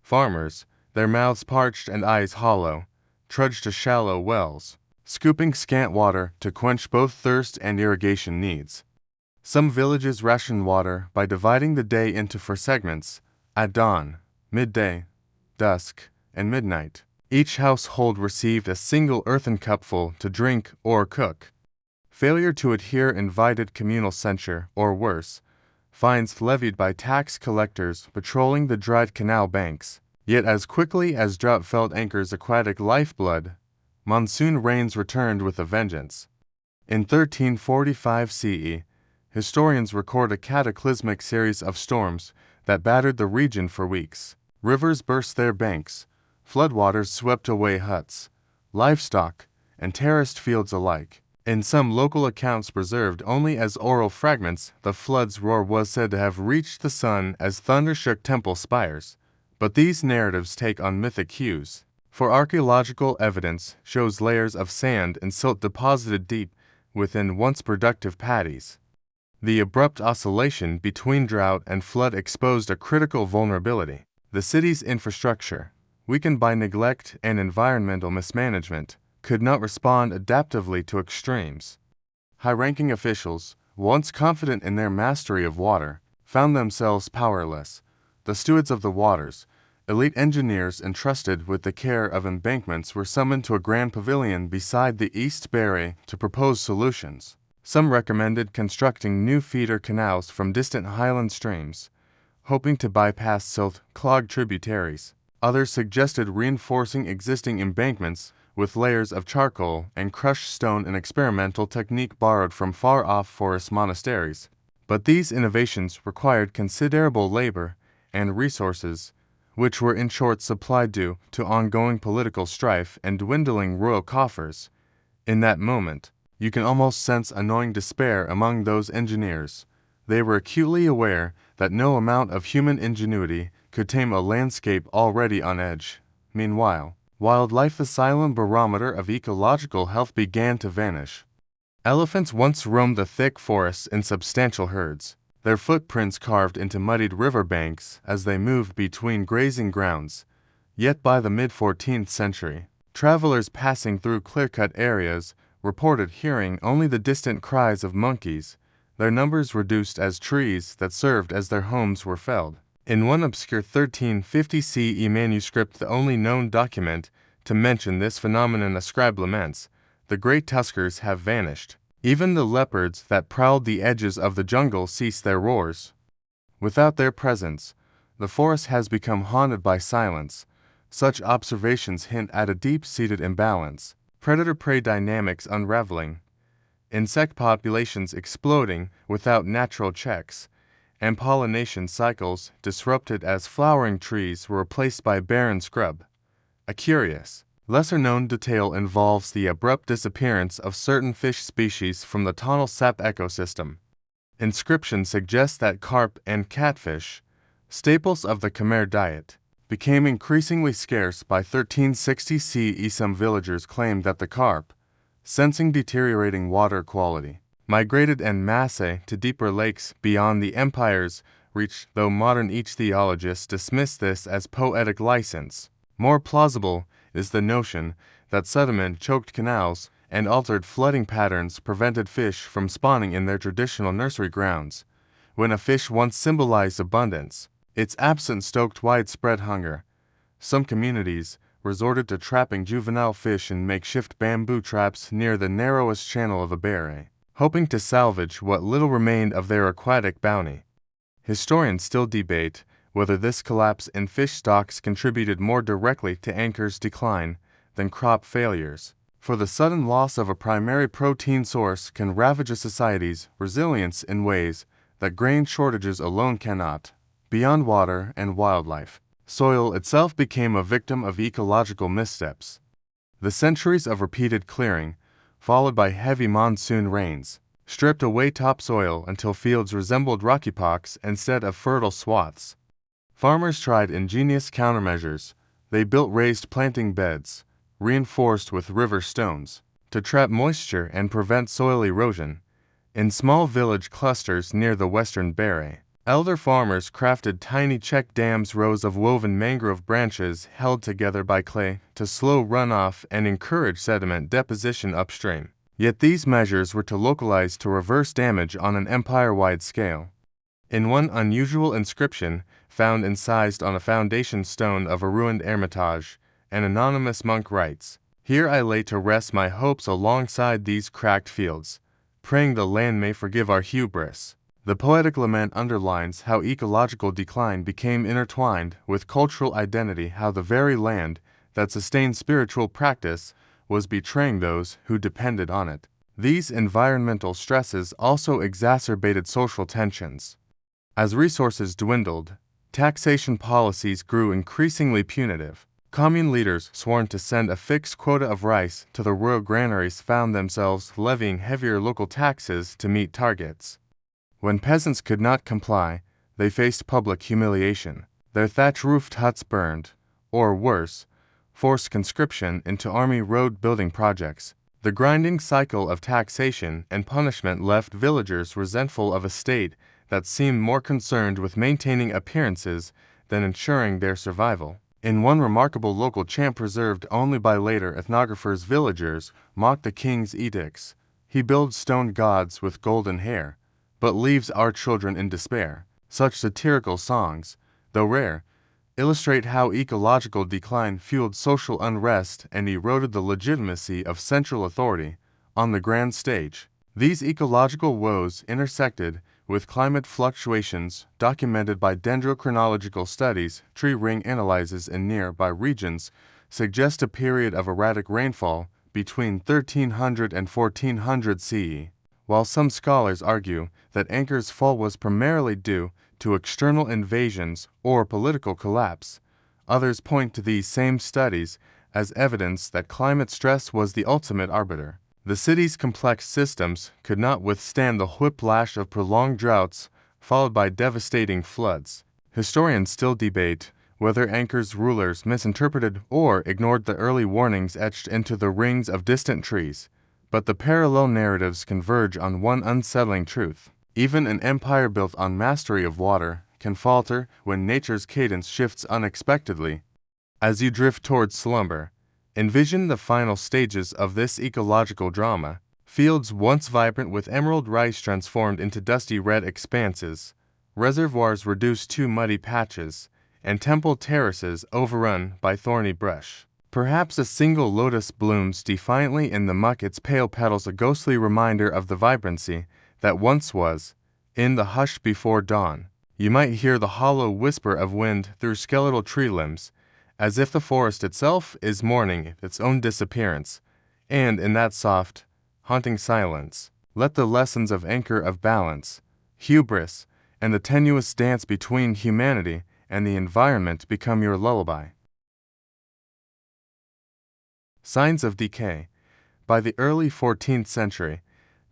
Farmers, their mouths parched and eyes hollow, trudged to shallow wells, scooping scant water to quench both thirst and irrigation needs. Some villages rationed water by dividing the day into 4 segments: at dawn, midday, dusk, and midnight. Each household received a single earthen cupful to drink or cook. Failure to adhere invited communal censure, or worse, fines levied by tax collectors patrolling the dried canal banks. Yet as quickly as drought felled Angkor's aquatic lifeblood, monsoon rains returned with a vengeance. In 1345 CE, historians record a cataclysmic series of storms that battered the region for weeks. Rivers burst their banks, floodwaters swept away huts, livestock, and terraced fields alike. In some local accounts preserved only as oral fragments, the flood's roar was said to have reached the sun as thunder shook temple spires. But these narratives take on mythic hues, for archaeological evidence shows layers of sand and silt deposited deep within once productive paddies. The abrupt oscillation between drought and flood exposed a critical vulnerability. The city's infrastructure, weakened by neglect and environmental mismanagement, could not respond adaptively to extremes. High-ranking officials, once confident in their mastery of water, found themselves powerless. The stewards of the waters, elite engineers entrusted with the care of embankments, were summoned to a grand pavilion beside the East Barrier to propose solutions. Some recommended constructing new feeder canals from distant highland streams, hoping to bypass silt-clogged tributaries. Others suggested reinforcing existing embankments with layers of charcoal and crushed stone, an experimental technique borrowed from far-off forest monasteries. But these innovations required considerable labor and resources, which were in short supply due to ongoing political strife and dwindling royal coffers. In that moment, you can almost sense annoying despair among those engineers. They were acutely aware that no amount of human ingenuity could tame a landscape already on edge. Meanwhile, wildlife, the silent barometer of ecological health, began to vanish. Elephants once roamed the thick forests in substantial herds, their footprints carved into muddied riverbanks as they moved between grazing grounds. Yet by the mid-14th century, travelers passing through clear-cut areas reported hearing only the distant cries of monkeys, their numbers reduced as trees that served as their homes were felled. In one obscure 1350 CE manuscript, the only known document to mention this phenomenon, a scribe laments, "The great tuskers have vanished. Even the leopards that prowled the edges of the jungle ceased their roars. Without their presence, the forest has become haunted by silence." Such observations hint at a deep-seated imbalance. Predator-prey dynamics unraveling, insect populations exploding without natural checks, and pollination cycles disrupted as flowering trees were replaced by barren scrub. A curious, lesser-known detail involves the abrupt disappearance of certain fish species from the tonal sap ecosystem. Inscriptions suggest that carp and catfish, staples of the Khmer diet, became increasingly scarce by 1360 CE. Some villagers claimed that the carp, sensing deteriorating water quality, migrated en masse to deeper lakes beyond the empire's reach, though modern ichthyologists dismiss this as poetic license. More plausible is the notion that sediment-choked canals and altered flooding patterns prevented fish from spawning in their traditional nursery grounds. When a fish once symbolized abundance, its absence stoked widespread hunger. Some communities resorted to trapping juvenile fish in makeshift bamboo traps near the narrowest channel of a bay, hoping to salvage what little remained of their aquatic bounty. Historians still debate whether this collapse in fish stocks contributed more directly to Angkor's decline than crop failures, for the sudden loss of a primary protein source can ravage a society's resilience in ways that grain shortages alone cannot. Beyond water and wildlife, soil itself became a victim of ecological missteps. The centuries of repeated clearing, followed by heavy monsoon rains, stripped away topsoil until fields resembled rocky pockets instead of fertile swaths. Farmers tried ingenious countermeasures. They built raised planting beds, reinforced with river stones, to trap moisture and prevent soil erosion. In small village clusters near the western Bay, elder farmers crafted tiny check dams, rows of woven mangrove branches held together by clay, to slow runoff and encourage sediment deposition upstream. Yet these measures were to localize to reverse damage on an empire-wide scale. In one unusual inscription, found incised on a foundation stone of a ruined Hermitage, an anonymous monk writes, "Here I lay to rest my hopes alongside these cracked fields, praying the land may forgive our hubris." The poetic lament underlines how ecological decline became intertwined with cultural identity, how the very land that sustained spiritual practice was betraying those who depended on it. These environmental stresses also exacerbated social tensions. As resources dwindled, taxation policies grew increasingly punitive. Commune leaders sworn to send a fixed quota of rice to the royal granaries found themselves levying heavier local taxes to meet targets. When peasants could not comply, they faced public humiliation. Their thatch-roofed huts burned, or worse, forced conscription into army road-building projects. The grinding cycle of taxation and punishment left villagers resentful of a state that seemed more concerned with maintaining appearances than ensuring their survival. In one remarkable local chant preserved only by later ethnographers, villagers mocked the king's edicts. He builds stone gods with golden hair, but leaves our children in despair. Such satirical songs, though rare, illustrate how ecological decline fueled social unrest and eroded the legitimacy of central authority on the grand stage. These ecological woes intersected with climate fluctuations documented by dendrochronological studies. Tree ring analyses in nearby regions suggest a period of erratic rainfall between 1300 and 1400 CE. While some scholars argue that Angkor's fall was primarily due to external invasions or political collapse, others point to these same studies as evidence that climate stress was the ultimate arbiter. The city's complex systems could not withstand the whiplash of prolonged droughts followed by devastating floods. Historians still debate whether Angkor's rulers misinterpreted or ignored the early warnings etched into the rings of distant trees, but the parallel narratives converge on one unsettling truth. Even an empire built on mastery of water can falter when nature's cadence shifts unexpectedly. As you drift towards slumber, envision the final stages of this ecological drama. Fields once vibrant with emerald rice transformed into dusty red expanses, reservoirs reduced to muddy patches, and temple terraces overrun by thorny brush. Perhaps a single lotus blooms defiantly in the muck, its pale petals a ghostly reminder of the vibrancy that once was. In the hush before dawn, you might hear the hollow whisper of wind through skeletal tree limbs, as if the forest itself is mourning its own disappearance. And in that soft, haunting silence, let the lessons of Angkor of balance, hubris, and the tenuous dance between humanity and the environment become your lullaby. Signs of decay. By the early 14th century,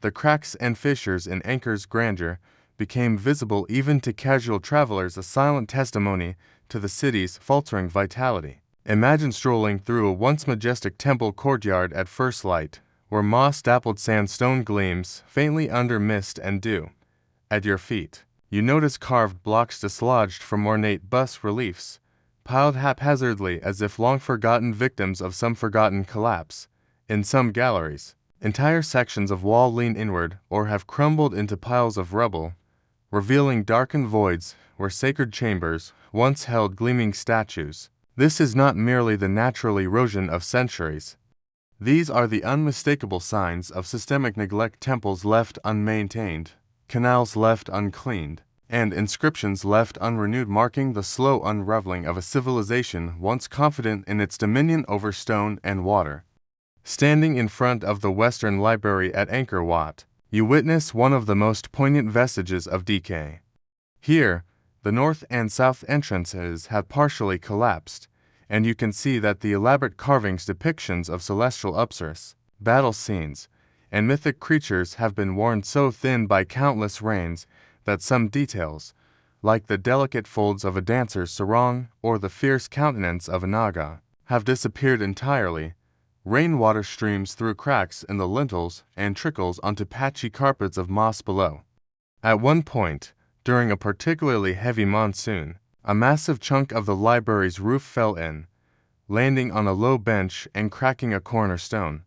the cracks and fissures in Angkor's grandeur became visible even to casual travelers, a silent testimony to the city's faltering vitality. Imagine strolling through a once majestic temple courtyard at first light, where moss-dappled sandstone gleams faintly under mist and dew. At your feet, you notice carved blocks dislodged from ornate bas-reliefs, piled haphazardly as if long-forgotten victims of some forgotten collapse. In some galleries, entire sections of wall lean inward or have crumbled into piles of rubble, revealing darkened voids where sacred chambers once held gleaming statues. This is not merely the natural erosion of centuries. These are the unmistakable signs of systemic neglect: temples left unmaintained, canals left uncleaned, and inscriptions left unrenewed, marking the slow unraveling of a civilization once confident in its dominion over stone and water. Standing in front of the Western Library at Angkor Wat, you witness one of the most poignant vestiges of decay. Here, the north and south entrances have partially collapsed, and you can see that the elaborate carvings, depictions of celestial upsurges, battle scenes, and mythic creatures have been worn so thin by countless rains that some details, like the delicate folds of a dancer's sarong or the fierce countenance of a Naga, have disappeared entirely. Rainwater streams through cracks in the lintels and trickles onto patchy carpets of moss below. At one point, during a particularly heavy monsoon, a massive chunk of the library's roof fell in, landing on a low bench and cracking a cornerstone.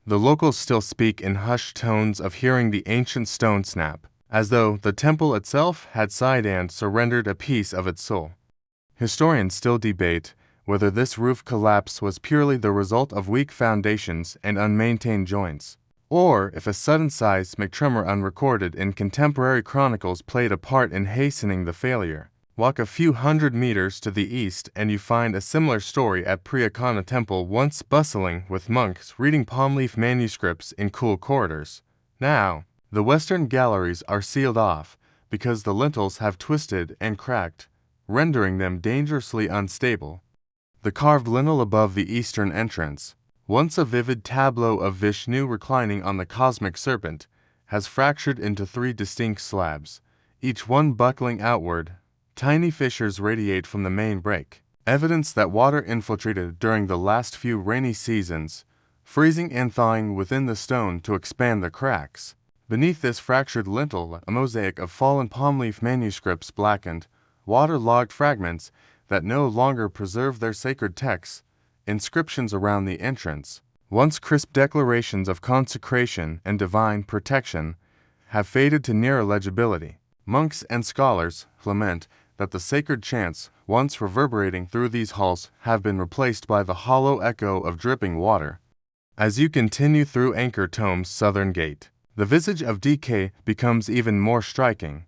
The locals still speak in hushed tones of hearing the ancient stone snap, as though the temple itself had sighed and surrendered a piece of its soul. Historians still debate whether this roof collapse was purely the result of weak foundations and unmaintained joints, or if a sudden seismic tremor unrecorded in contemporary chronicles played a part in hastening the failure. Walk a few hundred meters to the east and you find a similar story at Priakana Temple, once bustling with monks reading palm leaf manuscripts in cool corridors. Now, the western galleries are sealed off because the lintels have twisted and cracked, rendering them dangerously unstable. The carved lintel above the eastern entrance, once a vivid tableau of Vishnu reclining on the cosmic serpent, has fractured into 3 distinct slabs, each one buckling outward. Tiny fissures radiate from the main break, evidence that water infiltrated during the last few rainy seasons, freezing and thawing within the stone to expand the cracks. Beneath this fractured lintel, a mosaic of fallen palm leaf manuscripts, blackened, water-logged fragments that no longer preserve their sacred texts. Inscriptions around the entrance, once crisp declarations of consecration and divine protection, have faded to near illegibility. Monks and scholars lament that the sacred chants, once reverberating through these halls, have been replaced by the hollow echo of dripping water. As you continue through Angkor Thom's southern gate, the visage of Decay becomes even more striking.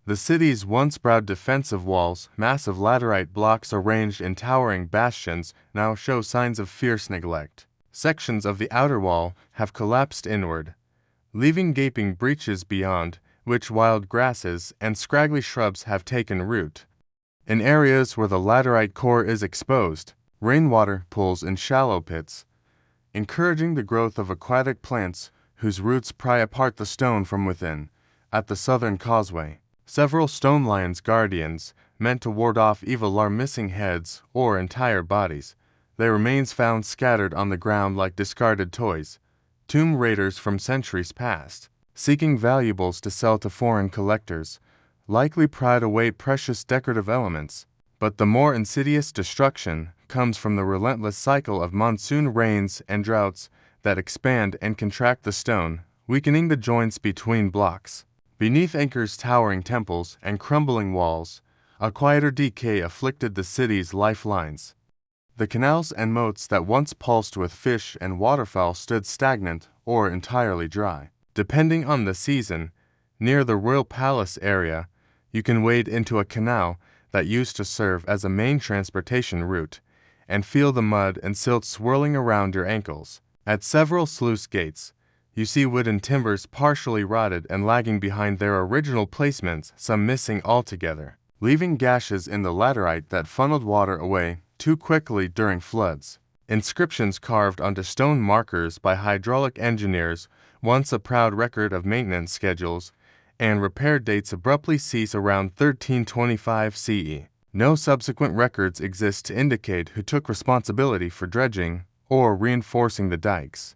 The city's once proud defensive walls, massive laterite blocks arranged in towering bastions, now show signs of fierce neglect. Sections of the outer wall have collapsed inward, leaving gaping breaches beyond which wild grasses and scraggly shrubs have taken root. In areas where the laterite core is exposed, rainwater pools in shallow pits, encouraging the growth of aquatic plants whose roots pry apart the stone from within. At the southern causeway, several stone lions, guardians meant to ward off evil, are missing heads or entire bodies, their remains found scattered on the ground like discarded toys. Tomb raiders from centuries past, seeking valuables to sell to foreign collectors, likely pried away precious decorative elements. But the more insidious destruction comes from the relentless cycle of monsoon rains and droughts that expand and contract the stone, weakening the joints between blocks. Beneath Angkor's towering temples and crumbling walls, a quieter decay afflicted the city's lifelines. The canals and moats that once pulsed with fish and waterfowl stood stagnant or entirely dry. Depending on the season, near the royal palace area, you can wade into a canal that used to serve as a main transportation route and feel the mud and silt swirling around your ankles. At several sluice gates, you see wooden timbers partially rotted and lagging behind their original placements, some missing altogether, leaving gashes in the laterite that funneled water away too quickly during floods. Inscriptions carved onto stone markers by hydraulic engineers, once a proud record of maintenance schedules and repair dates, abruptly cease around 1325 CE. No subsequent records exist to indicate who took responsibility for dredging or reinforcing the dikes.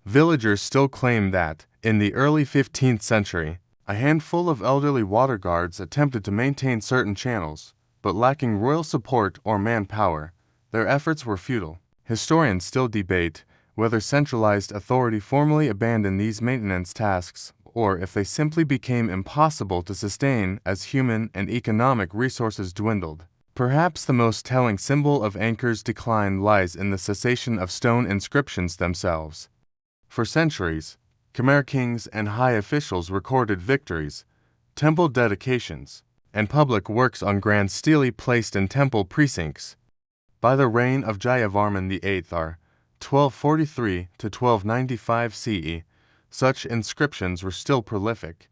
Villagers still claim that, in the early 15th century, a handful of elderly water guards attempted to maintain certain channels, but lacking royal support or manpower, their efforts were futile. Historians still debate whether centralized authority formally abandoned these maintenance tasks or if they simply became impossible to sustain as human and economic resources dwindled. Perhaps the most telling symbol of Angkor's decline lies in the cessation of stone inscriptions themselves. For centuries, Khmer kings and high officials recorded victories, temple dedications, and public works on grand stelae placed in temple precincts. By the reign of Jayavarman VIII r. 1243 to 1295 CE, such inscriptions were still prolific.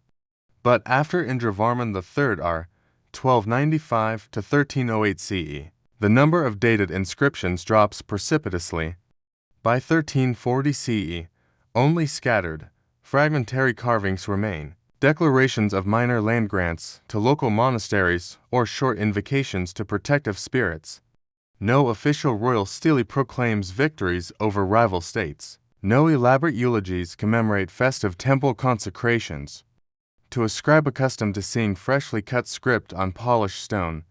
But after Indravarman III r. 1295 to 1308 CE, the number of dated inscriptions drops precipitously. By 1340 CE, only scattered, fragmentary carvings remain, declarations of minor land grants to local monasteries or short invocations to protective spirits. No official royal stele proclaims victories over rival states. No elaborate eulogies commemorate festive temple consecrations. To a scribe accustomed to seeing freshly cut script on polished stone,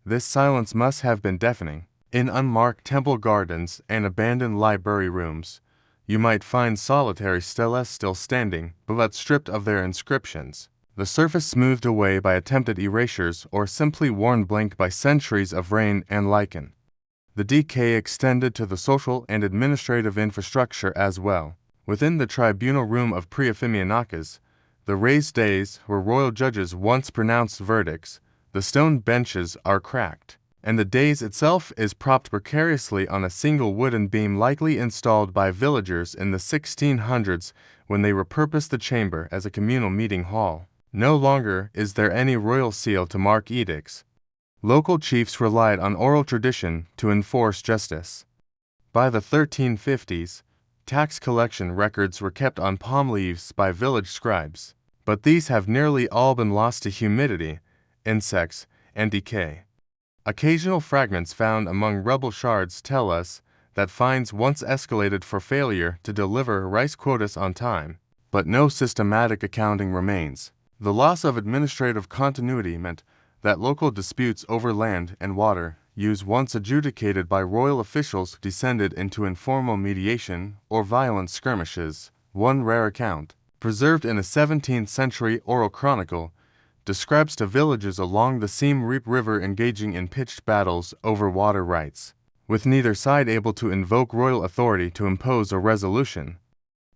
this silence must have been deafening. In unmarked temple gardens and abandoned library rooms, you might find solitary steles still standing, but stripped of their inscriptions, the surface smoothed away by attempted erasures or simply worn blank by centuries of rain and lichen. The decay extended to the social and administrative infrastructure as well. Within the tribunal room of Preafimianakas, the raised dais where royal judges once pronounced verdicts, the stone benches are cracked, and the dais itself is propped precariously on a single wooden beam likely installed by villagers in the 1600s when they repurposed the chamber as a communal meeting hall. No longer is there any royal seal to mark edicts. Local chiefs relied on oral tradition to enforce justice. By the 1350s, tax collection records were kept on palm leaves by village scribes, but these have nearly all been lost to humidity, insects, and decay. Occasional fragments found among rubble shards tell us that fines once escalated for failure to deliver rice quotas on time, but no systematic accounting remains. The loss of administrative continuity meant that local disputes over land and water use once adjudicated by royal officials descended into informal mediation or violent skirmishes. One rare account, preserved in a 17th century oral chronicle, describes the villages along the Siem Reap River engaging in pitched battles over water rights, with neither side able to invoke royal authority to impose a resolution.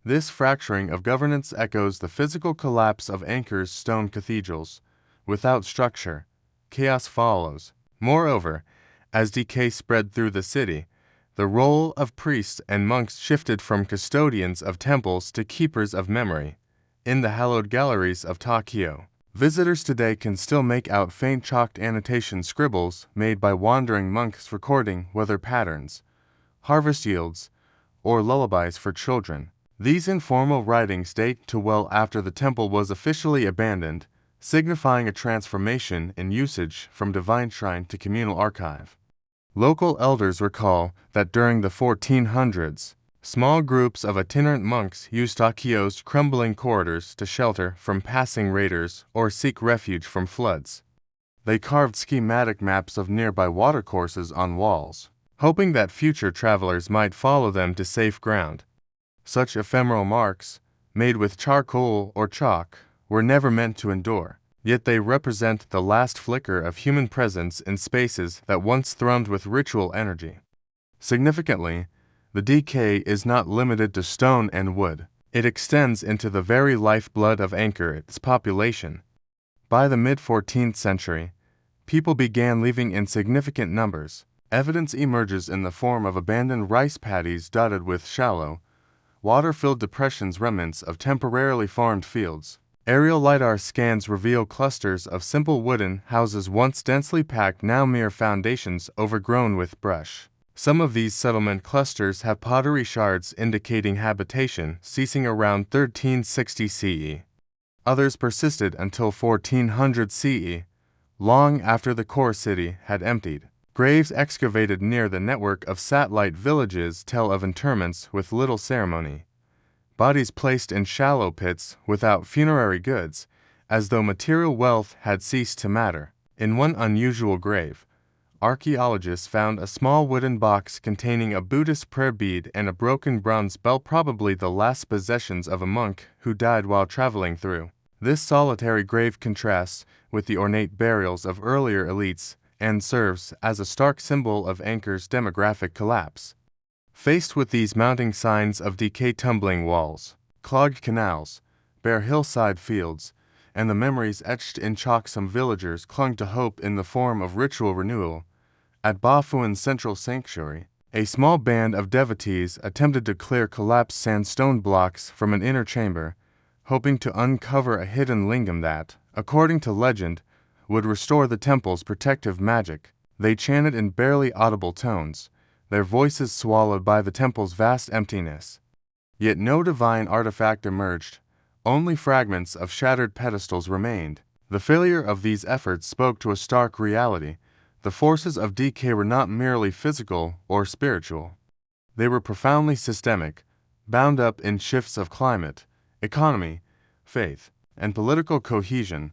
This fracturing of governance echoes the physical collapse of Angkor's stone cathedrals. Without structure, chaos follows. Moreover, as decay spread through the city, the role of priests and monks shifted from custodians of temples to keepers of memory. In the hallowed galleries of Tokyo, visitors today can still make out faint chalked annotation scribbles made by wandering monks recording weather patterns, harvest yields, or lullabies for children. These informal writings date to well after the temple was officially abandoned, signifying a transformation in usage from divine shrine to communal archive. Local elders recall that during the 1400s, small groups of itinerant monks used Tokyo's crumbling corridors to shelter from passing raiders or seek refuge from floods. They carved schematic maps of nearby watercourses on walls, hoping that future travelers might follow them to safe ground. Such ephemeral marks, made with charcoal or chalk, were never meant to endure, yet they represent the last flicker of human presence in spaces that once thrummed with ritual energy. Significantly, the decay is not limited to stone and wood. It extends into the very lifeblood of Angkor, its population. By the mid-14th century, people began leaving in significant numbers. Evidence emerges in the form of abandoned rice paddies dotted with shallow, water-filled depressions, remnants of temporarily farmed fields. Aerial LiDAR scans reveal clusters of simple wooden houses once densely packed, now mere foundations overgrown with brush. Some of these settlement clusters have pottery shards indicating habitation ceasing around 1360 CE. Others persisted until 1400 CE, long after the core city had emptied. Graves excavated near the network of satellite villages tell of interments with little ceremony, bodies placed in shallow pits without funerary goods, as though material wealth had ceased to matter. In one unusual grave, archaeologists found a small wooden box containing a Buddhist prayer bead and a broken bronze bell, probably the last possessions of a monk who died while traveling through. This solitary grave contrasts with the ornate burials of earlier elites and serves as a stark symbol of Angkor's demographic collapse. Faced with these mounting signs of decay, tumbling walls, clogged canals, bare hillside fields, and the memories etched in chalk, some villagers clung to hope in the form of ritual renewal. At Ba Phuen's central sanctuary, a small band of devotees attempted to clear collapsed sandstone blocks from an inner chamber, hoping to uncover a hidden lingam that, according to legend, would restore the temple's protective magic. They chanted in barely audible tones, their voices swallowed by the temple's vast emptiness. Yet no divine artifact emerged, only fragments of shattered pedestals remained. The failure of these efforts spoke to a stark reality. The forces of decay were not merely physical or spiritual. They were profoundly systemic, bound up in shifts of climate, economy, faith, and political cohesion.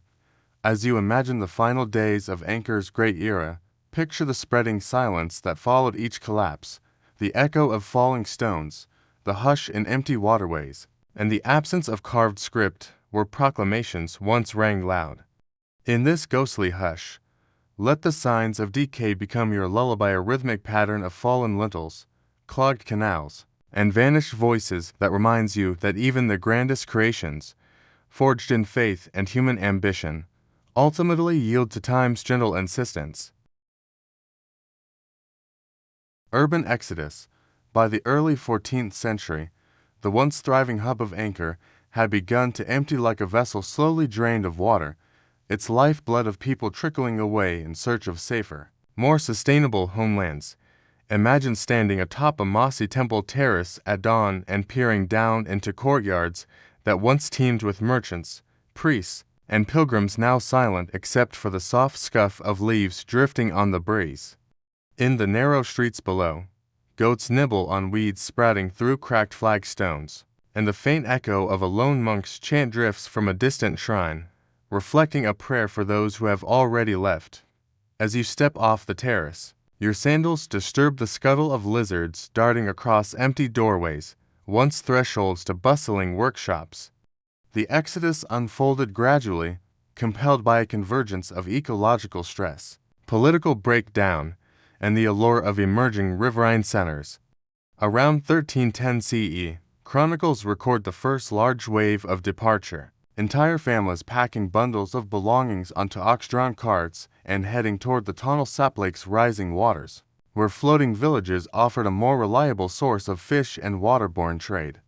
As you imagine the final days of Angkor's great era, picture the spreading silence that followed each collapse, the echo of falling stones, the hush in empty waterways, and the absence of carved script where proclamations once rang loud. In this ghostly hush, let the signs of decay become your lullaby, a rhythmic pattern of fallen lintels, clogged canals, and vanished voices that reminds you that even the grandest creations, forged in faith and human ambition, ultimately yield to time's gentle insistence. Urban exodus. By the early 14th century, the once thriving hub of Angkor had begun to empty like a vessel slowly drained of water, its lifeblood of people trickling away in search of safer, more sustainable homelands. Imagine standing atop a mossy temple terrace at dawn and peering down into courtyards that once teemed with merchants, priests, and pilgrims, now silent except for the soft scuff of leaves drifting on the breeze. In the narrow streets below, goats nibble on weeds sprouting through cracked flagstones, and the faint echo of a lone monk's chant drifts from a distant shrine, reflecting a prayer for those who have already left. As you step off the terrace, your sandals disturb the scuttle of lizards darting across empty doorways, once thresholds to bustling workshops. The exodus unfolded gradually, compelled by a convergence of ecological stress, political breakdown, and the allure of emerging riverine centers. Around 1310 CE, chronicles record the first large wave of departure. Entire families packing bundles of belongings onto ox-drawn carts and heading toward the Tonle Sap Lake's rising waters, where floating villages offered a more reliable source of fish and waterborne trade.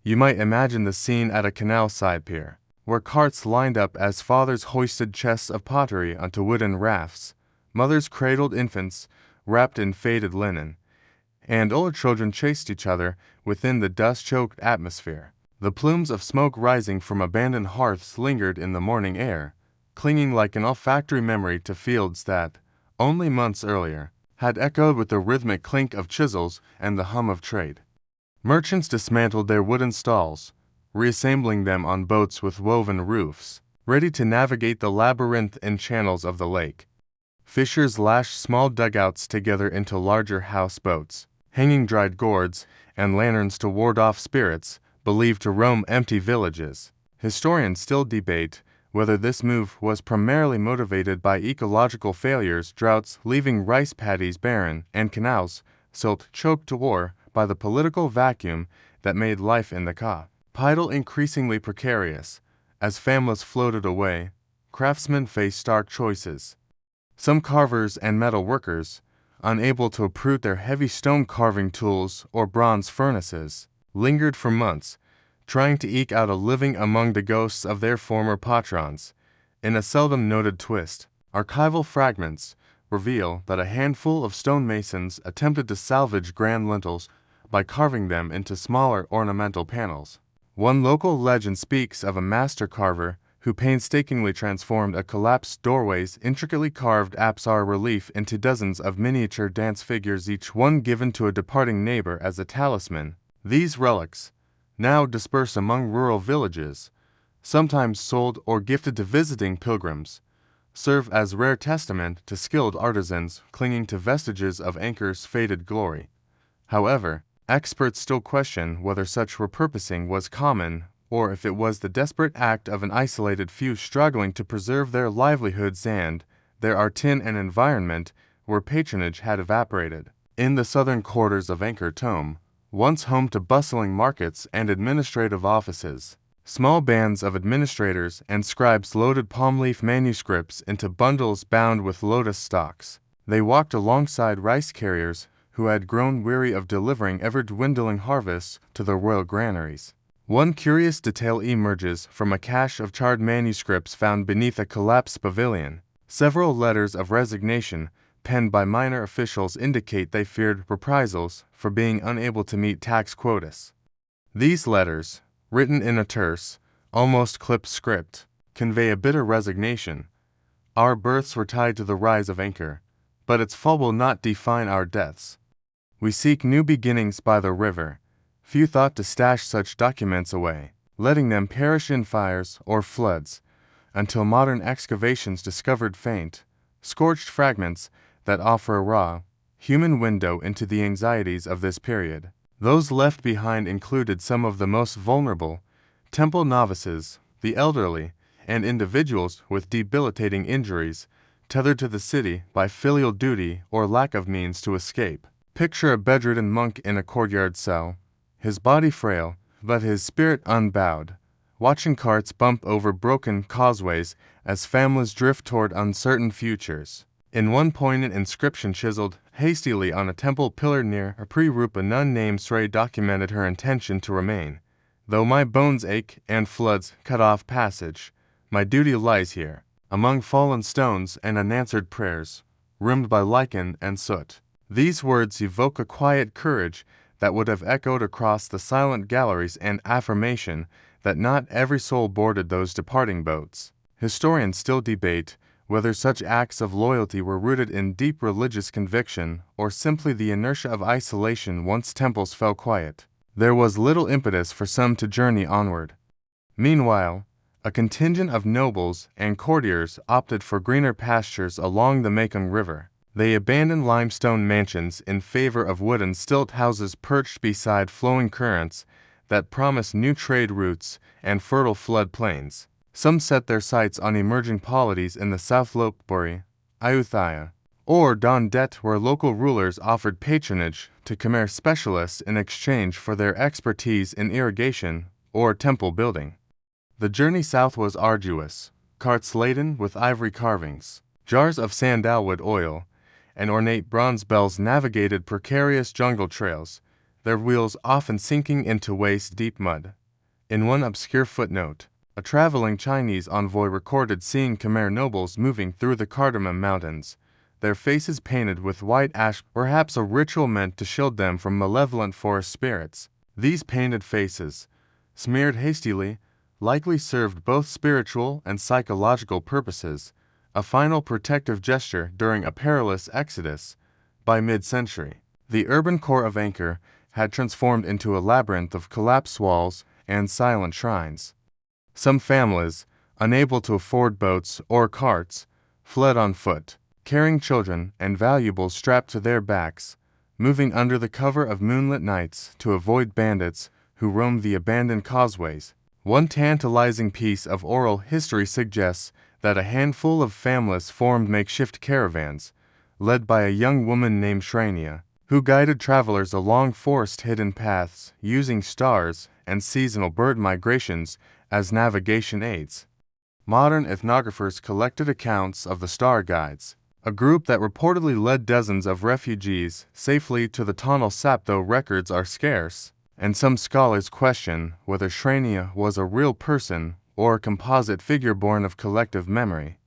You might imagine the scene at a canal side pier, where carts lined up as fathers hoisted chests of pottery onto wooden rafts, mothers cradled infants wrapped in faded linen, and older children chased each other within the dust-choked atmosphere. The plumes of smoke rising from abandoned hearths lingered in the morning air, clinging like an olfactory memory to fields that, only months earlier, had echoed with the rhythmic clink of chisels and the hum of trade. Merchants dismantled their wooden stalls, reassembling them on boats with woven roofs, ready to navigate the labyrinthine channels of the lake. Fishers lashed small dugouts together into larger houseboats, hanging dried gourds and lanterns to ward off spirits believed to roam empty villages. Historians still debate whether this move was primarily motivated by ecological failures, droughts leaving rice paddies barren, and canals silt-choked, or by the political vacuum that made life in the capital increasingly precarious. As families floated away, craftsmen faced stark choices. Some carvers and metal workers, unable to uproot their heavy stone carving tools or bronze furnaces, lingered for months, trying to eke out a living among the ghosts of their former patrons. In a seldom noted twist, archival fragments reveal that a handful of stonemasons attempted to salvage grand lintels by carving them into smaller ornamental panels. One local legend speaks of a master carver who painstakingly transformed a collapsed doorway's intricately carved apsar relief into dozens of miniature dance figures, each one given to a departing neighbor as a talisman. These relics, now dispersed among rural villages, sometimes sold or gifted to visiting pilgrims, serve as rare testament to skilled artisans clinging to vestiges of Angkor's faded glory. However, experts still question whether such repurposing was common or if it was the desperate act of an isolated few struggling to preserve their livelihoods and their art in an environment where patronage had evaporated. In the southern quarters of Angkor Thom, once home to bustling markets and administrative offices, small bands of administrators and scribes loaded palm leaf manuscripts into bundles bound with lotus stalks. They walked alongside rice carriers who had grown weary of delivering ever-dwindling harvests to the royal granaries. One curious detail emerges from a cache of charred manuscripts found beneath a collapsed pavilion. Several letters of resignation penned by minor officials indicate they feared reprisals for being unable to meet tax quotas. These letters, written in a terse, almost clipped script, convey a bitter resignation. Our births were tied to the rise of Angkor, but its fall will not define our deaths. We seek new beginnings by the river. Few thought to stash such documents away, letting them perish in fires or floods, until modern excavations discovered faint, scorched fragments that offer a raw, human window into the anxieties of this period. Those left behind included some of the most vulnerable, temple novices, the elderly, and individuals with debilitating injuries, tethered to the city by filial duty or lack of means to escape. Picture a bedridden monk in a courtyard cell, his body frail, but his spirit unbowed, watching carts bump over broken causeways as families drift toward uncertain futures. In one poignant inscription chiseled hastily on a temple pillar near a pre-roop, a nun named Srey documented her intention to remain. Though my bones ache and floods cut off passage, my duty lies here, among fallen stones and unanswered prayers, rimmed by lichen and soot. These words evoke a quiet courage that would have echoed across the silent galleries and affirmation that not every soul boarded those departing boats. Historians still debate whether such acts of loyalty were rooted in deep religious conviction or simply the inertia of isolation once temples fell quiet. There was little impetus for some to journey onward. Meanwhile, a contingent of nobles and courtiers opted for greener pastures along the Mekong River. They abandoned limestone mansions in favor of wooden stilt houses perched beside flowing currents that promised new trade routes and fertile flood plains. Some set their sights on emerging polities in the South Lopburi, Ayutthaya, or Don Det, where local rulers offered patronage to Khmer specialists in exchange for their expertise in irrigation or temple building. The journey south was arduous, carts laden with ivory carvings, jars of sandalwood oil, and ornate bronze bells navigated precarious jungle trails, their wheels often sinking into waist-deep mud. In one obscure footnote, a traveling Chinese envoy recorded seeing Khmer nobles moving through the Cardamom Mountains, their faces painted with white ash, perhaps a ritual meant to shield them from malevolent forest spirits. These painted faces, smeared hastily, likely served both spiritual and psychological purposes, a final protective gesture during a perilous exodus. By mid-century, the urban core of Angkor had transformed into a labyrinth of collapsed walls and silent shrines. Some families, unable to afford boats or carts, fled on foot, carrying children and valuables strapped to their backs, moving under the cover of moonlit nights to avoid bandits who roamed the abandoned causeways. One tantalizing piece of oral history suggests that a handful of families formed makeshift caravans, led by a young woman named Shrania, who guided travelers along forest-hidden paths using stars and seasonal bird migrations as navigation aids. Modern ethnographers collected accounts of the star guides, a group that reportedly led dozens of refugees safely to the Tonle Sap, though records are scarce, and some scholars question whether Shrania was a real person or a composite figure born of collective memory.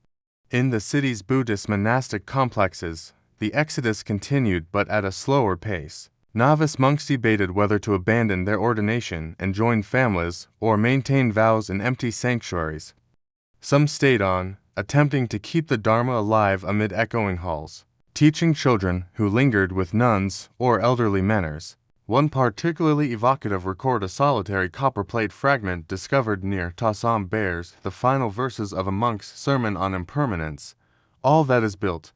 In the city's Buddhist monastic complexes, the exodus continued but at a slower pace. Novice monks debated whether to abandon their ordination and join families or maintain vows in empty sanctuaries. Some stayed on, attempting to keep the Dharma alive amid echoing halls, teaching children who lingered with nuns or elderly menors. One particularly evocative record a solitary copperplate fragment discovered near Tassam bears the final verses of a monk's sermon on impermanence. All that is built,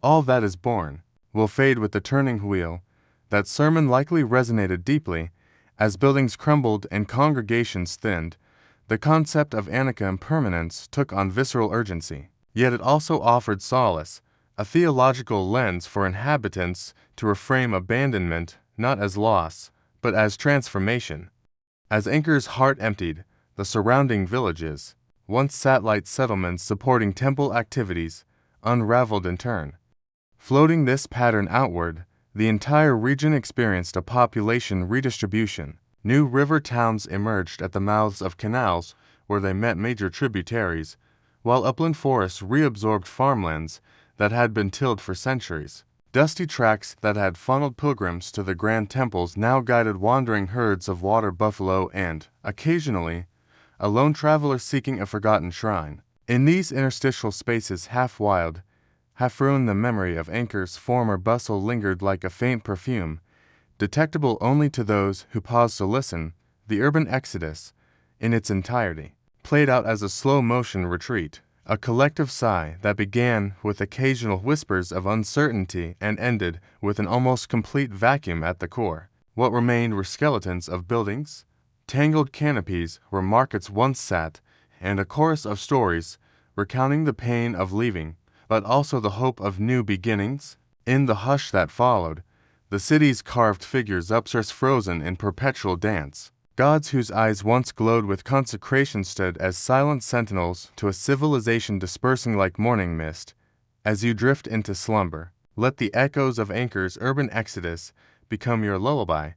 all that is born, will fade with the turning wheel. That sermon likely resonated deeply. As buildings crumbled and congregations thinned, the concept of Anika impermanence took on visceral urgency. Yet it also offered solace, a theological lens for inhabitants to reframe abandonment not as loss, but as transformation. As Angkor's heart emptied, the surrounding villages, once satellite settlements supporting temple activities, unraveled in turn. Floating this pattern outward, the entire region experienced a population redistribution. New river towns emerged at the mouths of canals where they met major tributaries, while upland forests reabsorbed farmlands that had been tilled for centuries. Dusty tracks that had funneled pilgrims to the grand temples now guided wandering herds of water buffalo and, occasionally, a lone traveler seeking a forgotten shrine. In these interstitial spaces, half wild, half ruined, the memory of Angkor's former bustle lingered like a faint perfume, detectable only to those who paused to listen. The urban exodus, in its entirety, played out as a slow-motion retreat, a collective sigh that began with occasional whispers of uncertainty and ended with an almost complete vacuum at the core. What remained were skeletons of buildings, tangled canopies where markets once sat, and a chorus of stories recounting the pain of leaving, but also the hope of new beginnings. In the hush that followed, the city's carved figures upstairs frozen in perpetual dance. Gods whose eyes once glowed with consecration stood as silent sentinels to a civilization dispersing like morning mist. As you drift into slumber, let the echoes of Angkor's urban exodus become your lullaby.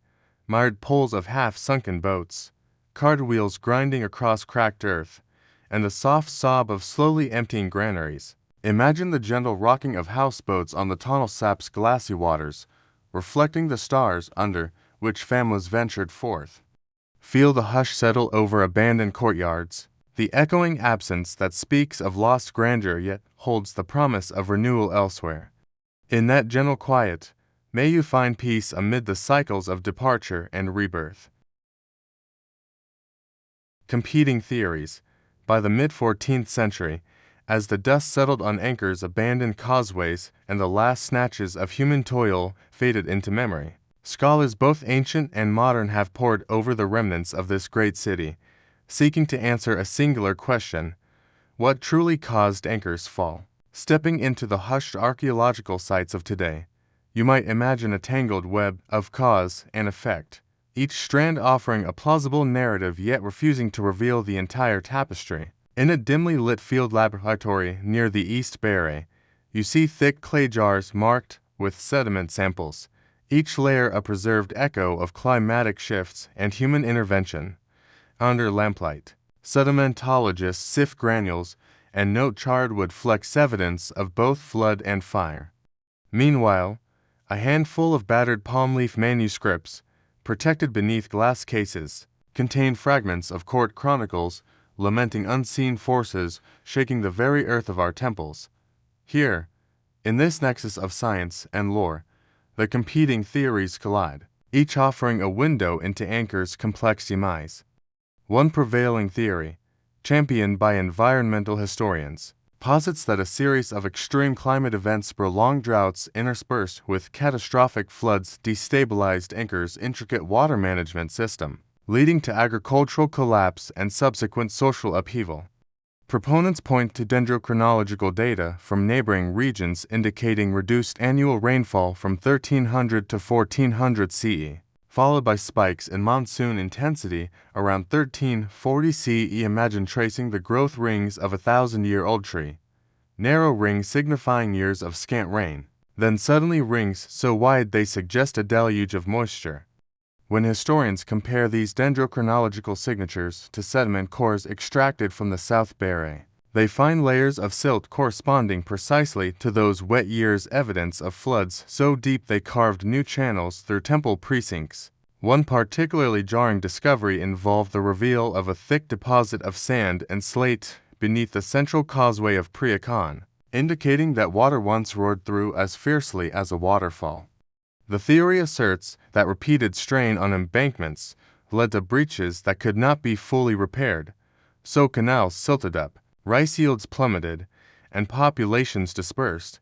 Mired poles of half-sunken boats, cart wheels grinding across cracked earth, and the soft sob of slowly emptying granaries. Imagine the gentle rocking of houseboats on the Tonle Sap's glassy waters, reflecting the stars under which families ventured forth. Feel the hush settle over abandoned courtyards, the echoing absence that speaks of lost grandeur yet holds the promise of renewal elsewhere. In that gentle quiet, may you find peace amid the cycles of departure and rebirth. Competing theories. By the mid-14th century, as the dust settled on Angkor's abandoned causeways and the last snatches of human toil faded into memory, scholars both ancient and modern have pored over the remnants of this great city, seeking to answer a singular question: what truly caused Angkor's fall? Stepping into the hushed archaeological sites of today, you might imagine a tangled web of cause and effect, each strand offering a plausible narrative yet refusing to reveal the entire tapestry. In a dimly lit field laboratory near the East Barre, you see thick clay jars marked with sediment samples, each layer a preserved echo of climatic shifts and human intervention. Under lamplight, sedimentologists sift granules and note charred wood flecks, evidence of both flood and fire. Meanwhile, a handful of battered palm leaf manuscripts, protected beneath glass cases, contain fragments of court chronicles lamenting unseen forces shaking the very earth of our temples. Here, in this nexus of science and lore, the competing theories collide, each offering a window into Angkor's complex demise. One prevailing theory, championed by environmental historians, posits that a series of extreme climate events, prolonged droughts interspersed with catastrophic floods, destabilized Angkor's intricate water management system, leading to agricultural collapse and subsequent social upheaval. Proponents point to dendrochronological data from neighboring regions indicating reduced annual rainfall from 1300 to 1400 CE, followed by spikes in monsoon intensity around 1340 CE. Imagine tracing the growth rings of a 1,000-year-old tree, narrow rings signifying years of scant rain, then suddenly rings so wide they suggest a deluge of moisture. When historians compare these dendrochronological signatures to sediment cores extracted from the South Barre, they find layers of silt corresponding precisely to those wet years, evidence of floods so deep they carved new channels through temple precincts. One particularly jarring discovery involved the reveal of a thick deposit of sand and slate beneath the central causeway of Priakan, indicating that water once roared through as fiercely as a waterfall. The theory asserts that repeated strain on embankments led to breaches that could not be fully repaired, so canals silted up, rice yields plummeted, and populations dispersed.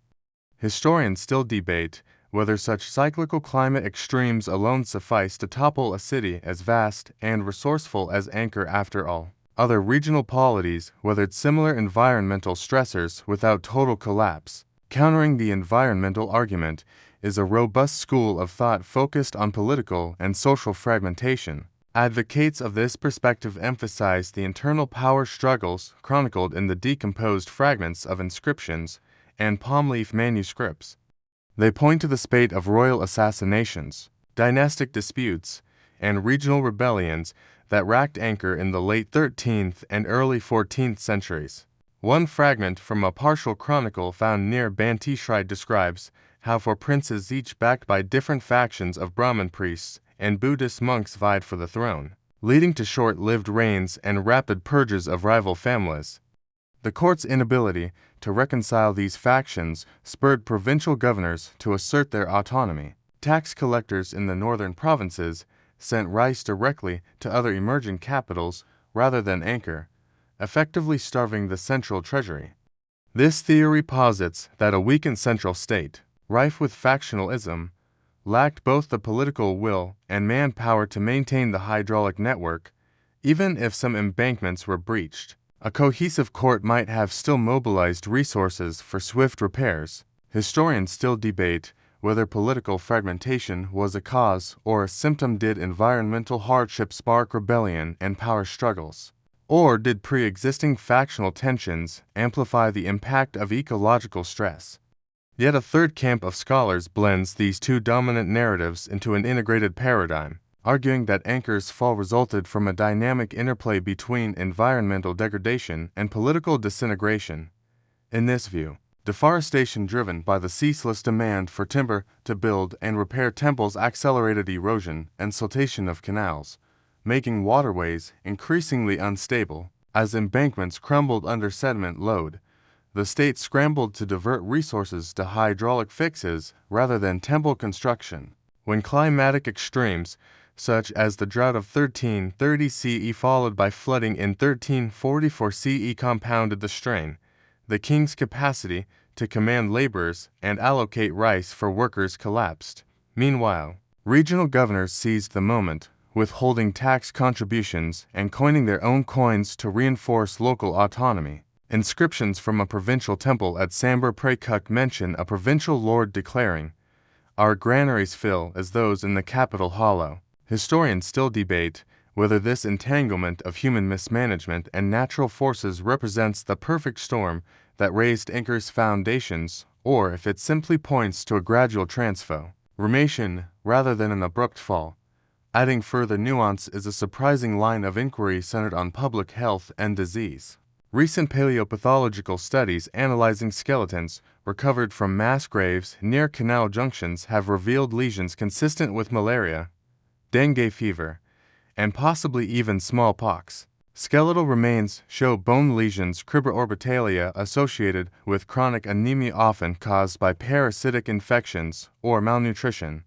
Historians still debate whether such cyclical climate extremes alone suffice to topple a city as vast and resourceful as Angkor after all. Other regional polities weathered similar environmental stressors without total collapse. Countering the environmental argument is a robust school of thought focused on political and social fragmentation. Advocates of this perspective emphasize the internal power struggles chronicled in the decomposed fragments of inscriptions and palm leaf manuscripts. They point to the spate of royal assassinations, dynastic disputes, and regional rebellions that racked Angkor in the late 13th and early 14th centuries. One fragment from a partial chronicle found near Banteay Shrine describes how four princes each backed by different factions of Brahmin priests and Buddhist monks vied for the throne, leading to short-lived reigns and rapid purges of rival families. The court's inability to reconcile these factions spurred provincial governors to assert their autonomy. Tax collectors in the northern provinces sent rice directly to other emerging capitals rather than Angkor, effectively starving the central treasury. This theory posits that a weakened central state, rife with factionalism, lacked both the political will and manpower to maintain the hydraulic network, even if some embankments were breached. A cohesive court might have still mobilized resources for swift repairs. Historians still debate whether political fragmentation was a cause or a symptom. Did environmental hardship spark rebellion and power struggles? Or did pre-existing factional tensions amplify the impact of ecological stress? Yet a third camp of scholars blends these two dominant narratives into an integrated paradigm, arguing that Angkor's fall resulted from a dynamic interplay between environmental degradation and political disintegration. In this view, deforestation driven by the ceaseless demand for timber to build and repair temples accelerated erosion and siltation of canals, making waterways increasingly unstable. As embankments crumbled under sediment load, the state scrambled to divert resources to hydraulic fixes rather than temple construction. When climatic extremes such as the drought of 1330 CE followed by flooding in 1344 CE compounded the strain, the king's capacity to command laborers and allocate rice for workers collapsed. Meanwhile, regional governors seized the moment, withholding tax contributions and coining their own coins to reinforce local autonomy. Inscriptions from a provincial temple at Sambor Prakuk mention a provincial lord declaring, "Our granaries fill as those in the capital hollow." Historians still debate whether this entanglement of human mismanagement and natural forces represents the perfect storm that raised Angkor's foundations, or if it simply points to a gradual transformation rather than an abrupt fall. Adding further nuance is a surprising line of inquiry centered on public health and disease. Recent paleopathological studies analyzing skeletons recovered from mass graves near canal junctions have revealed lesions consistent with malaria, dengue fever, and possibly even smallpox. Skeletal remains show bone lesions cribrorbitalia associated with chronic anemia often caused by parasitic infections or malnutrition.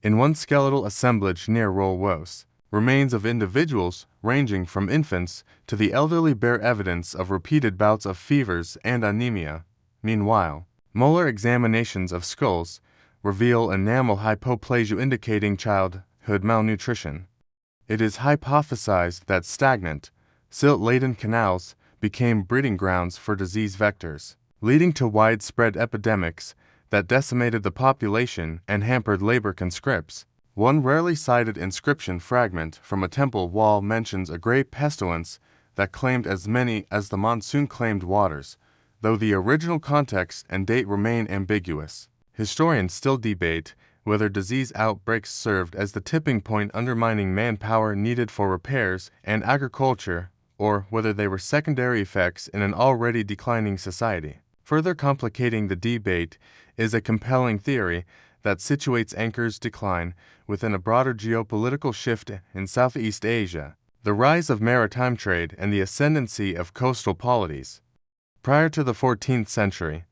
In one skeletal assemblage near Rolwos, remains of individuals ranging from infants to the elderly bear evidence of repeated bouts of fevers and anemia. Meanwhile, molar examinations of skulls reveal enamel hypoplasia indicating childhood malnutrition. It is hypothesized that stagnant, silt-laden canals became breeding grounds for disease vectors, leading to widespread epidemics that decimated the population and hampered labor conscripts. One rarely cited inscription fragment from a temple wall mentions a great pestilence that claimed as many as the monsoon claimed waters, though the original context and date remain ambiguous. Historians still debate whether disease outbreaks served as the tipping point undermining manpower needed for repairs and agriculture, or whether they were secondary effects in an already declining society. Further complicating the debate is a compelling theory that situates Angkor's decline within a broader geopolitical shift in Southeast Asia, the rise of maritime trade and the ascendancy of coastal polities. Prior to the 14th century,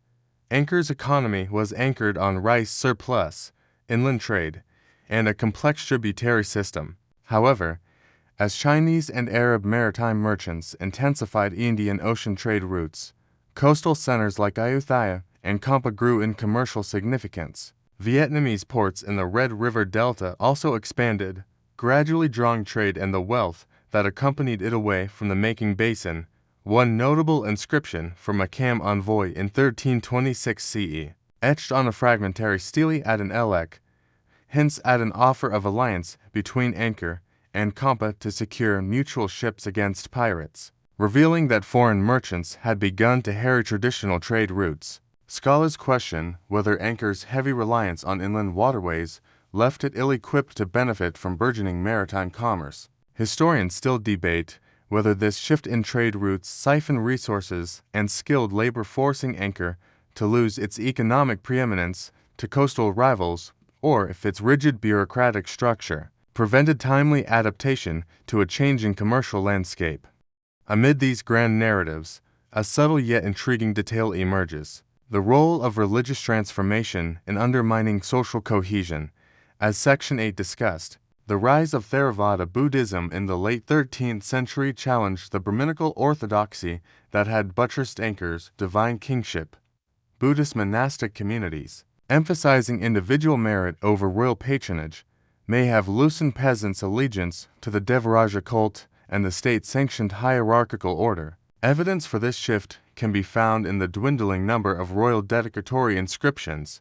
Angkor's economy was anchored on rice surplus inland trade, and a complex tributary system. However, as Chinese and Arab maritime merchants intensified Indian Ocean trade routes, coastal centers like Ayutthaya and Kampa grew in commercial significance. Vietnamese ports in the Red River Delta also expanded, gradually drawing trade and the wealth that accompanied it away from the Making Basin. One notable inscription from a Khmer envoy in 1326 CE, etched on a fragmentary stele at an Elec, hints at an offer of alliance between Angkor and Kampa to secure mutual ships against pirates, revealing that foreign merchants had begun to harry traditional trade routes. Scholars question whether Angkor's heavy reliance on inland waterways left it ill-equipped to benefit from burgeoning maritime commerce. Historians still debate whether this shift in trade routes siphoned resources and skilled labor, forcing Angkor to lose its economic preeminence to coastal rivals, or if its rigid bureaucratic structure prevented timely adaptation to a changing commercial landscape. Amid these grand narratives, a subtle yet intriguing detail emerges: the role of religious transformation in undermining social cohesion. As Section 8 discussed, the rise of Theravada Buddhism in the late 13th century challenged the Brahminical orthodoxy that had buttressed Angkor's divine kingship. Buddhist monastic communities, emphasizing individual merit over royal patronage, may have loosened peasants' allegiance to the Devaraja cult and the state-sanctioned hierarchical order. Evidence for this shift can be found in the dwindling number of royal dedicatory inscriptions.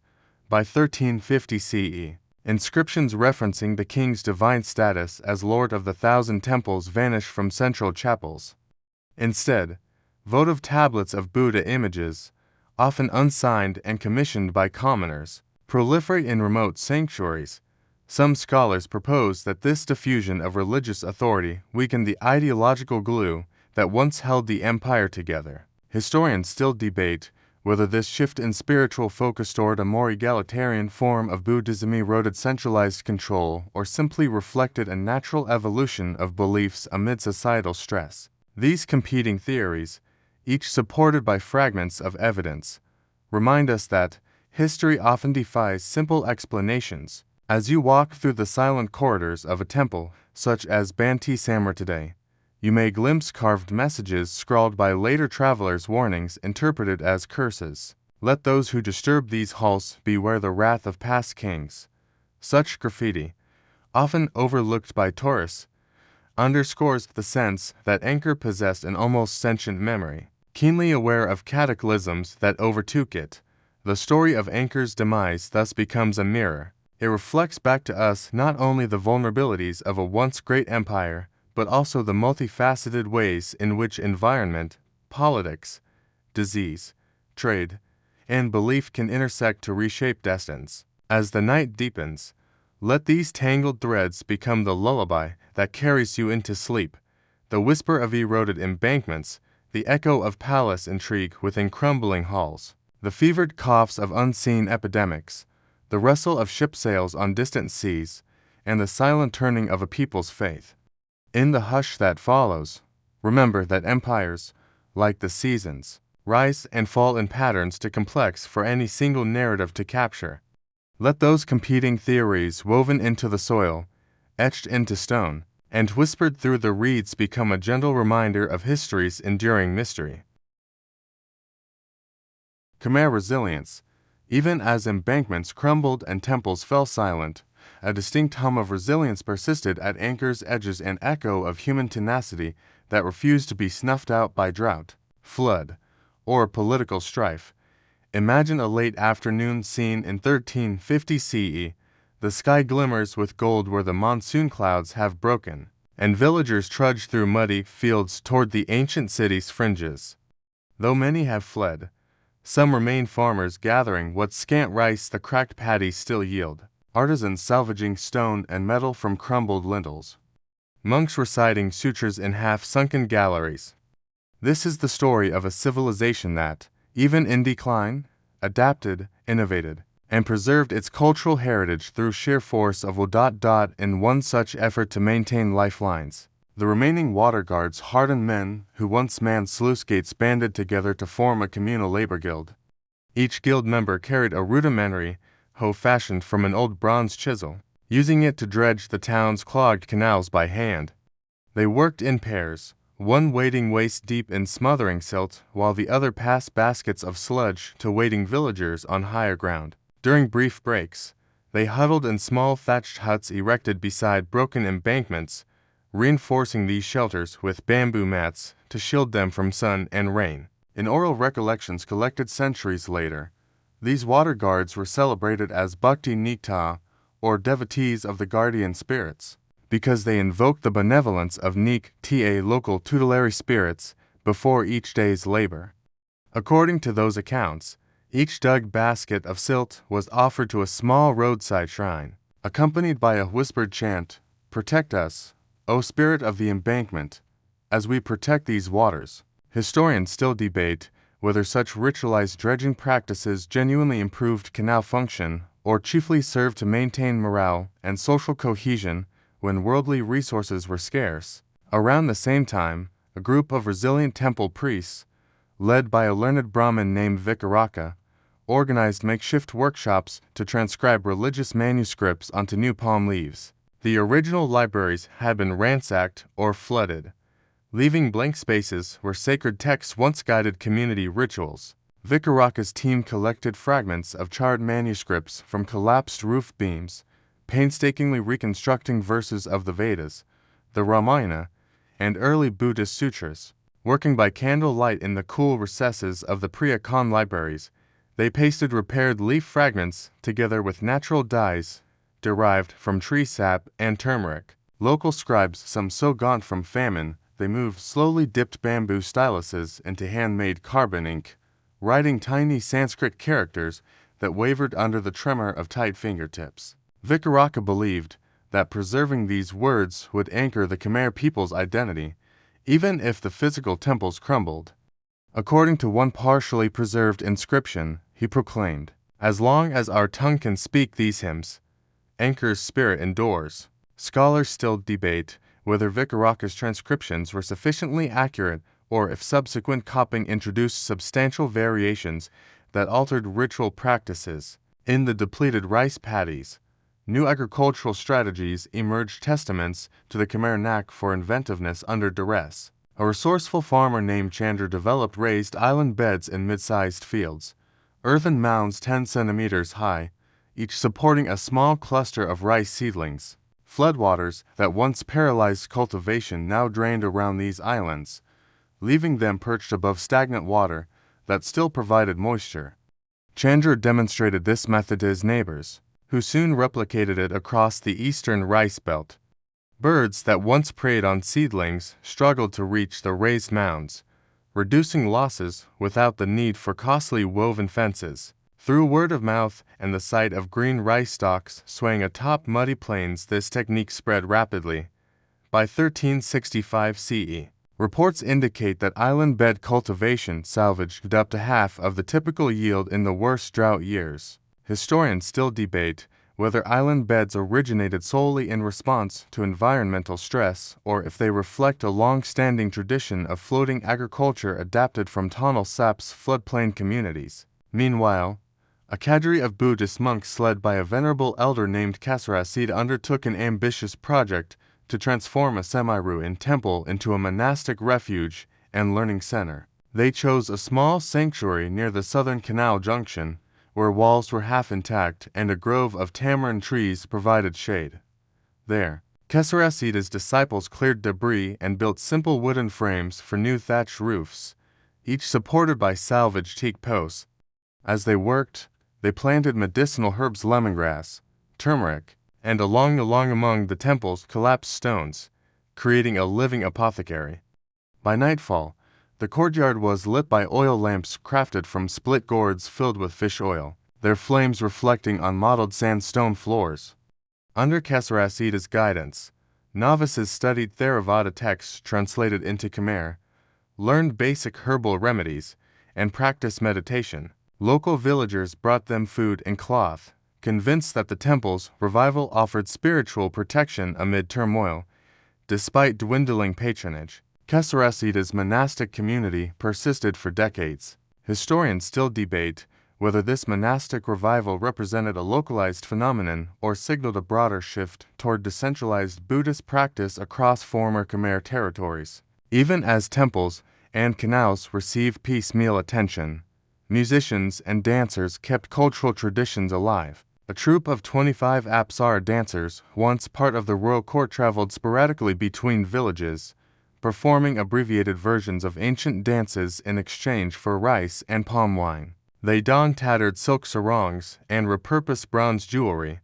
By 1350 CE, inscriptions referencing the king's divine status as Lord of the Thousand Temples vanished from central chapels. Instead, votive tablets of Buddha images, often unsigned and commissioned by commoners, proliferate in remote sanctuaries. Some scholars propose that this diffusion of religious authority weakened the ideological glue that once held the empire together. Historians still debate whether this shift in spiritual focus toward a more egalitarian form of Buddhism eroded centralized control or simply reflected a natural evolution of beliefs amid societal stress. These competing theories, each supported by fragments of evidence, remind us that history often defies simple explanations. As you walk through the silent corridors of a temple, such as Banteay Samar today, you may glimpse carved messages scrawled by later travelers, warnings interpreted as curses. Let those who disturb these halls beware the wrath of past kings. Such graffiti, often overlooked by tourists, underscores the sense that Angkor possessed an almost sentient memory. Keenly aware of cataclysms that overtook it, the story of Angkor's demise thus becomes a mirror. It reflects back to us not only the vulnerabilities of a once great empire, but also the multifaceted ways in which environment, politics, disease, trade, and belief can intersect to reshape destinies. As the night deepens, let these tangled threads become the lullaby that carries you into sleep, the whisper of eroded embankments, the echo of palace intrigue within crumbling halls, the fevered coughs of unseen epidemics, the rustle of ship sails on distant seas, and the silent turning of a people's faith. In the hush that follows, remember that empires, like the seasons, rise and fall in patterns too complex for any single narrative to capture. Let those competing theories woven into the soil, etched into stone, and whispered through the reeds become a gentle reminder of history's enduring mystery. Khmer resilience. Even as embankments crumbled and temples fell silent, a distinct hum of resilience persisted at Angkor's edges, an echo of human tenacity that refused to be snuffed out by drought, flood, or political strife. Imagine a late afternoon scene in 1350 CE. The sky glimmers with gold where the monsoon clouds have broken, and villagers trudge through muddy fields toward the ancient city's fringes. Though many have fled, some remain, farmers gathering what scant rice the cracked paddies still yield, artisans salvaging stone and metal from crumbled lintels, monks reciting sutras in half-sunken galleries. This is the story of a civilization that, even in decline, adapted, innovated, and preserved its cultural heritage through sheer force of will. In one such effort to maintain lifelines, the remaining water guards, hardened men who once manned sluice gates, banded together to form a communal labor guild. Each guild member carried a rudimentary, hoe fashioned from an old bronze chisel, using it to dredge the town's clogged canals by hand. They worked in pairs, one wading waist-deep in smothering silt, while the other passed baskets of sludge to waiting villagers on higher ground. During brief breaks, they huddled in small thatched huts erected beside broken embankments, reinforcing these shelters with bamboo mats to shield them from sun and rain. In oral recollections collected centuries later, these water guards were celebrated as Bhakti Nikta, or devotees of the guardian spirits, because they invoked the benevolence of Nikta, local tutelary spirits, before each day's labor. According to those accounts, each dug basket of silt was offered to a small roadside shrine, accompanied by a whispered chant, "Protect us, O Spirit of the Embankment, as we protect these waters." Historians still debate whether such ritualized dredging practices genuinely improved canal function or chiefly served to maintain morale and social cohesion when worldly resources were scarce. Around the same time, a group of resilient temple priests, led by a learned Brahmin named Vikaraka, organized makeshift workshops to transcribe religious manuscripts onto new palm leaves. The original libraries had been ransacked or flooded, leaving blank spaces where sacred texts once guided community rituals. Vikaraka's team collected fragments of charred manuscripts from collapsed roof beams, painstakingly reconstructing verses of the Vedas, the Ramayana, and early Buddhist sutras. Working by candlelight in the cool recesses of the Priya Khan libraries, they pasted repaired leaf fragments together with natural dyes derived from tree sap and turmeric. Local scribes, some so gaunt from famine, they moved slowly dipped bamboo styluses into handmade carbon ink, writing tiny Sanskrit characters that wavered under the tremor of tight fingertips. Vikaraka believed that preserving these words would anchor the Khmer people's identity, even if the physical temples crumbled. According to one partially preserved inscription, he proclaimed, "As long as our tongue can speak these hymns, Angkor's spirit endures." Scholars still debate whether Vikaraka's transcriptions were sufficiently accurate or if subsequent copying introduced substantial variations that altered ritual practices. In the depleted rice paddies, new agricultural strategies emerged, testaments to the Khmer knack for inventiveness under duress. A resourceful farmer named Chandra developed raised island beds in mid-sized fields, earthen mounds 10 centimeters high, each supporting a small cluster of rice seedlings. Floodwaters that once paralyzed cultivation now drained around these islands, leaving them perched above stagnant water that still provided moisture. Chandra demonstrated this method to his neighbors, who soon replicated it across the eastern rice belt. Birds that once preyed on seedlings struggled to reach the raised mounds, reducing losses without the need for costly woven fences. Through word of mouth and the sight of green rice stalks swaying atop muddy plains, this technique spread rapidly. By 1365 CE, reports indicate that island bed cultivation salvaged up to half of the typical yield in the worst drought years. Historians still debate whether island beds originated solely in response to environmental stress or if they reflect a long-standing tradition of floating agriculture adapted from Tonle Sap's floodplain communities. Meanwhile, a cadre of Buddhist monks led by a venerable elder named Kasarasid undertook an ambitious project to transform a semi-ruined temple into a monastic refuge and learning center. They chose a small sanctuary near the southern canal junction, where walls were half intact and a grove of tamarind trees provided shade. There, Kasarasid's disciples cleared debris and built simple wooden frames for new thatched roofs, each supported by salvaged teak posts. As they worked, they planted medicinal herbs, lemongrass, turmeric, and along among the temple's collapsed stones, creating a living apothecary. By nightfall, the courtyard was lit by oil lamps crafted from split gourds filled with fish oil, their flames reflecting on mottled sandstone floors. Under Kasarasid's guidance, novices studied Theravada texts translated into Khmer, learned basic herbal remedies, and practiced meditation. Local villagers brought them food and cloth, convinced that the temple's revival offered spiritual protection amid turmoil. Despite dwindling patronage, Kasarasid's monastic community persisted for decades. Historians still debate whether this monastic revival represented a localized phenomenon or signaled a broader shift toward decentralized Buddhist practice across former Khmer territories. Even as temples and canals received piecemeal attention, musicians and dancers kept cultural traditions alive. A troupe of 25 Apsara dancers, once part of the royal court, traveled sporadically between villages, performing abbreviated versions of ancient dances in exchange for rice and palm wine. They donned tattered silk sarongs and repurposed bronze jewelry,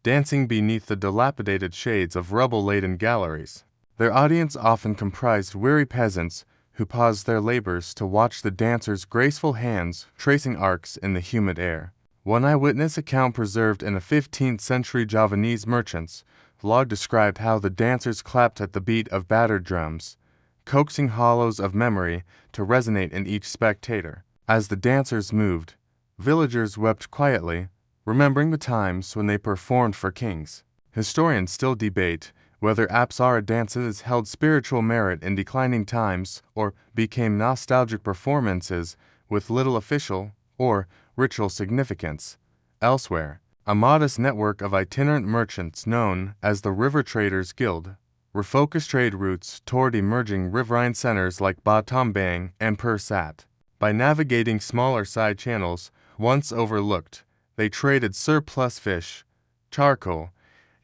dancing beneath the dilapidated shades of rubble-laden galleries. Their audience often comprised weary peasants who paused their labors to watch the dancers' graceful hands tracing arcs in the humid air. One eyewitness account preserved in a 15th-century Javanese merchant's log described how the dancers clapped at the beat of battered drums, coaxing hollows of memory to resonate in each spectator. As the dancers moved, villagers wept quietly, remembering the times when they performed for kings. Historians still debate whether Apsara dances held spiritual merit in declining times or became nostalgic performances with little official or ritual significance. Elsewhere, a modest network of itinerant merchants known as the River Traders Guild refocused trade routes toward emerging riverine centers like Battambang and Pur Sat. By navigating smaller side channels once overlooked, they traded surplus fish, charcoal,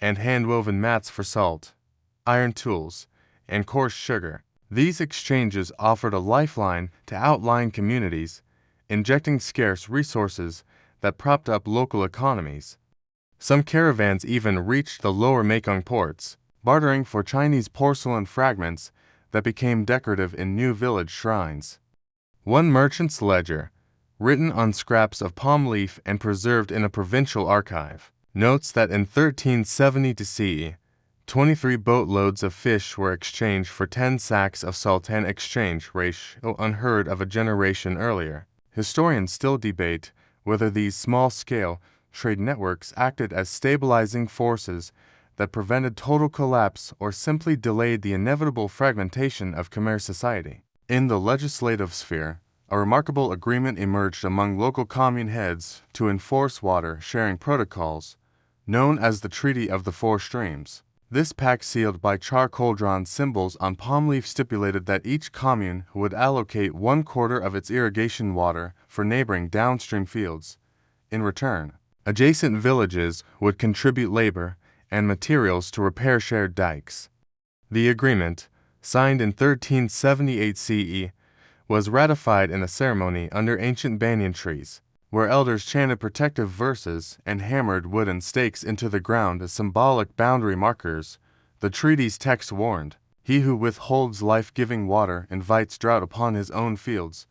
and hand-woven mats for salt, iron tools, and coarse sugar. These exchanges offered a lifeline to outlying communities, injecting scarce resources that propped up local economies. Some caravans even reached the lower Mekong ports, bartering for Chinese porcelain fragments that became decorative in new village shrines. One merchant's ledger, written on scraps of palm leaf and preserved in a provincial archive, notes that in 1370 CE, 23 boatloads of fish were exchanged for 10 sacks of salt, an exchange ratio unheard of a generation earlier. Historians still debate whether these small-scale trade networks acted as stabilizing forces that prevented total collapse or simply delayed the inevitable fragmentation of Khmer society. In the legislative sphere, a remarkable agreement emerged among local commune heads to enforce water-sharing protocols, known as the Treaty of the Four Streams. This pact, sealed by charcoal-drawn symbols on palm leaf, stipulated that each commune would allocate 1/4 of its irrigation water for neighboring downstream fields. In return, adjacent villages would contribute labor and materials to repair shared dikes. The agreement, signed in 1378 CE, was ratified in a ceremony under ancient banyan trees, where elders chanted protective verses and hammered wooden stakes into the ground as symbolic boundary markers. The treaty's text warned, "He who withholds life-giving water invites drought upon his own fields."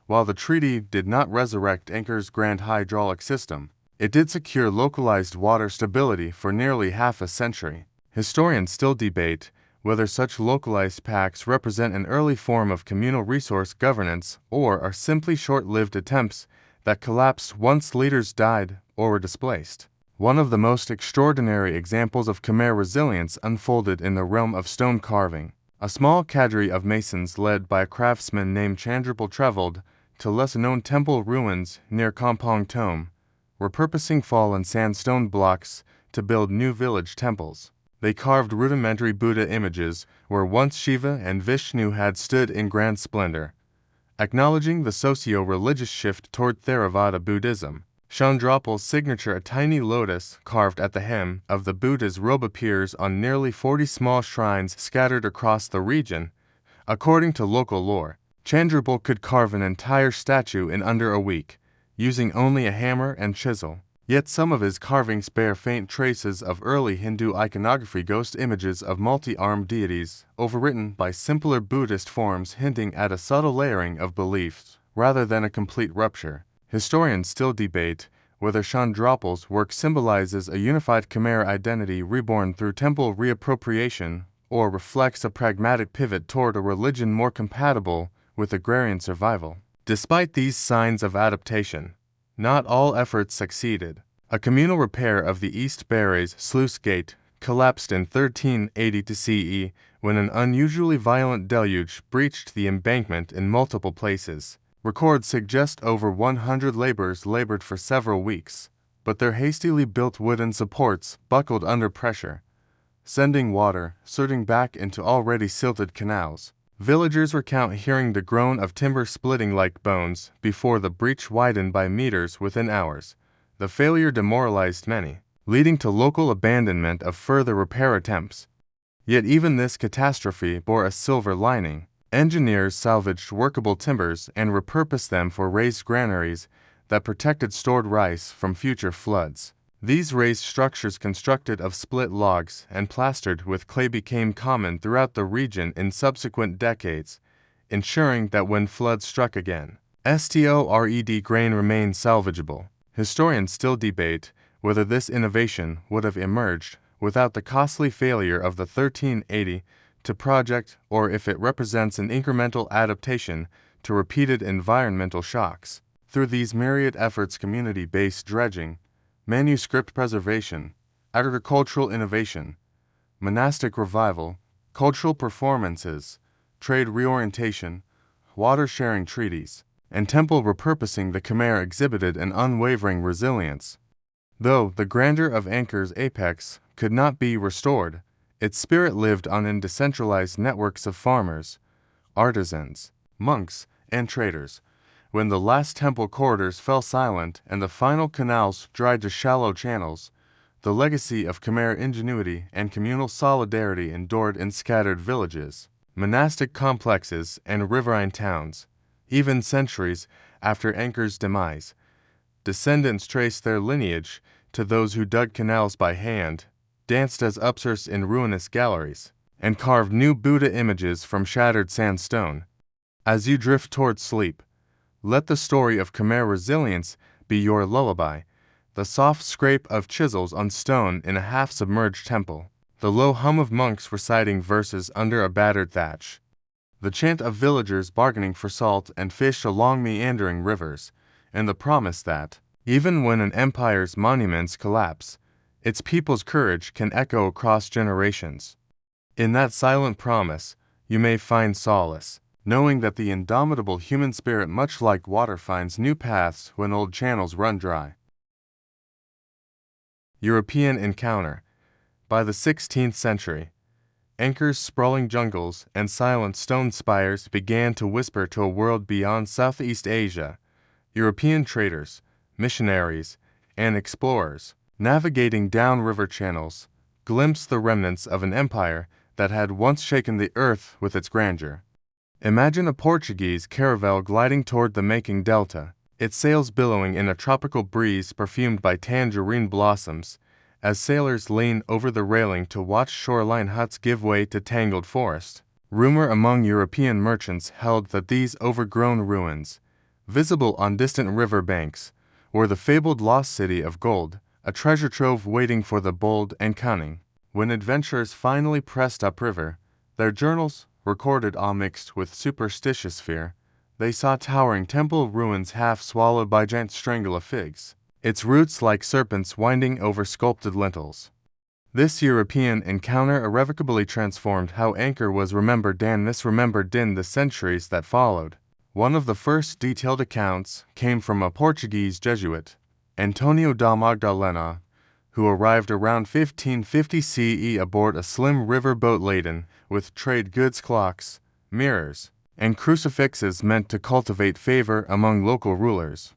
While the treaty did not resurrect Angkor's grand hydraulic system, it did secure localized water stability for nearly half a century. Historians still debate whether such localized pacts represent an early form of communal resource governance or are simply short-lived attempts that collapsed once leaders died or were displaced. One of the most extraordinary examples of Khmer resilience unfolded in the realm of stone carving. A small cadre of masons led by a craftsman named Chandrapal traveled to less-known temple ruins near Kampong Thom, repurposing fallen sandstone blocks to build new village temples. They carved rudimentary Buddha images where once Shiva and Vishnu had stood in grand splendor, acknowledging the socio-religious shift toward Theravada Buddhism. Chandrapal's signature, a tiny lotus carved at the hem of the Buddha's robe, appears on nearly 40 small shrines scattered across the region. According to local lore, Chandrapal could carve an entire statue in under a week, using only a hammer and chisel. Yet some of his carvings bear faint traces of early Hindu iconography, ghost images of multi-armed deities, overwritten by simpler Buddhist forms, hinting at a subtle layering of beliefs rather than a complete rupture. Historians still debate whether Chandrapal's work symbolizes a unified Khmer identity reborn through temple reappropriation or reflects a pragmatic pivot toward a religion more compatible with agrarian survival. Despite these signs of adaptation, not all efforts succeeded. A communal repair of the East Barray's sluice gate collapsed in 1380 CE when an unusually violent deluge breached the embankment in multiple places. Records suggest over 100 laborers labored for several weeks, but their hastily built wooden supports buckled under pressure, sending water surging back into already silted canals. Villagers recount hearing the groan of timber splitting like bones before the breach widened by meters within hours. The failure demoralized many, leading to local abandonment of further repair attempts. Yet even this catastrophe bore a silver lining. Engineers salvaged workable timbers and repurposed them for raised granaries that protected stored rice from future floods. These raised structures constructed of split logs and plastered with clay became common throughout the region in subsequent decades, ensuring that when floods struck again, stored grain remained salvageable. Historians still debate whether this innovation would have emerged without the costly failure of the 1380 project or if it represents an incremental adaptation to repeated environmental shocks. Through these myriad efforts, community-based dredging, manuscript preservation, agricultural innovation, monastic revival, cultural performances, trade reorientation, water-sharing treaties, and temple repurposing, the Khmer exhibited an unwavering resilience. Though the grandeur of Angkor's apex could not be restored, its spirit lived on in decentralized networks of farmers, artisans, monks, and traders. When the last temple corridors fell silent and the final canals dried to shallow channels, the legacy of Khmer ingenuity and communal solidarity endured in scattered villages, monastic complexes, and riverine towns. Even centuries after Angkor's demise, descendants traced their lineage to those who dug canals by hand, danced as upserts in ruinous galleries, and carved new Buddha images from shattered sandstone. As you drift towards sleep, let the story of Khmer resilience be your lullaby, the soft scrape of chisels on stone in a half-submerged temple, the low hum of monks reciting verses under a battered thatch, the chant of villagers bargaining for salt and fish along meandering rivers, and the promise that, even when an empire's monuments collapse, its people's courage can echo across generations. In that silent promise, you may find solace, knowing that the indomitable human spirit, much like water, finds new paths when old channels run dry. European encounter. By the 16th century, Angkor's sprawling jungles and silent stone spires began to whisper to a world beyond Southeast Asia. European traders, missionaries, and explorers, navigating downriver channels, glimpsed the remnants of an empire that had once shaken the earth with its grandeur. Imagine a Portuguese caravel gliding toward the Making Delta, its sails billowing in a tropical breeze perfumed by tangerine blossoms, as sailors lean over the railing to watch shoreline huts give way to tangled forest. Rumor among European merchants held that these overgrown ruins, visible on distant river banks, were the fabled lost city of gold, a treasure trove waiting for the bold and cunning. When adventurers finally pressed upriver, their journals recorded all mixed with superstitious fear. They saw towering temple ruins half swallowed by giant strangle of figs, its roots like serpents winding over sculpted lintels. This European encounter irrevocably transformed how Angkor was remembered and misremembered in the centuries that followed. One of the first detailed accounts came from a Portuguese Jesuit, Antonio da Magdalena, who arrived around 1550 CE aboard a slim river boat laden with trade goods, clocks, mirrors, and crucifixes meant to cultivate favor among local rulers.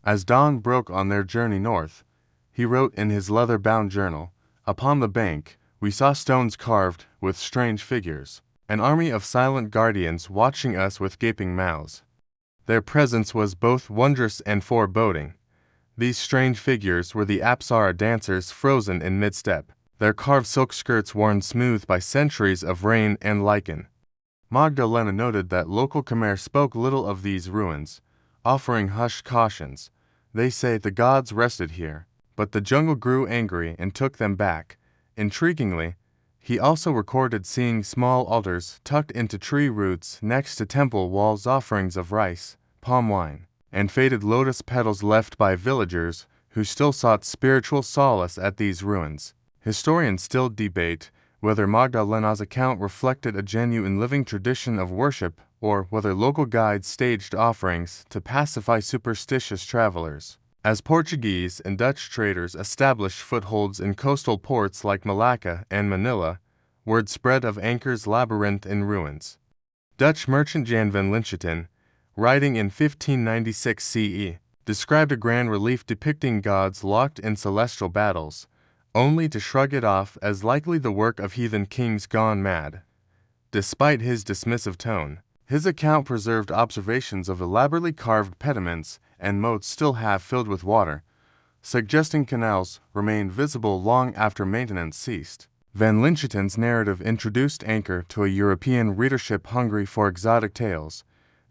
As dawn broke on their journey north, he wrote in his leather-bound journal, "Upon the bank, we saw stones carved with strange figures, an army of silent guardians watching us with gaping mouths. Their presence was both wondrous and foreboding. These strange figures were the Apsara dancers frozen in mid-step, their carved silk skirts worn smooth by centuries of rain and lichen." Magdalena noted that local Khmer spoke little of these ruins, offering hushed cautions. "They say the gods rested here, but the jungle grew angry and took them back." Intriguingly, he also recorded seeing small altars tucked into tree roots next to temple walls, offerings of rice, palm wine, and faded lotus petals left by villagers who still sought spiritual solace at these ruins. Historians still debate whether Magdalena's account reflected a genuine living tradition of worship or whether local guides staged offerings to pacify superstitious travelers. As Portuguese and Dutch traders established footholds in coastal ports like Malacca and Manila, word spread of Angkor's labyrinth in ruins. Dutch merchant Jan van Linschoten, writing in 1596 CE, described a grand relief depicting gods locked in celestial battles, only to shrug it off as likely the work of heathen kings gone mad. Despite his dismissive tone, his account preserved observations of elaborately carved pediments and moats still half filled with water, suggesting canals remained visible long after maintenance ceased. Van Linschoten's narrative introduced Angkor to a European readership hungry for exotic tales,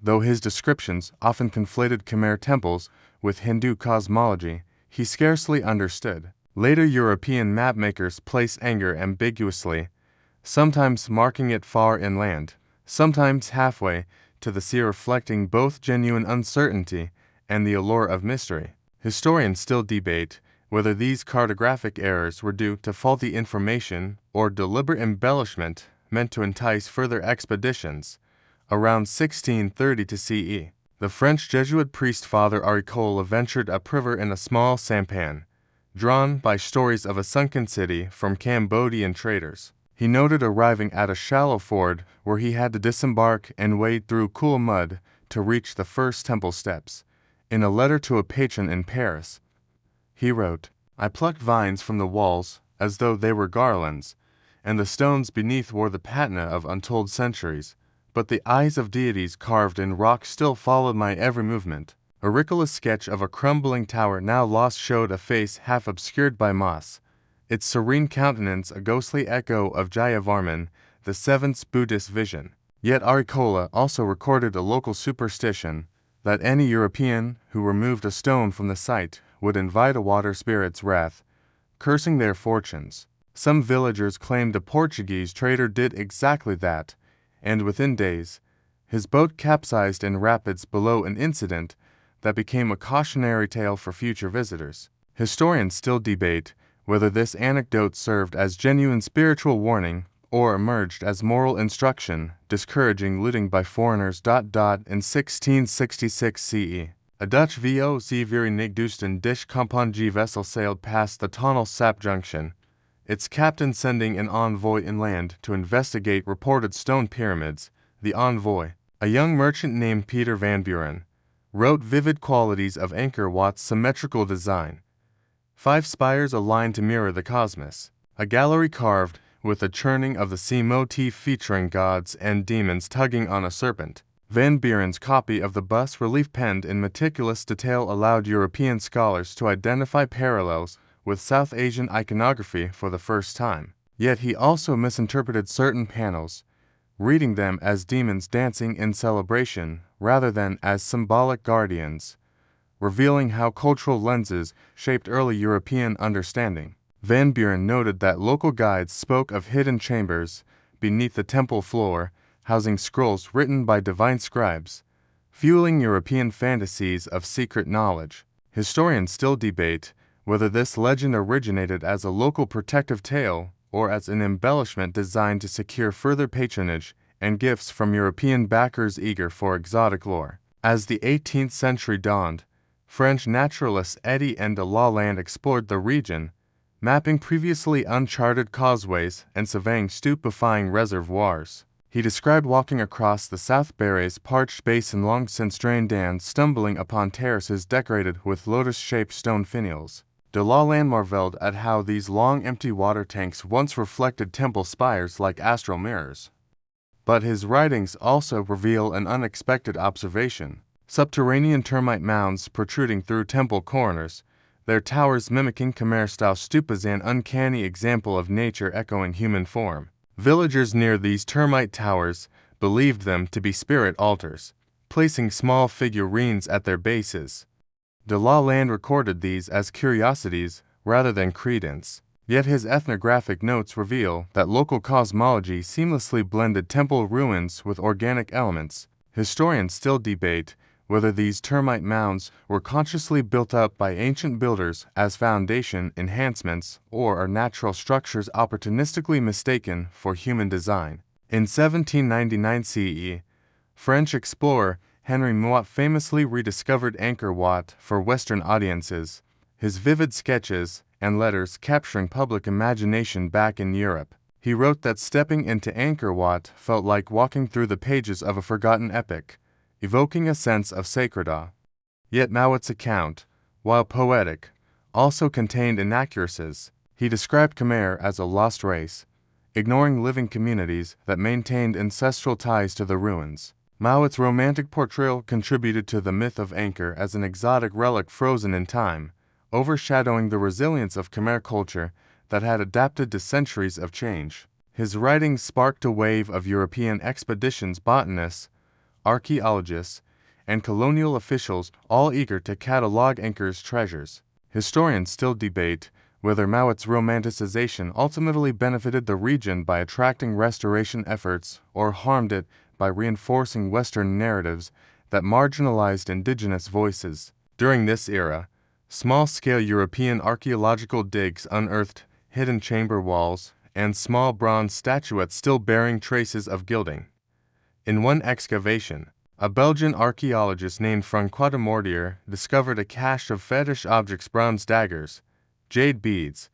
though his descriptions often conflated Khmer temples with Hindu cosmology he scarcely understood. Later European mapmakers placed Angkor ambiguously, sometimes marking it far inland, sometimes halfway to the sea, reflecting both genuine uncertainty and the allure of mystery. Historians still debate whether these cartographic errors were due to faulty information or deliberate embellishment meant to entice further expeditions. Around 1630 to CE, the French Jesuit priest Father Aricola ventured upriver in a small sampan, drawn by stories of a sunken city from Cambodian traders. He noted arriving at a shallow ford where he had to disembark and wade through cool mud to reach the first temple steps. In a letter to a patron in Paris, he wrote, "I plucked vines from the walls as though they were garlands, and the stones beneath wore the patina of untold centuries, but the eyes of deities carved in rock still followed my every movement." Auricola's sketch of a crumbling tower now lost showed a face half obscured by moss, its serene countenance a ghostly echo of Jayavarman, the seventh Buddhist vision. Yet Aricola also recorded a local superstition that any European who removed a stone from the site would invite a water spirit's wrath, cursing their fortunes. Some villagers claimed a Portuguese trader did exactly that, and within days, his boat capsized in rapids below, an incident that became a cautionary tale for future visitors. Historians still debate whether this anecdote served as genuine spiritual warning or emerged as moral instruction, discouraging looting by foreigners. In 1666 CE, a Dutch VOC Verenigdusten Dish Compagnie vessel sailed past the Tonal Sap Junction, its captain sending an envoy inland to investigate reported stone pyramids. The envoy, a young merchant named Peter van Buren, wrote vivid qualities of Angkor Wat's symmetrical design. 5 spires aligned to mirror the cosmos, a gallery carved with a churning of the sea motif featuring gods and demons tugging on a serpent. Van Buren's copy of the bas-relief penned in meticulous detail allowed European scholars to identify parallels with South Asian iconography for the first time. Yet he also misinterpreted certain panels, reading them as demons dancing in celebration rather than as symbolic guardians, revealing how cultural lenses shaped early European understanding. Van Buren noted that local guides spoke of hidden chambers beneath the temple floor, housing scrolls written by divine scribes, fueling European fantasies of secret knowledge. Historians still debate whether this legend originated as a local protective tale or as an embellishment designed to secure further patronage and gifts from European backers eager for exotic lore. As the 18th century dawned, French naturalists Eddy and de Lalande explored the region, mapping previously uncharted causeways and surveying stupefying reservoirs. He described walking across the South Barre's parched basin long since drained and stumbling upon terraces decorated with lotus-shaped stone finials. De Lalande marveled at how these long empty water tanks once reflected temple spires like astral mirrors. But his writings also reveal an unexpected observation: subterranean termite mounds protruding through temple corners, their towers mimicking Khmer-style stupas, an uncanny example of nature echoing human form. Villagers near these termite towers believed them to be spirit altars, placing small figurines at their bases. De Lalande recorded these as curiosities rather than credence. Yet his ethnographic notes reveal that local cosmology seamlessly blended temple ruins with organic elements. Historians still debate whether these termite mounds were consciously built up by ancient builders as foundation enhancements or are natural structures opportunistically mistaken for human design. In 1799 CE, French explorer Henry Mouat famously rediscovered Angkor Wat for Western audiences, his vivid sketches and letters capturing public imagination back in Europe. He wrote that stepping into Angkor Wat felt like walking through the pages of a forgotten epic, evoking a sense of sacred awe. Yet Mouat's account, while poetic, also contained inaccuracies. He described Khmer as a lost race, ignoring living communities that maintained ancestral ties to the ruins. Mouat's romantic portrayal contributed to the myth of Angkor as an exotic relic frozen in time, overshadowing the resilience of Khmer culture that had adapted to centuries of change. His writings sparked a wave of European expeditions, botanists, archaeologists, and colonial officials, all eager to catalog Angkor's treasures. Historians still debate whether Mouat's romanticization ultimately benefited the region by attracting restoration efforts or harmed it by reinforcing Western narratives that marginalized indigenous voices. During this era, small-scale European archaeological digs unearthed hidden chamber walls and small bronze statuettes still bearing traces of gilding. In one excavation, a Belgian archaeologist named Francois de Mortier discovered a cache of fetish objects: bronze daggers, jade beads,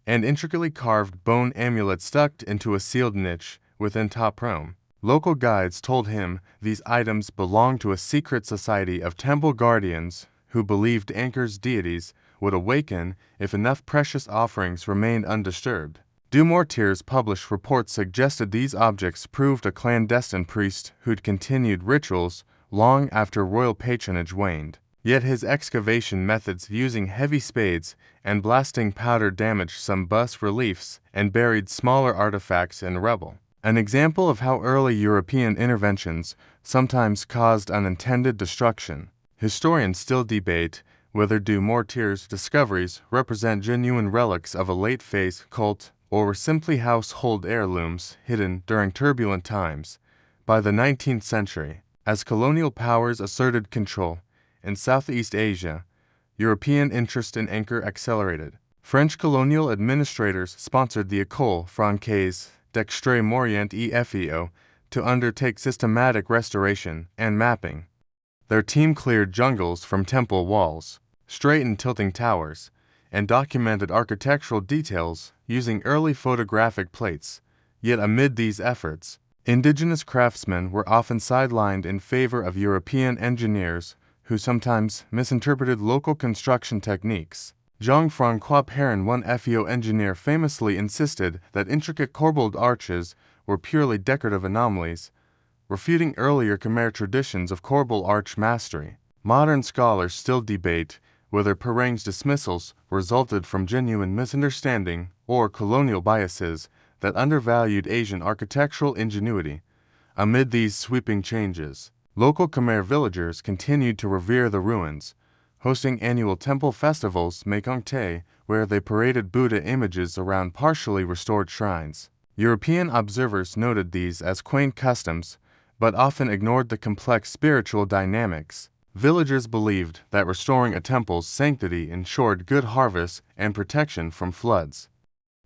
and intricately carved bone amulets stuck into a sealed niche within top room. Local guides told him these items belonged to a secret society of temple guardians who believed Angkor's deities would awaken if enough precious offerings remained undisturbed. Du Mortier's published reports suggested these objects proved a clandestine priest who'd continued rituals long after royal patronage waned. Yet his excavation methods, using heavy spades and blasting powder, damaged some bas-reliefs and buried smaller artifacts in rubble. An example of how early European interventions sometimes caused unintended destruction. Historians still debate whether Du Mortier's discoveries represent genuine relics of a late-phase cult or were simply household heirlooms hidden during turbulent times. By the 19th century, as colonial powers asserted control in Southeast Asia, European interest in Angkor accelerated. French colonial administrators sponsored the École Française d'Extrême-Orient (EFEO) to undertake systematic restoration and mapping. Their team cleared jungles from temple walls, straightened tilting towers, and documented architectural details using early photographic plates. Yet amid these efforts, indigenous craftsmen were often sidelined in favor of European engineers who sometimes misinterpreted local construction techniques. Jean-Francois Perrin, one FEO engineer, famously insisted that intricate corbelled arches were purely decorative anomalies, refuting earlier Khmer traditions of corbel arch mastery. Modern scholars still debate whether Perrin's dismissals resulted from genuine misunderstanding or colonial biases that undervalued Asian architectural ingenuity. Amid these sweeping changes, local Khmer villagers continued to revere the ruins, hosting annual temple festivals Mekong Te, where they paraded Buddha images around partially restored shrines. European observers noted these as quaint customs, but often ignored the complex spiritual dynamics. Villagers believed that restoring a temple's sanctity ensured good harvests and protection from floods.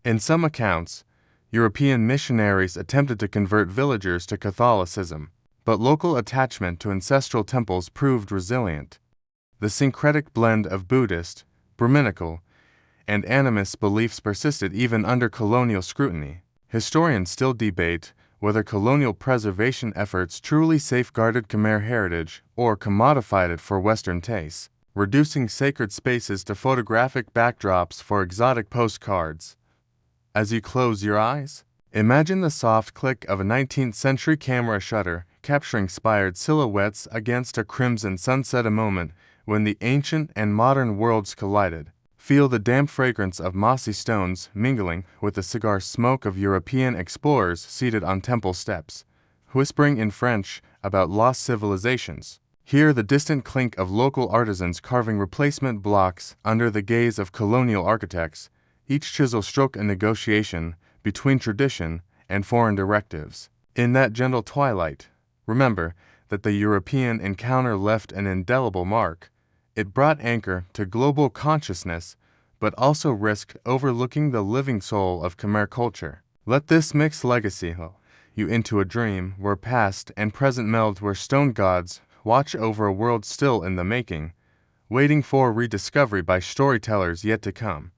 In some accounts, European missionaries attempted to convert villagers to Catholicism, but local attachment to ancestral temples proved resilient. The syncretic blend of Buddhist, Brahminical, and animist beliefs persisted even under colonial scrutiny. Historians still debate whether colonial preservation efforts truly safeguarded Khmer heritage or commodified it for Western tastes, reducing sacred spaces to photographic backdrops for exotic postcards. As you close your eyes, imagine the soft click of a 19th century camera shutter capturing inspired silhouettes against a crimson sunset, a moment when the ancient and modern worlds collided. Feel the damp fragrance of mossy stones mingling with the cigar smoke of European explorers seated on temple steps, whispering in French about lost civilizations. Hear the distant clink of local artisans carving replacement blocks under the gaze of colonial architects, each chisel stroke a negotiation between tradition and foreign directives. In that gentle twilight, remember that the European encounter left an indelible mark. It brought Angkor to global consciousness, but also risked overlooking the living soul of Khmer culture. Let this mixed legacy you into a dream where past and present meld, where stone gods watch over a world still in the making, waiting for rediscovery by storytellers yet to come.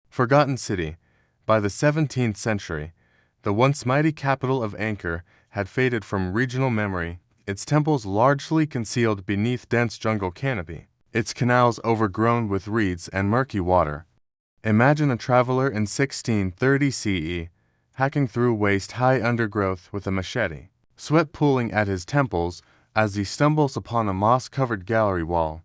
Forgotten City. By the 17th century, the once mighty capital of Angkor had faded from regional memory, its temples largely concealed beneath dense jungle canopy, its canals overgrown with reeds and murky water. Imagine a traveler in 1630 CE, hacking through waist-high undergrowth with a machete, sweat pooling at his temples as he stumbles upon a moss-covered gallery wall.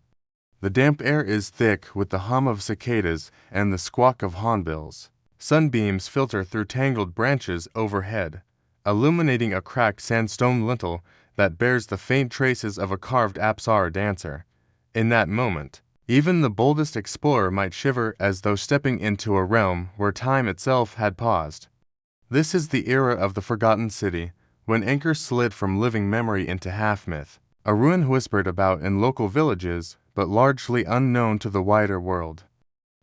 The damp air is thick with the hum of cicadas and the squawk of hornbills. Sunbeams filter through tangled branches overhead, illuminating a cracked sandstone lintel that bears the faint traces of a carved apsara dancer. In that moment, even the boldest explorer might shiver as though stepping into a realm where time itself had paused. This is the era of the Forgotten City, when Angkor slid from living memory into half-myth, a ruin whispered about in local villages, but largely unknown to the wider world.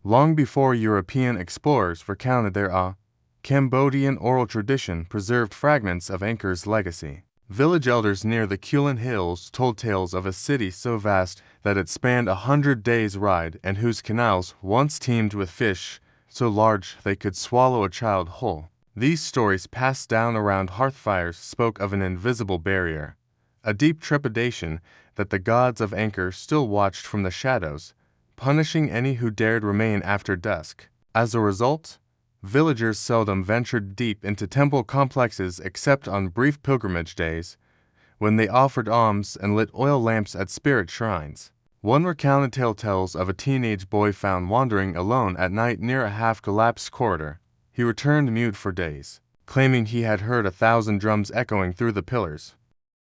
Long before European explorers recounted their Cambodian oral tradition preserved fragments of Angkor's legacy. Village elders near the Kulin Hills told tales of a city so vast that it spanned 100 days' ride and whose canals once teemed with fish so large they could swallow a child whole. These stories passed down around hearthfires spoke of an invisible barrier, a deep trepidation that the gods of Angkor still watched from the shadows, punishing any who dared remain after dusk. As a result, villagers seldom ventured deep into temple complexes except on brief pilgrimage days, when they offered alms and lit oil lamps at spirit shrines. One recounted tale tells of a teenage boy found wandering alone at night near a half-collapsed corridor. He returned mute for days, claiming he had heard 1,000 drums echoing through the pillars.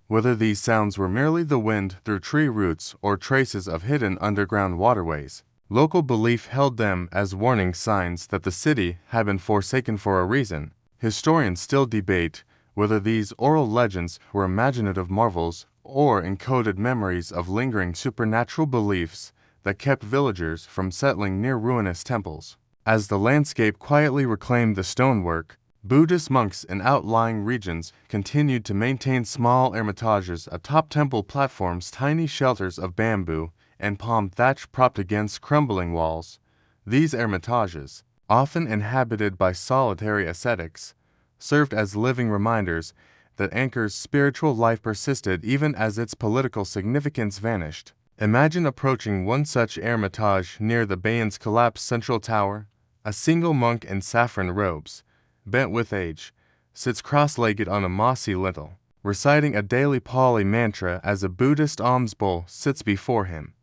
Whether these sounds were merely the wind through tree roots or traces of hidden underground waterways, local belief held them as warning signs that the city had been forsaken for a reason. Historians still debate whether these oral legends were imaginative marvels or encoded memories of lingering supernatural beliefs that kept villagers from settling near ruinous temples. As the landscape quietly reclaimed the stonework, Buddhist monks in outlying regions continued to maintain small ermitages atop temple platforms, tiny shelters of bamboo and palm thatch propped against crumbling walls. These ermitages, often inhabited by solitary ascetics, served as living reminders that Angkor's spiritual life persisted even as its political significance vanished. Imagine approaching one such ermitage near the Bayan's collapsed central tower. A single monk in saffron robes, bent with age, sits cross-legged on a mossy lintel, reciting a daily Pali mantra as a Buddhist alms bowl sits before him.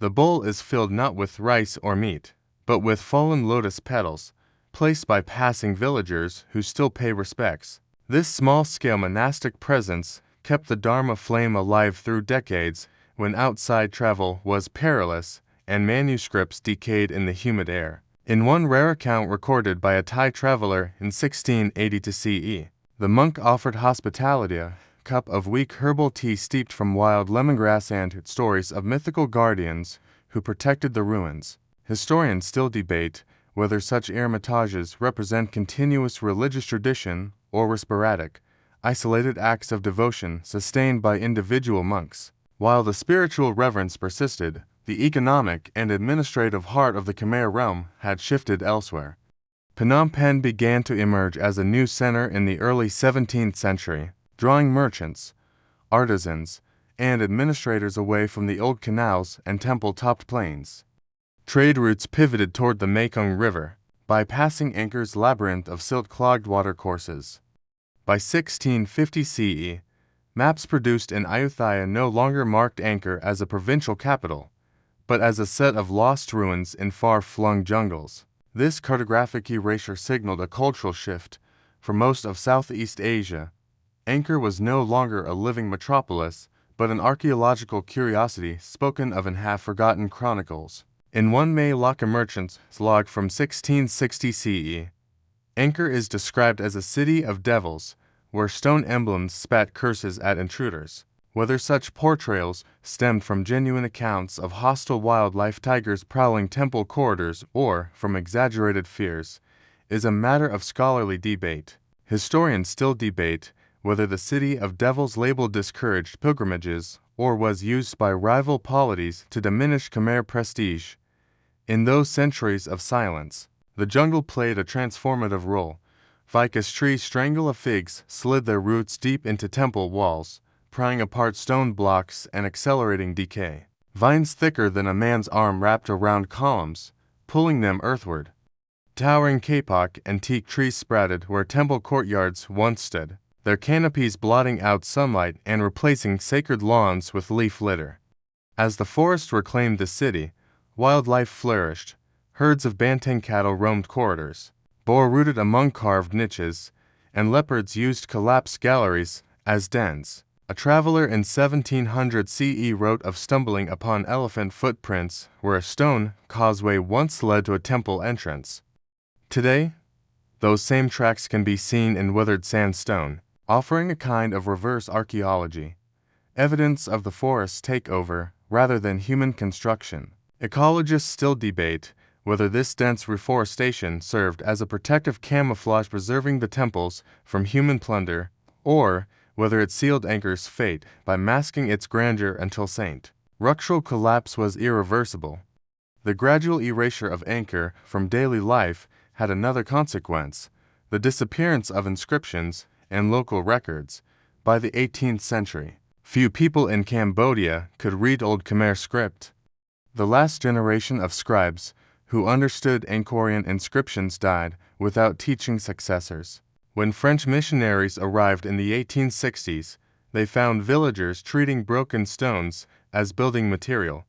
The bowl is filled not with rice or meat, but with fallen lotus petals, placed by passing villagers who still pay respects. This small-scale monastic presence kept the Dharma flame alive through decades when outside travel was perilous and manuscripts decayed in the humid air. In one rare account recorded by a Thai traveler in 1680 CE, the monk offered hospitality a cup of weak herbal tea steeped from wild lemongrass and stories of mythical guardians who protected the ruins. Historians still debate whether such ermitages represent continuous religious tradition or were sporadic, isolated acts of devotion sustained by individual monks. While the spiritual reverence persisted, the economic and administrative heart of the Khmer realm had shifted elsewhere. Phnom Penh began to emerge as a new center in the early 17th century, drawing merchants, artisans, and administrators away from the old canals and temple-topped plains. Trade routes pivoted toward the Mekong River, bypassing Angkor's labyrinth of silt-clogged watercourses. By 1650 CE, maps produced in Ayutthaya no longer marked Angkor as a provincial capital, but as a set of lost ruins in far-flung jungles. This cartographic erasure signaled a cultural shift. For most of Southeast Asia, Angkor was no longer a living metropolis, but an archaeological curiosity spoken of in half-forgotten chronicles. In one Malacca merchant's log from 1660 CE, Angkor is described as a city of devils, where stone emblems spat curses at intruders. Whether such portrayals stemmed from genuine accounts of hostile wildlife, tigers prowling temple corridors, or from exaggerated fears, is a matter of scholarly debate. Historians still debate whether the City of Devils label discouraged pilgrimages or was used by rival polities to diminish Khmer prestige. In those centuries of silence, the jungle played a transformative role. Ficus trees strangle of figs slid their roots deep into temple walls, prying apart stone blocks and accelerating decay. Vines thicker than a man's arm wrapped around columns, pulling them earthward. Towering kapok and teak trees sprouted where temple courtyards once stood, their canopies blotting out sunlight and replacing sacred lawns with leaf litter. As the forest reclaimed the city, wildlife flourished. Herds of banteng cattle roamed corridors, boar rooted among carved niches, and leopards used collapsed galleries as dens. A traveler in 1700 CE wrote of stumbling upon elephant footprints where a stone causeway once led to a temple entrance. Today, those same tracks can be seen in weathered sandstone, offering a kind of reverse archaeology, evidence of the forest's takeover rather than human construction. Ecologists still debate whether this dense reforestation served as a protective camouflage preserving the temples from human plunder, or whether it sealed Angkor's fate by masking its grandeur until structural collapse was irreversible. The gradual erasure of Angkor from daily life had another consequence: the disappearance of inscriptions and local records. By the 18th century, few people in Cambodia could read Old Khmer script. The last generation of scribes who understood Angkorian inscriptions died without teaching successors. When French missionaries arrived in the 1860s, they found villagers treating broken stones as building material.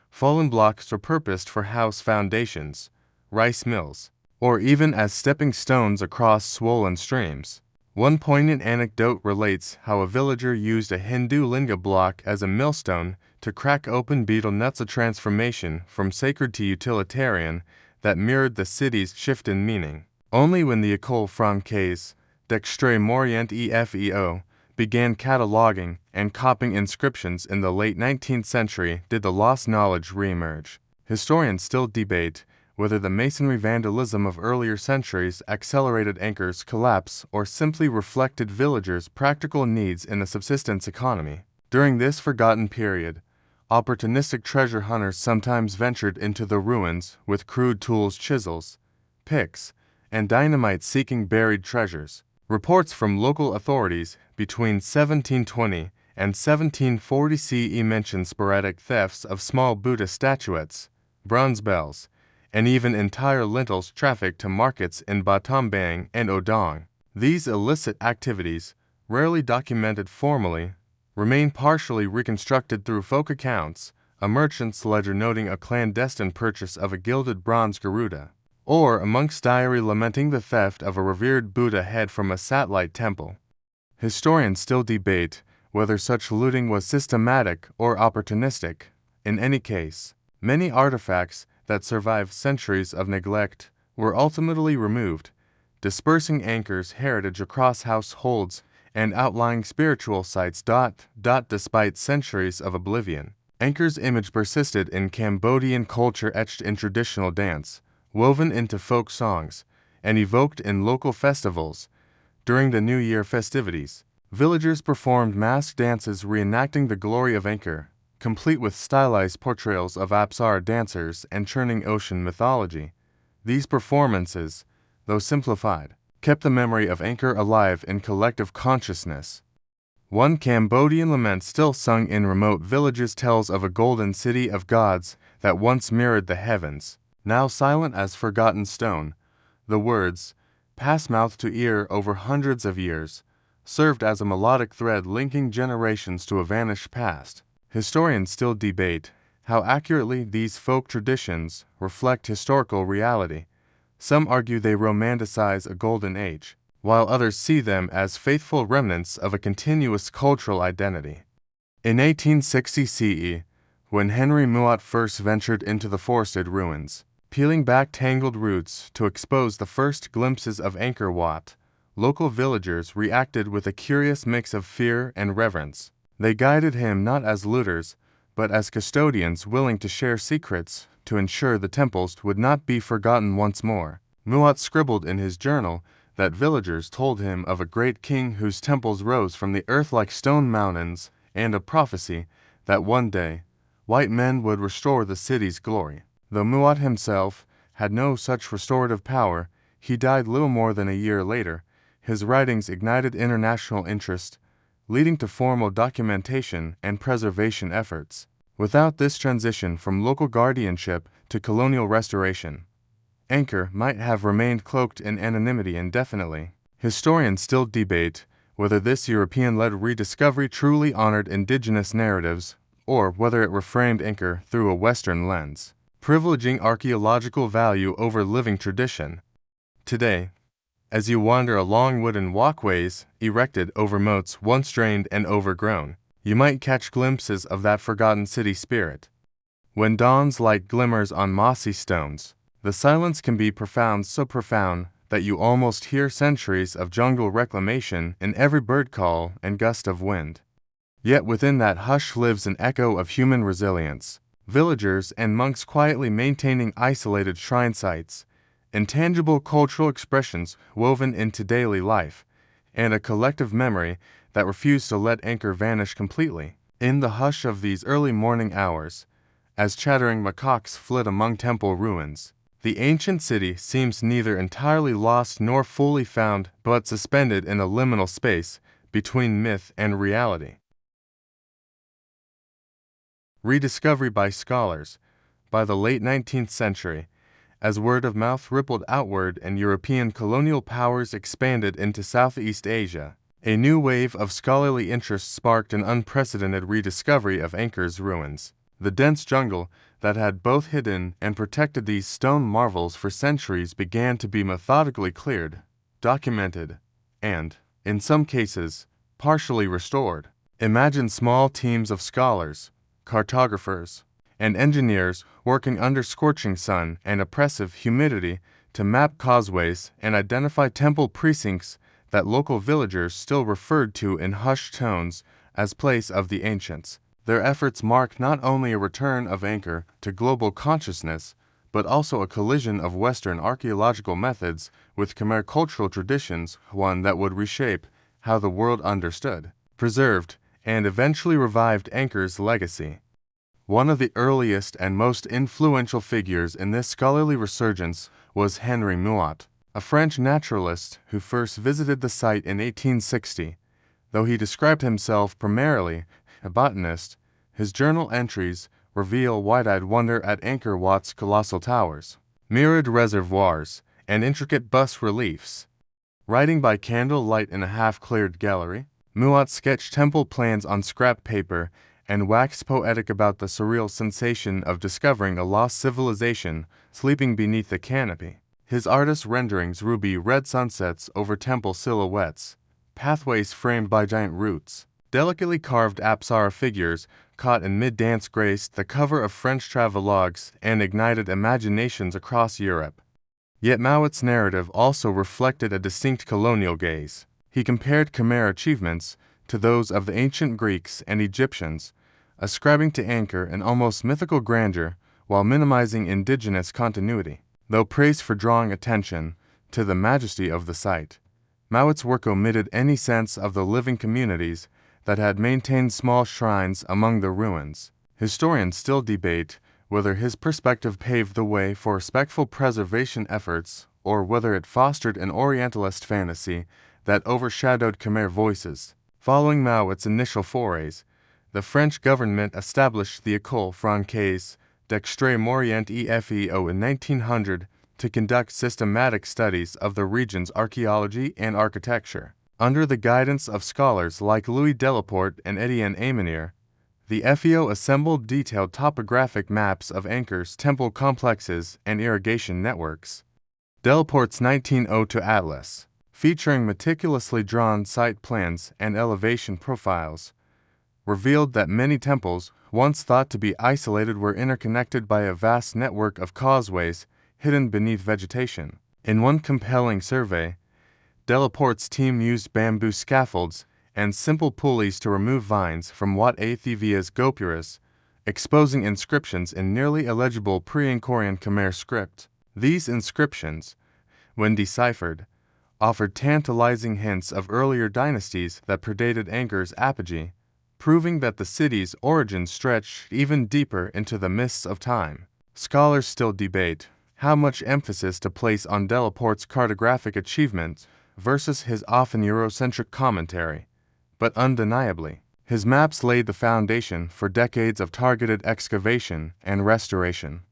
Fallen blocks repurposed for house foundations, rice mills, or even as stepping stones across swollen streams. One poignant anecdote relates how a villager used a Hindu linga block as a millstone to crack open betel nuts, a transformation from sacred to utilitarian that mirrored the city's shift in meaning. Only when the École Francaise d'Extrême-Orient EFEO began cataloging and copying inscriptions in the late 19th century did the lost knowledge re-emerge. Historians still debate whether the masonry vandalism of earlier centuries accelerated Angkor's collapse or simply reflected villagers' practical needs in a subsistence economy. During this forgotten period, opportunistic treasure hunters sometimes ventured into the ruins with crude tools, chisels, picks, and dynamite seeking buried treasures. Reports from local authorities between 1720 and 1740 CE mention sporadic thefts of small Buddha statuettes, bronze bells, and even entire lintels trafficked to markets in Battambang and Odong. These illicit activities, rarely documented formally, remain partially reconstructed through folk accounts, a merchant's ledger noting a clandestine purchase of a gilded bronze Garuda, or a monk's diary lamenting the theft of a revered Buddha head from a satellite temple. Historians still debate whether such looting was systematic or opportunistic. In any case, many artifacts that survived centuries of neglect were ultimately removed, dispersing Angkor's heritage across households and outlying spiritual sites. Despite centuries of oblivion, Angkor's image persisted in Cambodian culture, etched in traditional dance, woven into folk songs, and evoked in local festivals. During the New Year festivities, villagers performed masked dances reenacting the glory of Angkor, complete with stylized portrayals of Apsara dancers and churning ocean mythology. These performances, though simplified, kept the memory of Angkor alive in collective consciousness. One Cambodian lament still sung in remote villages tells of a golden city of gods that once mirrored the heavens, now silent as forgotten stone. The words, passed mouth to ear over hundreds of years, served as a melodic thread linking generations to a vanished past. Historians still debate how accurately these folk traditions reflect historical reality. Some argue they romanticize a golden age, while others see them as faithful remnants of a continuous cultural identity. In 1860 CE, when Henry Muat first ventured into the forested ruins, peeling back tangled roots to expose the first glimpses of Angkor Wat, local villagers reacted with a curious mix of fear and reverence. They guided him not as looters, but as custodians willing to share secrets to ensure the temples would not be forgotten once more. Muat scribbled in his journal that villagers told him of a great king whose temples rose from the earth like stone mountains, and a prophecy that one day white men would restore the city's glory. Though Muat himself had no such restorative power, he died little more than a year later. His writings ignited international interest, leading to formal documentation and preservation efforts. Without this transition from local guardianship to colonial restoration, Angkor might have remained cloaked in anonymity indefinitely. Historians still debate whether this European-led rediscovery truly honored indigenous narratives, or whether it reframed Angkor through a Western lens, privileging archaeological value over living tradition. Today, as you wander along wooden walkways erected over moats once drained and overgrown, you might catch glimpses of that forgotten city spirit. When dawn's light glimmers on mossy stones, the silence can be profound, so profound that you almost hear centuries of jungle reclamation in every bird call and gust of wind. Yet within that hush lives an echo of human resilience, villagers and monks quietly maintaining isolated shrine sites, intangible cultural expressions woven into daily life, and a collective memory that refused to let Angkor vanish completely. In the hush of these early morning hours, as chattering macaques flit among temple ruins, the ancient city seems neither entirely lost nor fully found, but suspended in a liminal space between myth and reality. Rediscovery by scholars. By the late 19th century, as word of mouth rippled outward and European colonial powers expanded into Southeast Asia, a new wave of scholarly interest sparked an unprecedented rediscovery of Angkor's ruins. The dense jungle that had both hidden and protected these stone marvels for centuries began to be methodically cleared, documented, and, in some cases, partially restored. Imagine small teams of scholars, cartographers, and engineers working under scorching sun and oppressive humidity to map causeways and identify temple precincts that local villagers still referred to in hushed tones as place of the ancients. Their efforts mark not only a return of Angkor to global consciousness, but also a collision of Western archaeological methods with Khmer cultural traditions, one that would reshape how the world understood, preserved, and eventually revived Angkor's legacy. One of the earliest and most influential figures in this scholarly resurgence was Henri Muat, a French naturalist who first visited the site in 1860. Though he described himself primarily a botanist, his journal entries reveal wide-eyed wonder at Angkor Wat's colossal towers, mirrored reservoirs, and intricate bas-reliefs. Writing by candlelight in a half-cleared gallery, Muat sketched temple plans on scrap paper and waxed poetic about the surreal sensation of discovering a lost civilization sleeping beneath the canopy. His artist renderings ruby-red sunsets over temple silhouettes, pathways framed by giant roots, delicately carved apsara figures caught in mid-dance graced the cover of French travelogues and ignited imaginations across Europe. Yet Muat's narrative also reflected a distinct colonial gaze. He compared Khmer achievements to those of the ancient Greeks and Egyptians, ascribing to Angkor an almost mythical grandeur while minimizing indigenous continuity. Though praised for drawing attention to the majesty of the site, Muat's work omitted any sense of the living communities that had maintained small shrines among the ruins. Historians still debate whether his perspective paved the way for respectful preservation efforts or whether it fostered an Orientalist fantasy that overshadowed Khmer voices. Following Muat's initial forays, the French government established the École Française d'Extrême-Orient EFEO in 1900 to conduct systematic studies of the region's archaeology and architecture. Under the guidance of scholars like Louis Delaporte and Étienne Aymonier, the FEO assembled detailed topographic maps of Angkor's temple complexes and irrigation networks. Delaporte's 1902 Atlas, featuring meticulously drawn site plans and elevation profiles, revealed that many temples, once thought to be isolated, were interconnected by a vast network of causeways hidden beneath vegetation. In one compelling survey, Delaporte's team used bamboo scaffolds and simple pulleys to remove vines from Wat Athivia's gopuras, exposing inscriptions in nearly illegible pre-Angkorian Khmer script. These inscriptions, when deciphered, offered tantalizing hints of earlier dynasties that predated Angkor's apogee, proving that the city's origins stretched even deeper into the mists of time. Scholars still debate how much emphasis to place on Delaporte's cartographic achievements versus his often Eurocentric commentary, but undeniably, his maps laid the foundation for decades of targeted excavation and restoration.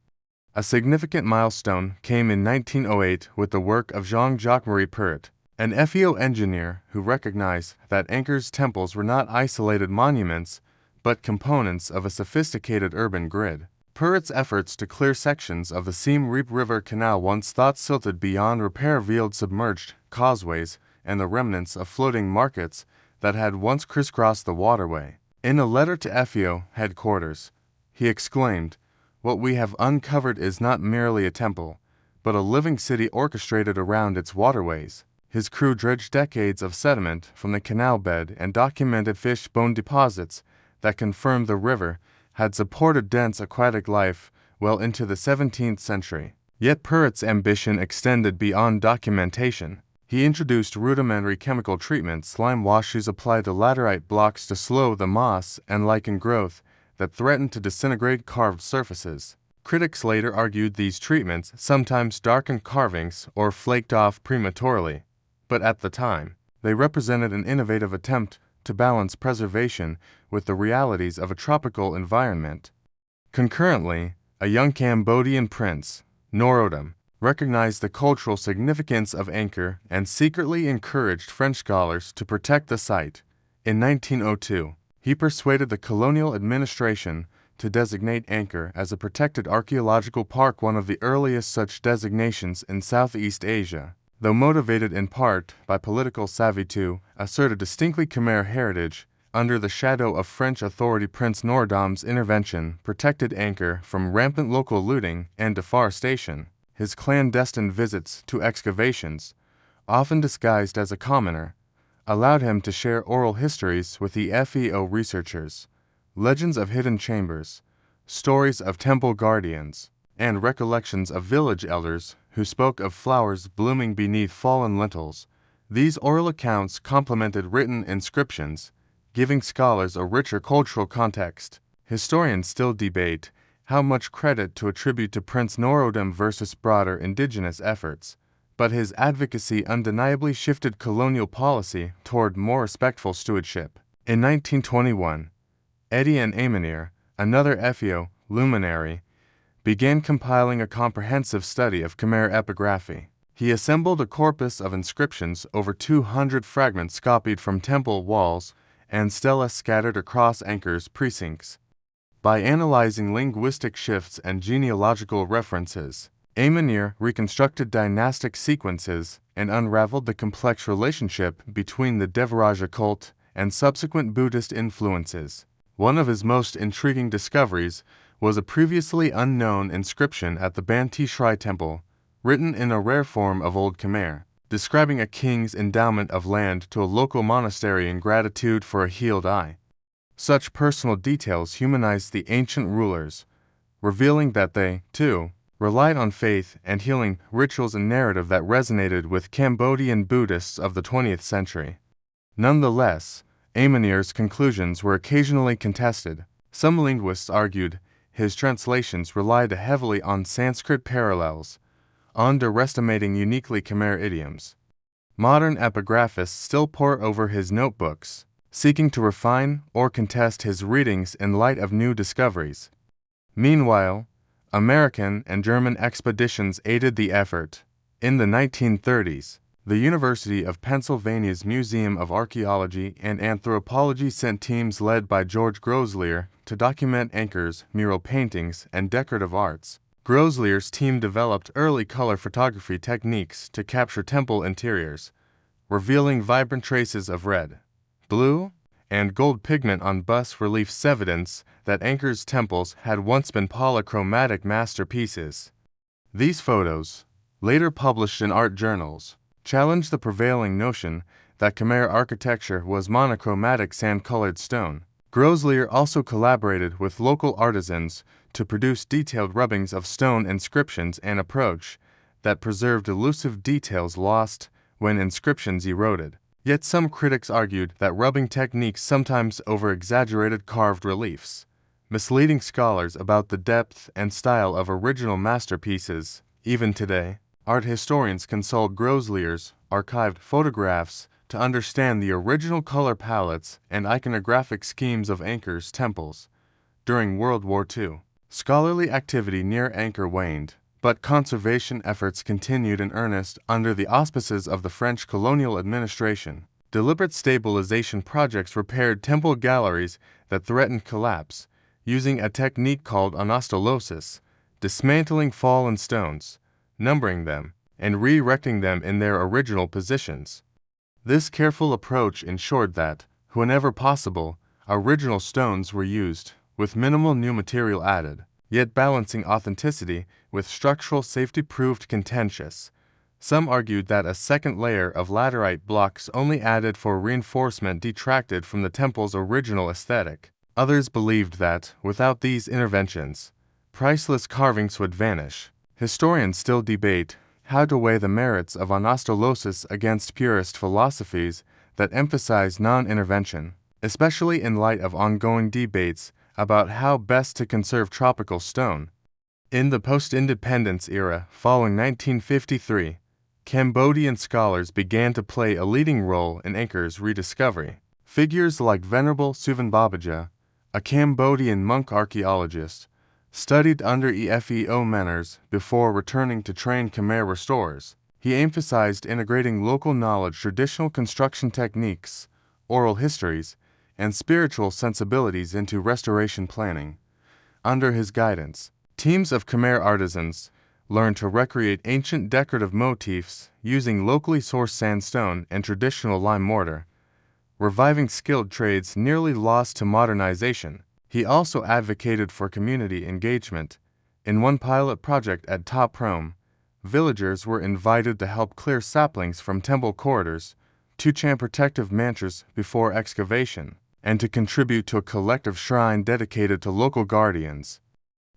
A significant milestone came in 1908 with the work of Jean-Jacques-Marie Perret, an FEO engineer who recognized that Angkor's temples were not isolated monuments, but components of a sophisticated urban grid. Perret's efforts to clear sections of the Siem Reap River Canal once thought silted beyond repair revealed submerged causeways and the remnants of floating markets that had once crisscrossed the waterway. In a letter to FEO headquarters, he exclaimed, "What we have uncovered is not merely a temple, but a living city orchestrated around its waterways." His crew dredged decades of sediment from the canal bed and documented fish bone deposits that confirmed the river had supported dense aquatic life well into the 17th century. Yet Perret's ambition extended beyond documentation. He introduced rudimentary chemical treatments, slime washes applied to laterite blocks to slow the moss and lichen growth that threatened to disintegrate carved surfaces. Critics later argued these treatments sometimes darkened carvings or flaked off prematurely, but at the time, they represented an innovative attempt to balance preservation with the realities of a tropical environment. Concurrently, a young Cambodian prince, Norodom, recognized the cultural significance of Angkor and secretly encouraged French scholars to protect the site. In 1902, he persuaded the colonial administration to designate Angkor as a protected archaeological park, one of the earliest such designations in Southeast Asia. Though motivated in part by political savvy to assert a distinctly Khmer heritage, under the shadow of French authority Prince Norodom's intervention protected Angkor from rampant local looting and deforestation. His clandestine visits to excavations, often disguised as a commoner, allowed him to share oral histories with the FEO researchers, legends of hidden chambers, stories of temple guardians, and recollections of village elders who spoke of flowers blooming beneath fallen lintels. These oral accounts complemented written inscriptions, giving scholars a richer cultural context. Historians still debate how much credit to attribute to Prince Norodom versus broader indigenous efforts, but his advocacy undeniably shifted colonial policy toward more respectful stewardship. In 1921, Etienne Aymonier, another FEO luminary, began compiling a comprehensive study of Khmer epigraphy. He assembled a corpus of inscriptions, over 200 fragments copied from temple walls and stelas scattered across Angkor's precincts. By analyzing linguistic shifts and genealogical references, Aymonier reconstructed dynastic sequences and unraveled the complex relationship between the Devaraja cult and subsequent Buddhist influences. One of his most intriguing discoveries was a previously unknown inscription at the Banteay Shri Temple, written in a rare form of Old Khmer, describing a king's endowment of land to a local monastery in gratitude for a healed eye. Such personal details humanized the ancient rulers, revealing that they, too, relied on faith and healing rituals, and narrative that resonated with Cambodian Buddhists of the 20th century. Nonetheless, Aymonier's conclusions were occasionally contested. Some linguists argued his translations relied heavily on Sanskrit parallels, underestimating uniquely Khmer idioms. Modern epigraphists still pore over his notebooks, seeking to refine or contest his readings in light of new discoveries. Meanwhile, American and German expeditions aided the effort. In the 1930s, the University of Pennsylvania's Museum of Archaeology and Anthropology sent teams led by George Groslier to document Angkor's mural paintings and decorative arts. Groslier's team developed early color photography techniques to capture temple interiors, revealing vibrant traces of red, blue, and gold pigment on bas-reliefs, evidence that Angkor's temples had once been polychromatic masterpieces. These photos, later published in art journals, challenged the prevailing notion that Khmer architecture was monochromatic sand-colored stone. Groslier also collaborated with local artisans to produce detailed rubbings of stone inscriptions, an approach that preserved elusive details lost when inscriptions eroded. Yet some critics argued that rubbing techniques sometimes over-exaggerated carved reliefs, misleading scholars about the depth and style of original masterpieces. Even today, art historians consult Groslier's archived photographs to understand the original color palettes and iconographic schemes of Angkor's temples. During World War II, scholarly activity near Angkor waned, but conservation efforts continued in earnest under the auspices of the French colonial administration. Deliberate stabilization projects repaired temple galleries that threatened collapse, using a technique called anastomosis, dismantling fallen stones, numbering them, and re-erecting them in their original positions. This careful approach ensured that, whenever possible, original stones were used, with minimal new material added, yet balancing authenticity with structural safety proved contentious. Some argued that a second layer of laterite blocks only added for reinforcement detracted from the temple's original aesthetic. Others believed that, without these interventions, priceless carvings would vanish. Historians still debate how to weigh the merits of anastomosis against purist philosophies that emphasize non-intervention, especially in light of ongoing debates about how best to conserve tropical stone. In the post-independence era following 1953, Cambodian scholars began to play a leading role in Angkor's rediscovery. Figures like Venerable Suvanbabaja, a Cambodian monk archaeologist, studied under Efo Manners before returning to train Khmer restorers. He emphasized integrating local knowledge, traditional construction techniques, oral histories, and spiritual sensibilities into restoration planning. Under his guidance, teams of Khmer artisans learned to recreate ancient decorative motifs using locally sourced sandstone and traditional lime mortar, reviving skilled trades nearly lost to modernization. He also advocated for community engagement. In one pilot project at Ta Prohm, villagers were invited to help clear saplings from temple corridors, to chant protective mantras before excavation, and to contribute to a collective shrine dedicated to local guardians.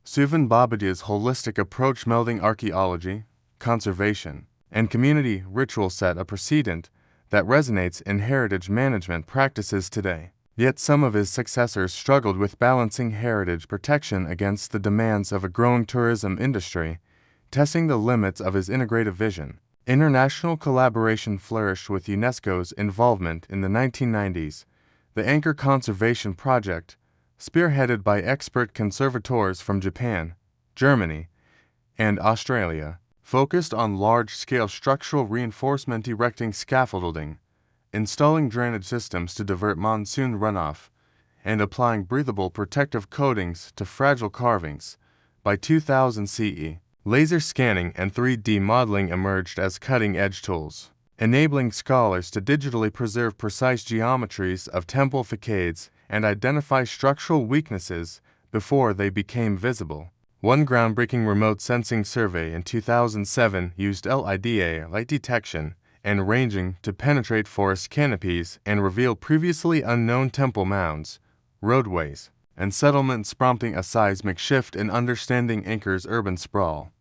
Suvanbabaja's holistic approach melding archaeology, conservation, and community ritual set a precedent that resonates in heritage management practices today. Yet some of his successors struggled with balancing heritage protection against the demands of a growing tourism industry, testing the limits of his integrative vision. International collaboration flourished with UNESCO's involvement in the 1990s. The Angkor Conservation Project, spearheaded by expert conservators from Japan, Germany, and Australia, focused on large-scale structural reinforcement, erecting scaffolding, installing drainage systems to divert monsoon runoff, and applying breathable protective coatings to fragile carvings. By 2000 CE, laser scanning and 3D modeling emerged as cutting-edge tools, enabling scholars to digitally preserve precise geometries of temple facades and identify structural weaknesses before they became visible. One groundbreaking remote sensing survey in 2007 used LIDA, light detection, and ranging to penetrate forest canopies and reveal previously unknown temple mounds, roadways, and settlements, prompting a seismic shift in understanding Angkor's urban sprawl.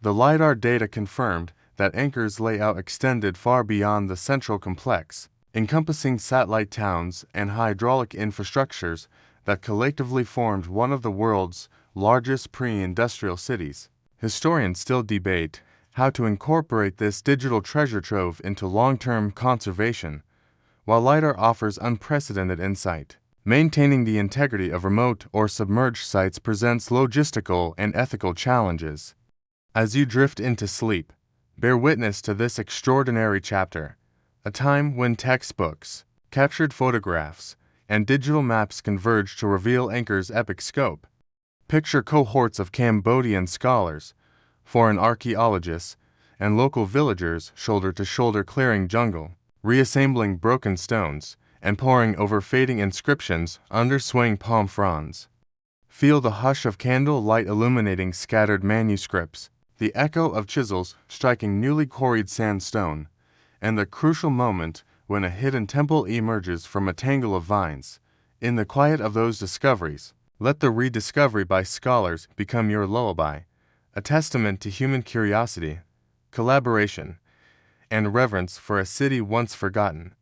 The LiDAR data confirmed that Angkor's layout extended far beyond the central complex, encompassing satellite towns and hydraulic infrastructures that collectively formed one of the world's largest pre-industrial cities. Historians still debate how to incorporate this digital treasure trove into long-term conservation, while LiDAR offers unprecedented insight. Maintaining the integrity of remote or submerged sites presents logistical and ethical challenges. As you drift into sleep, bear witness to this extraordinary chapter, a time when textbooks, captured photographs, and digital maps converge to reveal Angkor's epic scope. Picture cohorts of Cambodian scholars, foreign archaeologists, and local villagers shoulder to shoulder clearing jungle, reassembling broken stones, and poring over fading inscriptions under swaying palm fronds. Feel the hush of candle light illuminating scattered manuscripts, the echo of chisels striking newly quarried sandstone, and the crucial moment when a hidden temple emerges from a tangle of vines. In the quiet of those discoveries, let the rediscovery by scholars become your lullaby, a testament to human curiosity, collaboration, and reverence for a city once forgotten.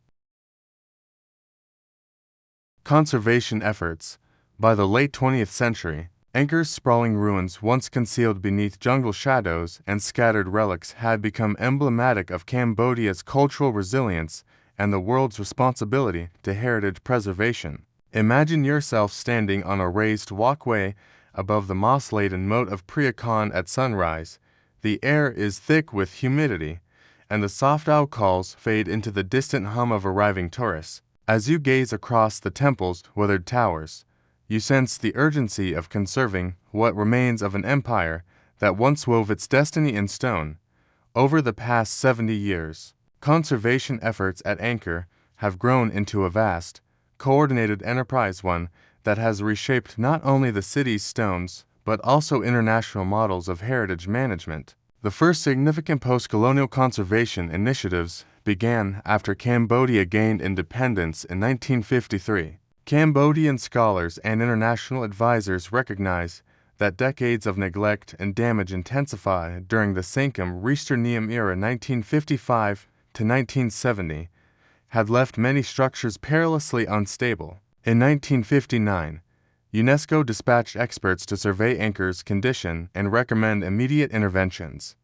Conservation efforts. By the late 20th century, Angkor's sprawling ruins, once concealed beneath jungle shadows and scattered relics, had become emblematic of Cambodia's cultural resilience and the world's responsibility to heritage preservation. Imagine yourself standing on a raised walkway above the moss-laden moat of Preah Khan at sunrise. The air is thick with humidity, and the soft owl calls fade into the distant hum of arriving tourists. As you gaze across the temple's weathered towers, you sense the urgency of conserving what remains of an empire that once wove its destiny in stone. Over the past 70 years, conservation efforts at Angkor have grown into a vast, coordinated enterprise, one that has reshaped not only the city's stones but also international models of heritage management. The first significant post-colonial conservation initiatives began after Cambodia gained independence in 1953. Cambodian scholars and international advisors recognize that decades of neglect and damage intensified during the Sangam Restauration era 1955 to 1970 had left many structures perilously unstable. In 1959, UNESCO dispatched experts to survey Angkor's condition and recommend immediate interventions.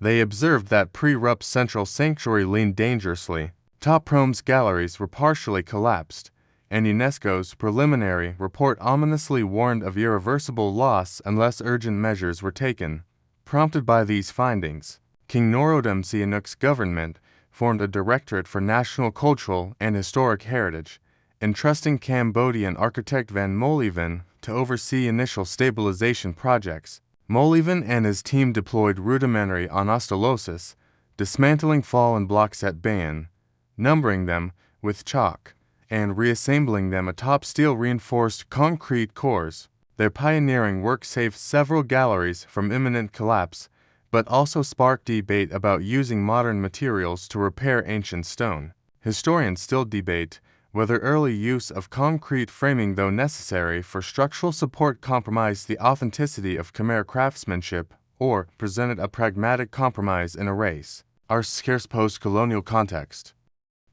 They observed that pre-rupt central sanctuary leaned dangerously, top Prome's galleries were partially collapsed, and UNESCO's preliminary report ominously warned of irreversible loss unless urgent measures were taken. Prompted by these findings, King Norodom Sihanouk's government formed a Directorate for National Cultural and Historic Heritage, entrusting Cambodian architect Van Moleven to oversee initial stabilization projects. Moleven and his team deployed rudimentary anastomosis, dismantling fallen blocks at Bayan, numbering them with chalk, and reassembling them atop steel-reinforced concrete cores. Their pioneering work saved several galleries from imminent collapse, but also sparked debate about using modern materials to repair ancient stone. Historians still debate whether early use of concrete framing, though necessary for structural support, compromised the authenticity of Khmer craftsmanship or presented a pragmatic compromise in a race. Our scarce post-colonial context.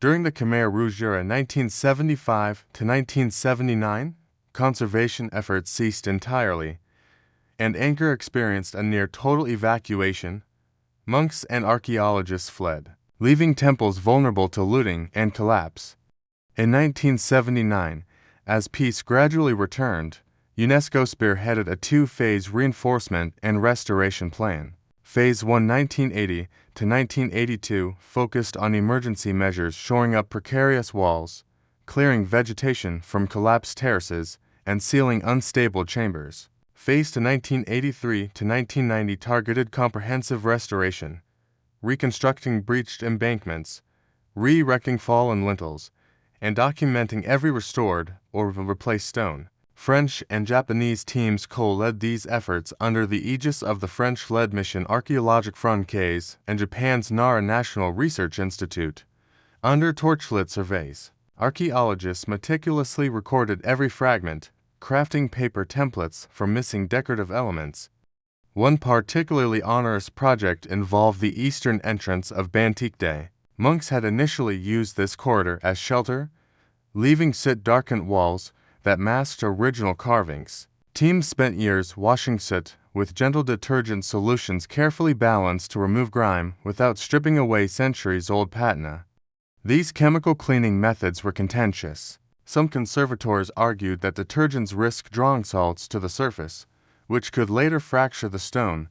During the Khmer Rouge era 1975 to 1979, conservation efforts ceased entirely, and Angkor experienced a near-total evacuation. Monks and archaeologists fled, leaving temples vulnerable to looting and collapse. In 1979, as peace gradually returned, UNESCO spearheaded a two-phase reinforcement and restoration plan. Phase 1 1980 to 1982 focused on emergency measures, shoring up precarious walls, clearing vegetation from collapsed terraces, and sealing unstable chambers. Phase 2 1983 to 1990 targeted comprehensive restoration, reconstructing breached embankments, re-erecting fallen lintels, and documenting every restored or replaced stone. French and Japanese teams co-led these efforts under the aegis of the French-led Mission Archéologique Française and Japan's Nara National Research Institute. Under torchlit surveys, archaeologists meticulously recorded every fragment, crafting paper templates for missing decorative elements. One particularly onerous project involved the eastern entrance of Decay. Monks had initially used this corridor as shelter, leaving soot-darkened walls that masked original carvings. Teams spent years washing soot with gentle detergent solutions carefully balanced to remove grime without stripping away centuries-old patina. These chemical cleaning methods were contentious. Some conservators argued that detergents risked drawing salts to the surface, which could later fracture the stone,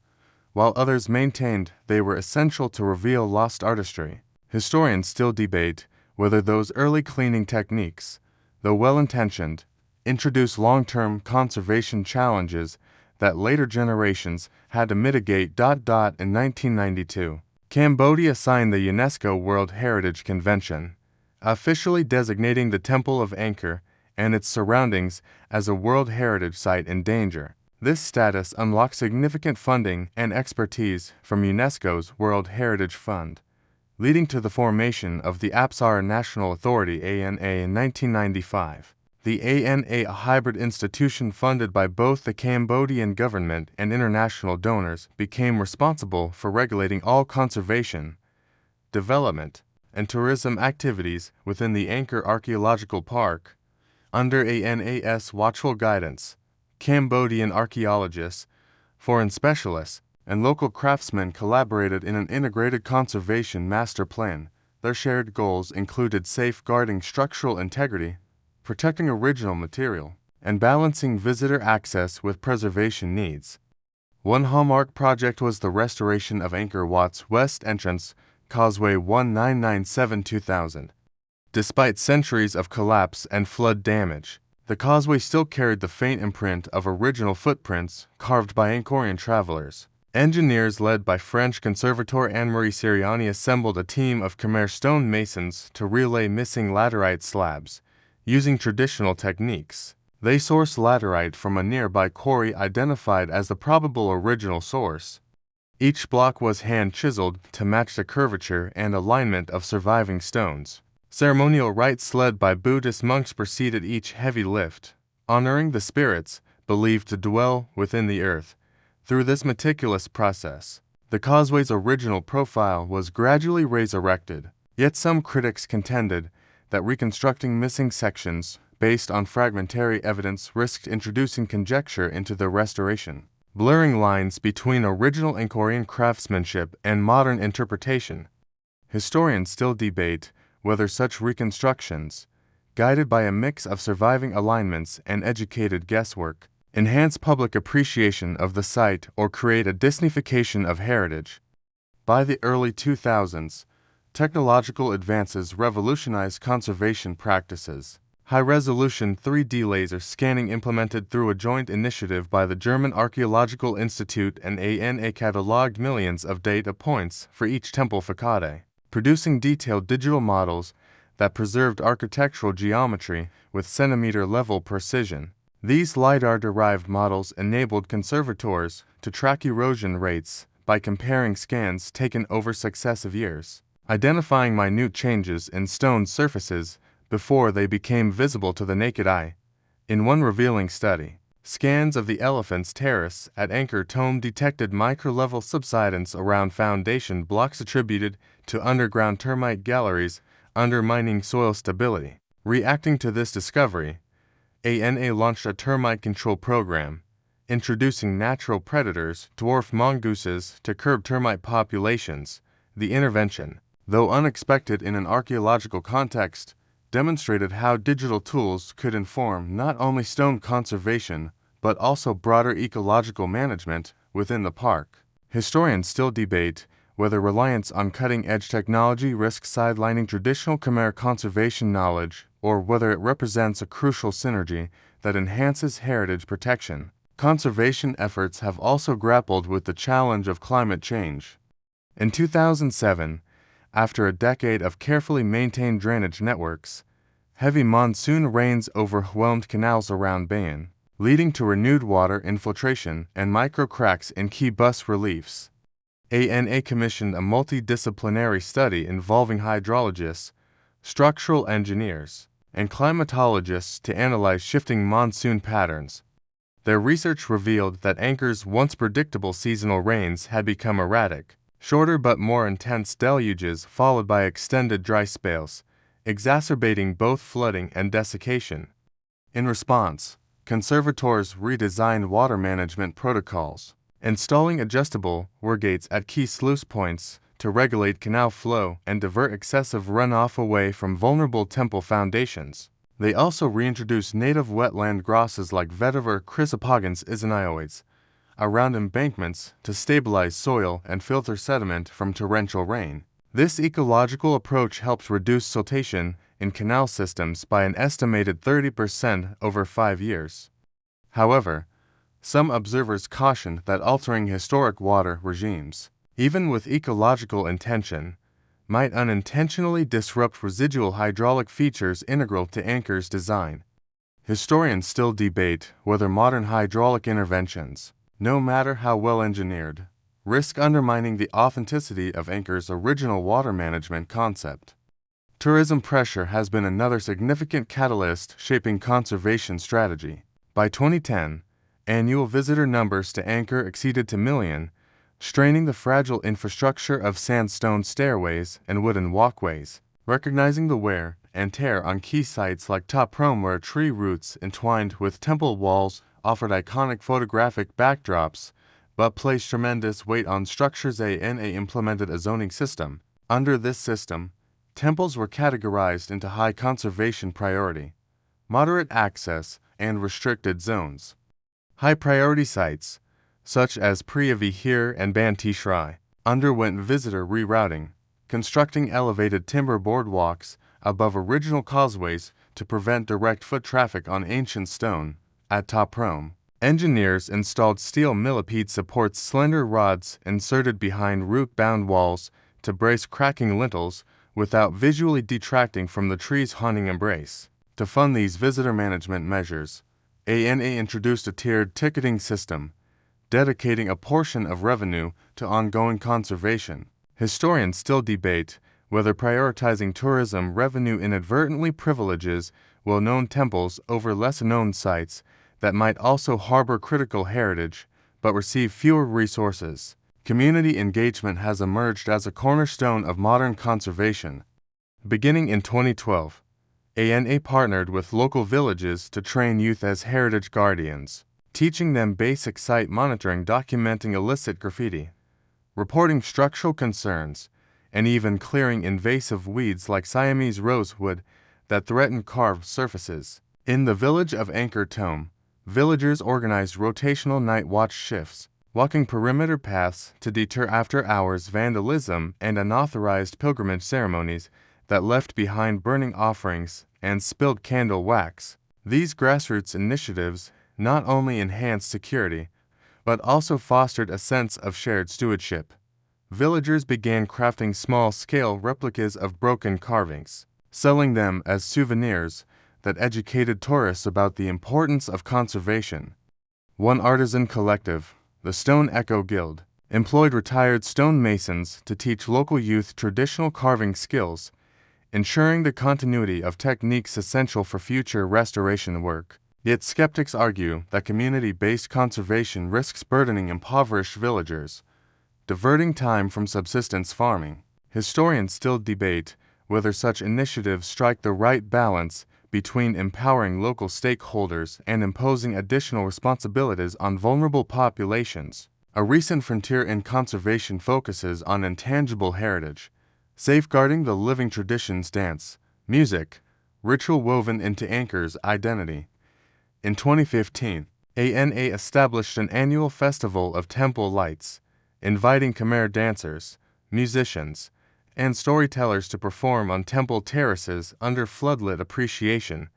while others maintained they were essential to reveal lost artistry. Historians still debate whether those early cleaning techniques, though well-intentioned, introduced long-term conservation challenges that later generations had to mitigate. In 1992, Cambodia signed the UNESCO World Heritage Convention, officially designating the Temple of Angkor and its surroundings as a World Heritage Site in danger. This status unlocked significant funding and expertise from UNESCO's World Heritage Fund, leading to the formation of the Apsara National Authority (ANA) in 1995. The ANA, a hybrid institution funded by both the Cambodian government and international donors, became responsible for regulating all conservation, development, and tourism activities within the Angkor Archaeological Park. Under ANAS watchful guidance, Cambodian archaeologists, foreign specialists, and local craftsmen collaborated in an integrated conservation master plan. Their shared goals included safeguarding structural integrity, protecting original material, and balancing visitor access with preservation needs. One hallmark project was the restoration of Angkor Wat's west entrance, Causeway 1997-2000. Despite centuries of collapse and flood damage, the causeway still carried the faint imprint of original footprints carved by Angkorian travelers. Engineers led by French conservator Anne-Marie Siriani assembled a team of Khmer stone masons to relay missing laterite slabs. Using traditional techniques, they sourced laterite from a nearby quarry identified as the probable original source. Each block was hand-chiseled to match the curvature and alignment of surviving stones. Ceremonial rites led by Buddhist monks preceded each heavy lift, honoring the spirits believed to dwell within the earth. Through this meticulous process, the causeway's original profile was gradually resurrected, yet some critics contended that reconstructing missing sections based on fragmentary evidence risked introducing conjecture into the restoration, blurring lines between original Angkorian craftsmanship and modern interpretation. Historians still debate whether such reconstructions, guided by a mix of surviving alignments and educated guesswork, enhance public appreciation of the site or create a Disneyfication of heritage. By the early 2000s, technological advances revolutionized conservation practices. High-resolution 3D laser scanning implemented through a joint initiative by the German Archaeological Institute and ANA cataloged millions of data points for each temple facade, producing detailed digital models that preserved architectural geometry with centimeter-level precision. These LiDAR-derived models enabled conservators to track erosion rates by comparing scans taken over successive years, identifying minute changes in stone surfaces before they became visible to the naked eye. In one revealing study, scans of the Elephant's Terrace at Angkor Thom detected micro-level subsidence around foundation blocks attributed to underground termite galleries undermining soil stability. Reacting to this discovery, ANA launched a termite control program, introducing natural predators, dwarf mongooses, to curb termite populations. The intervention, though unexpected in an archaeological context, demonstrated how digital tools could inform not only stone conservation but also broader ecological management within the park. Historians still debate whether reliance on cutting-edge technology risks sidelining traditional Khmer conservation knowledge or whether it represents a crucial synergy that enhances heritage protection. Conservation efforts have also grappled with the challenge of climate change. In 2007, after a decade of carefully maintained drainage networks, heavy monsoon rains overwhelmed canals around Bayan, leading to renewed water infiltration and micro-cracks in key bas reliefs. ANA commissioned a multidisciplinary study involving hydrologists, structural engineers, and climatologists to analyze shifting monsoon patterns. Their research revealed that Angkor's once predictable seasonal rains had become erratic, shorter but more intense deluges followed by extended dry spells, exacerbating both flooding and desiccation. In response, conservators redesigned water management protocols, installing adjustable gates at key sluice points to regulate canal flow and divert excessive runoff away from vulnerable temple foundations. They also reintroduced native wetland grasses like Vetiver chrysopagans isonioides around embankments to stabilize soil and filter sediment from torrential rain. This ecological approach helps reduce siltation in canal systems by an estimated 30% over 5 years. However, some observers caution that altering historic water regimes, even with ecological intention, might unintentionally disrupt residual hydraulic features integral to Angkor's design. Historians still debate whether modern hydraulic interventions, no matter how well engineered, risk undermining the authenticity of Angkor's original water management concept. Tourism pressure has been another significant catalyst shaping conservation strategy. By 2010, annual visitor numbers to Angkor exceeded 2 million, straining the fragile infrastructure of sandstone stairways and wooden walkways. Recognizing the wear and tear on key sites like Ta Prohm, where tree roots entwined with temple walls offered iconic photographic backdrops, but placed tremendous weight on structures. ANA implemented a zoning system. Under this system, temples were categorized into high conservation priority, moderate access, and restricted zones. High priority sites, such as Preah Vihear and Ban Thi Shrai, underwent visitor rerouting, constructing elevated timber boardwalks above original causeways to prevent direct foot traffic on ancient stone. At Ta Prohm, engineers installed steel millipede supports, slender rods inserted behind root-bound walls to brace cracking lintels without visually detracting from the tree's haunting embrace. To fund these visitor management measures, ANA introduced a tiered ticketing system, dedicating a portion of revenue to ongoing conservation. Historians still debate whether prioritizing tourism revenue inadvertently privileges well-known temples over less-known sites that might also harbor critical heritage but receive fewer resources. Community engagement has emerged as a cornerstone of modern conservation. Beginning in 2012, ANA partnered with local villages to train youth as heritage guardians, teaching them basic site monitoring, documenting illicit graffiti, reporting structural concerns, and even clearing invasive weeds like Siamese rosewood that threaten carved surfaces. In the village of Angkor Wat, villagers organized rotational night watch shifts, walking perimeter paths to deter after-hours vandalism and unauthorized pilgrimage ceremonies that left behind burning offerings and spilled candle wax. These grassroots initiatives not only enhanced security, but also fostered a sense of shared stewardship. Villagers began crafting small-scale replicas of broken carvings, selling them as souvenirs that educated tourists about the importance of conservation. One artisan collective, the Stone Echo Guild, employed retired stonemasons to teach local youth traditional carving skills, ensuring the continuity of techniques essential for future restoration work. Yet skeptics argue that community-based conservation risks burdening impoverished villagers, diverting time from subsistence farming. Historians still debate whether such initiatives strike the right balance between empowering local stakeholders and imposing additional responsibilities on vulnerable populations. A recent frontier in conservation focuses on intangible heritage, safeguarding the living traditions, dance, music, ritual woven into Angkor's identity. In 2015, ANA established an annual festival of temple lights, inviting Khmer dancers, musicians, and storytellers to perform on temple terraces under floodlit appreciation.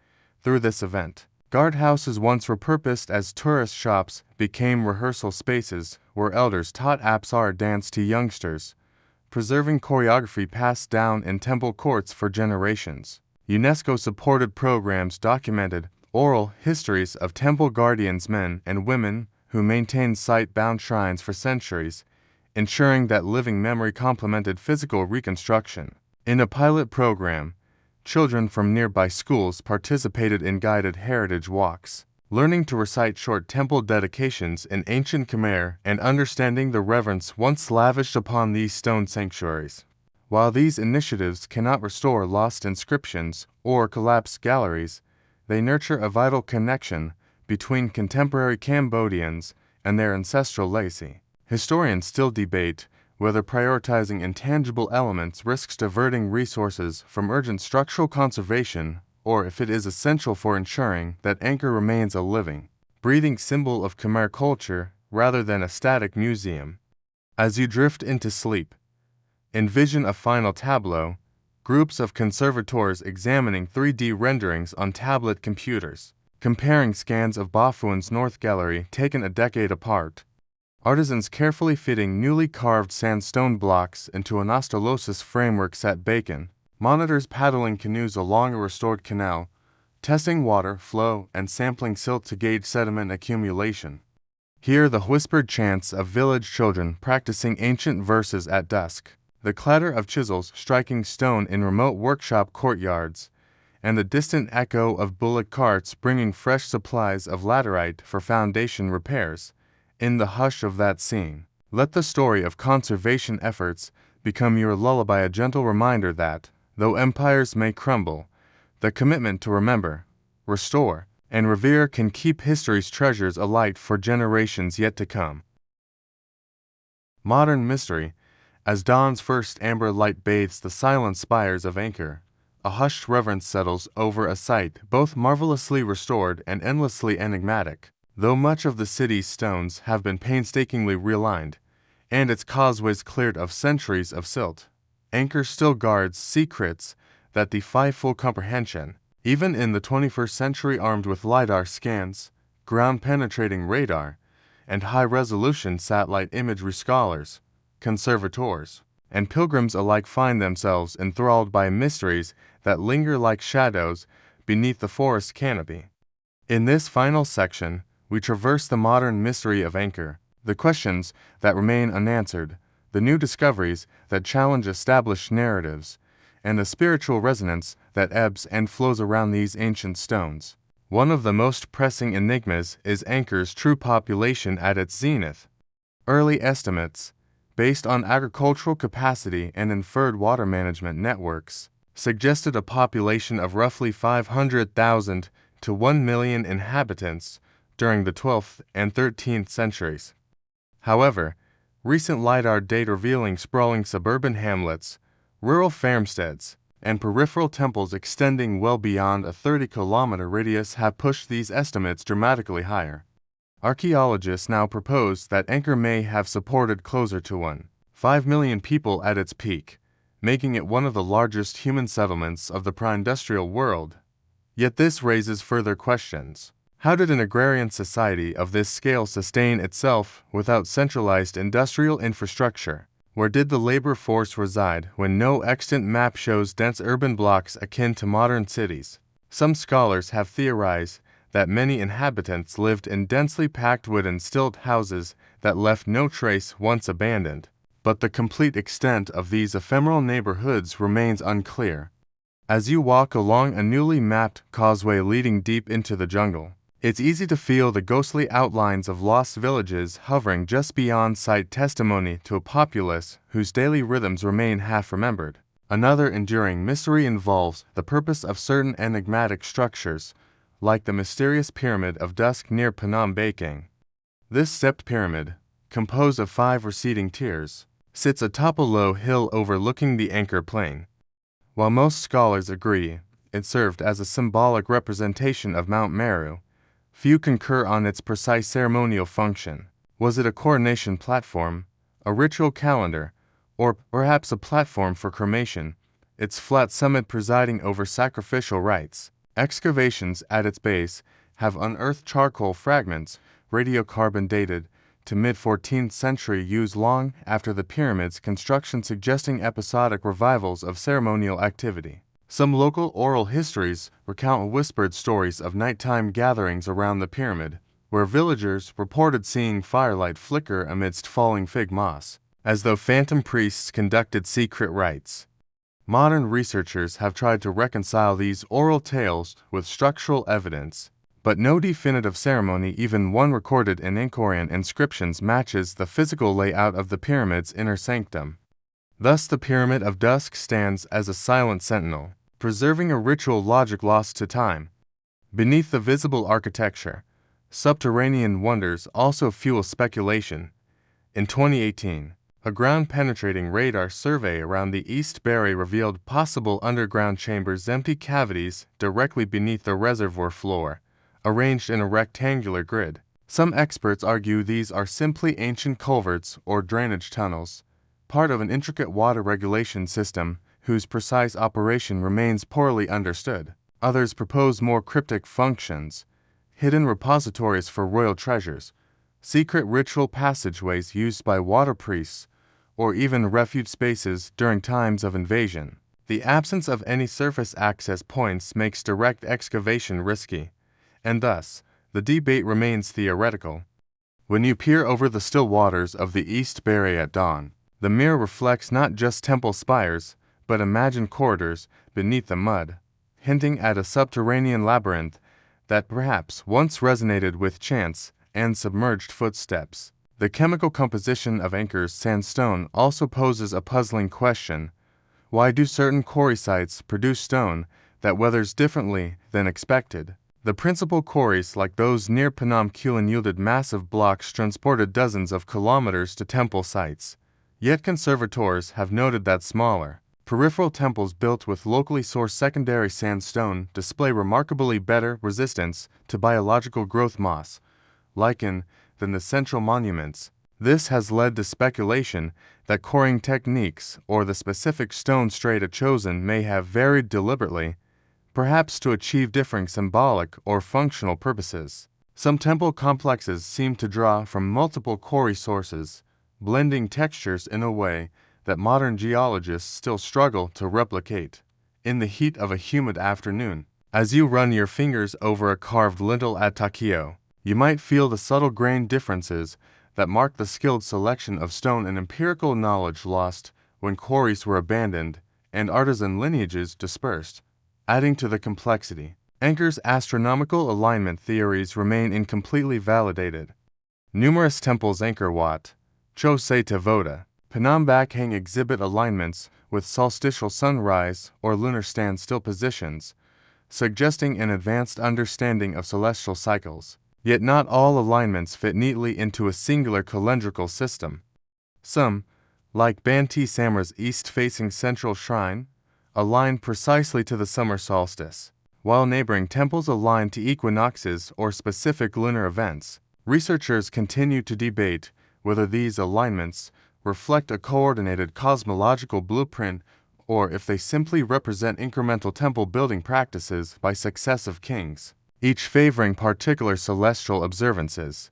Through this event, guardhouses once repurposed as tourist shops became rehearsal spaces where elders taught Apsara dance to youngsters, preserving choreography passed down in temple courts for generations. UNESCO-supported programs documented oral histories of temple guardians, men and women who maintained site-bound shrines for centuries, ensuring that living memory complemented physical reconstruction. In a pilot program, children from nearby schools participated in guided heritage walks, learning to recite short temple dedications in ancient Khmer and understanding the reverence once lavished upon these stone sanctuaries. While these initiatives cannot restore lost inscriptions or collapsed galleries, they nurture a vital connection between contemporary Cambodians and their ancestral legacy. Historians still debate whether prioritizing intangible elements risks diverting resources from urgent structural conservation or if it is essential for ensuring that Angkor remains a living, breathing symbol of Khmer culture rather than a static museum. As you drift into sleep, envision a final tableau, groups of conservators examining 3D renderings on tablet computers, comparing scans of Bafuan's North Gallery taken a decade apart, artisans carefully fitting newly carved sandstone blocks into an astellosis frameworks at Bacon, monitors paddling canoes along a restored canal, testing water flow and sampling silt to gauge sediment accumulation. Hear the whispered chants of village children practicing ancient verses at dusk, the clatter of chisels striking stone in remote workshop courtyards, and the distant echo of bullock carts bringing fresh supplies of laterite for foundation repairs. In the hush of that scene, Let the story of conservation efforts become your lullaby, a gentle reminder that, though empires may crumble, the commitment to remember, restore, and revere can keep history's treasures alight for generations yet to come. Modern mystery. As dawn's first amber light bathes the silent spires of Angkor, a hushed reverence settles over a site both marvelously restored and endlessly enigmatic. Though much of the city's stones have been painstakingly realigned, and its causeways cleared of centuries of silt, Angkor still guards secrets that defy full comprehension. Even in the 21st century, armed with LiDAR scans, ground-penetrating radar, and high-resolution satellite imagery, scholars, conservators, and pilgrims alike find themselves enthralled by mysteries that linger like shadows beneath the forest canopy. In this final section, we traverse the modern mystery of Angkor, the questions that remain unanswered, the new discoveries that challenge established narratives, and the spiritual resonance that ebbs and flows around these ancient stones. One of the most pressing enigmas is Angkor's true population at its zenith. Early estimates, based on agricultural capacity and inferred water management networks, suggested a population of roughly 500,000 to 1 million inhabitants during the 12th and 13th centuries. However, recent LiDAR data revealing sprawling suburban hamlets, rural farmsteads, and peripheral temples extending well beyond a 30-kilometer radius have pushed these estimates dramatically higher. Archaeologists now propose that Angkor may have supported closer to 1.5 million people at its peak, making it one of the largest human settlements of the pre-industrial world. Yet this raises further questions. How did an agrarian society of this scale sustain itself without centralized industrial infrastructure? Where did the labor force reside when no extant map shows dense urban blocks akin to modern cities? Some scholars have theorized that many inhabitants lived in densely packed wooden stilt houses that left no trace once abandoned. But the complete extent of these ephemeral neighborhoods remains unclear. As you walk along a newly mapped causeway leading deep into the jungle, it's easy to feel the ghostly outlines of lost villages hovering just beyond sight, testimony to a populace whose daily rhythms remain half-remembered. Another enduring mystery involves the purpose of certain enigmatic structures, like the mysterious Pyramid of Dusk near Phnom Penh. This stepped pyramid, composed of 5 receding tiers, sits atop a low hill overlooking the Angkor Plain. While most scholars agree it served as a symbolic representation of Mount Meru, few concur on its precise ceremonial function. Was it a coronation platform, a ritual calendar, or perhaps a platform for cremation, its flat summit presiding over sacrificial rites? Excavations at its base have unearthed charcoal fragments, radiocarbon dated to mid-14th century use long after the pyramid's construction, suggesting episodic revivals of ceremonial activity. Some local oral histories recount whispered stories of nighttime gatherings around the pyramid, where villagers reported seeing firelight flicker amidst falling fig moss, as though phantom priests conducted secret rites. Modern researchers have tried to reconcile these oral tales with structural evidence, but no definitive ceremony, even one recorded in Angkorian inscriptions, matches the physical layout of the pyramid's inner sanctum. Thus, the Pyramid of Dusk stands as a silent sentinel, preserving a ritual logic lost to time. Beneath the visible architecture, subterranean wonders also fuel speculation. In 2018, a ground-penetrating radar survey around the East Barrier revealed possible underground chambers, empty cavities directly beneath the reservoir floor, arranged in a rectangular grid. Some experts argue these are simply ancient culverts or drainage tunnels, part of an intricate water regulation system whose precise operation remains poorly understood. Others propose more cryptic functions, hidden repositories for royal treasures, secret ritual passageways used by water priests, or even refuge spaces during times of invasion. The absence of any surface access points makes direct excavation risky, and thus, the debate remains theoretical. When you peer over the still waters of the East Barrier at dawn, the mirror reflects not just temple spires, but imagined corridors beneath the mud, hinting at a subterranean labyrinth that perhaps once resonated with chants and submerged footsteps. The chemical composition of Angkor's sandstone also poses a puzzling question. Why do certain quarry sites produce stone that weathers differently than expected? The principal quarries, like those near Phnom Kulen, yielded massive blocks transported dozens of kilometers to temple sites. Yet conservators have noted that smaller, peripheral temples built with locally sourced secondary sandstone display remarkably better resistance to biological growth, moss, lichen, than the central monuments. This has led to speculation that quarrying techniques or the specific stone strata chosen may have varied deliberately, perhaps to achieve differing symbolic or functional purposes. Some temple complexes seem to draw from multiple quarry sources, blending textures in a way that modern geologists still struggle to replicate. In the heat of a humid afternoon, as you run your fingers over a carved lintel at Takeo, you might feel the subtle grain differences that mark the skilled selection of stone and empirical knowledge lost when quarries were abandoned and artisan lineages dispersed. Adding to the complexity, Angkor's astronomical alignment theories remain incompletely validated. Numerous temples Angkor Wat, Chosei Tavoda, Phnom Bakheng exhibit alignments with solstitial sunrise or lunar standstill positions, suggesting an advanced understanding of celestial cycles. Yet not all alignments fit neatly into a singular calendrical system. Some, like Banteay Samra's east-facing central shrine, align precisely to the summer solstice, while neighboring temples align to equinoxes or specific lunar events. Researchers continue to debate whether these alignments reflect a coordinated cosmological blueprint or if they simply represent incremental temple building practices by successive kings, each favoring particular celestial observances.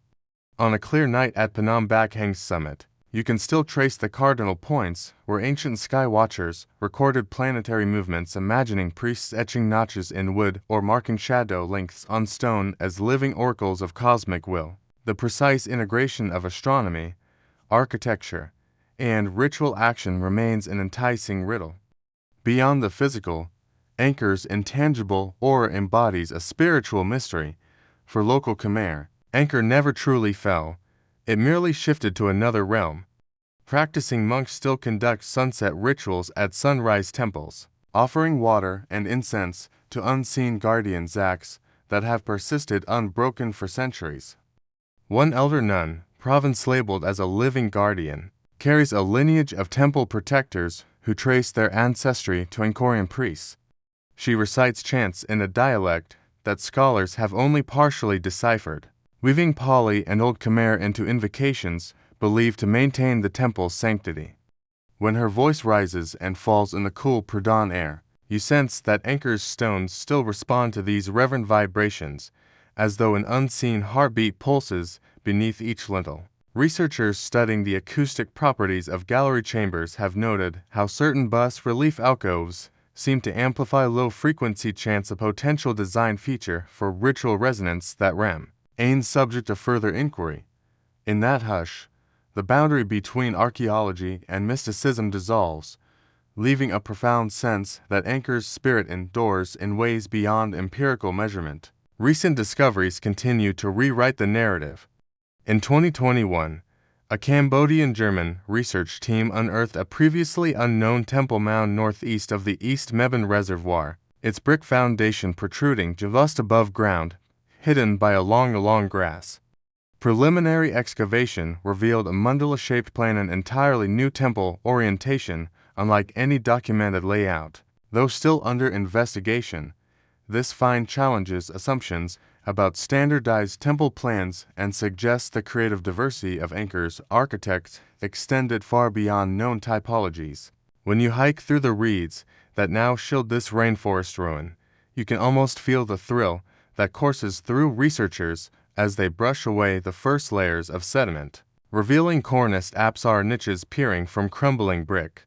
On a clear night at Phnom Bakheng's summit, you can still trace the cardinal points where ancient sky watchers recorded planetary movements, imagining priests etching notches in wood or marking shadow lengths on stone as living oracles of cosmic will. The precise integration of astronomy, architecture, and ritual action remains an enticing riddle. Beyond the physical, Angkor's intangible aura embodies a spiritual mystery. For local Khmer, Angkor never truly fell. It merely shifted to another realm. Practicing monks still conduct sunset rituals at sunrise temples, offering water and incense to unseen guardian zaks that have persisted unbroken for centuries. One elder nun, province labeled as a living guardian, carries a lineage of temple protectors who trace their ancestry to Angkorian priests. She recites chants in a dialect that scholars have only partially deciphered, weaving Pali and Old Khmer into invocations believed to maintain the temple's sanctity. When her voice rises and falls in the cool pre-dawn air, you sense that Angkor's stones still respond to these reverent vibrations, as though an unseen heartbeat pulses beneath each lintel. Researchers studying the acoustic properties of gallery chambers have noted how certain bas-relief alcoves seem to amplify low-frequency chants, a potential design feature for ritual resonance that remains subject to further inquiry. In that hush, the boundary between archaeology and mysticism dissolves, leaving a profound sense that Angkor's spirit endures in ways beyond empirical measurement. Recent discoveries continue to rewrite the narrative. In 2021, a Cambodian-German research team unearthed a previously unknown temple mound northeast of the East Mebane Reservoir, its brick foundation protruding just above ground, hidden by a long grass. Preliminary excavation revealed a mandala-shaped plan, an entirely new temple orientation, unlike any documented layout. Though still under investigation, this find challenges assumptions about standardized temple plans and suggests the creative diversity of Angkor's architects extended far beyond known typologies. When you hike through the reeds that now shield this rainforest ruin, you can almost feel the thrill that courses through researchers as they brush away the first layers of sediment, revealing corniced apsar niches peering from crumbling brick.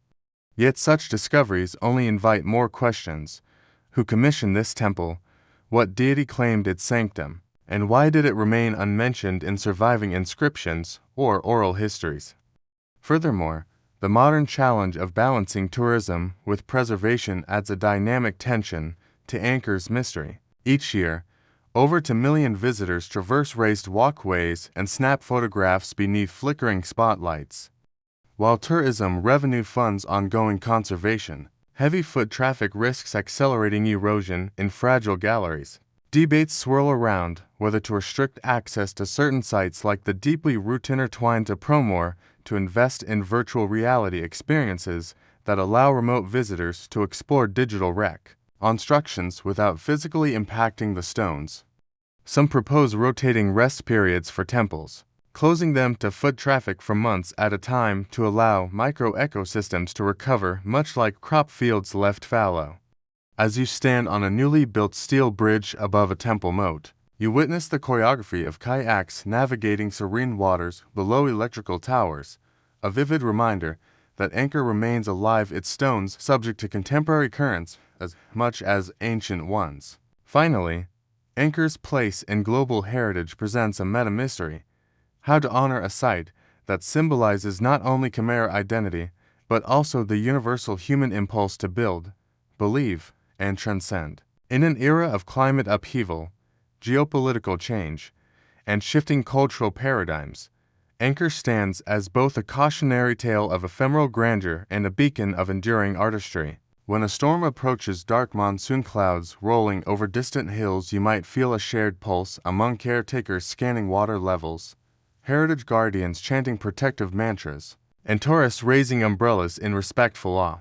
Yet such discoveries only invite more questions. Who commissioned this temple? What deity claimed its sanctum? And why did it remain unmentioned in surviving inscriptions or oral histories? Furthermore, the modern challenge of balancing tourism with preservation adds a dynamic tension to Angkor's mystery. Each year, Over 2 million visitors traverse raised walkways and snap photographs beneath flickering spotlights. While tourism revenue funds ongoing conservation, heavy foot traffic risks accelerating erosion in fragile galleries. Debates swirl around whether to restrict access to certain sites like the deeply rooted intertwined to promote to invest in virtual reality experiences that allow remote visitors to explore digital reconstructions without physically impacting the stones. Some propose rotating rest periods for temples, closing them to foot traffic for months at a time to allow micro-ecosystems to recover, much like crop fields left fallow. As you stand on a newly built steel bridge above a temple moat, you witness the choreography of kayaks navigating serene waters below electrical towers, a vivid reminder that Angkor remains alive, its stones subject to contemporary currents as much as ancient ones. Finally, Angkor's place in global heritage presents a meta-mystery: how to honor a site that symbolizes not only Khmer identity, but also the universal human impulse to build, believe, and transcend. In an era of climate upheaval, geopolitical change, and shifting cultural paradigms, Angkor stands as both a cautionary tale of ephemeral grandeur and a beacon of enduring artistry. When a storm approaches, dark monsoon clouds rolling over distant hills, you might feel a shared pulse among caretakers scanning water levels, heritage guardians chanting protective mantras, and tourists raising umbrellas in respectful awe.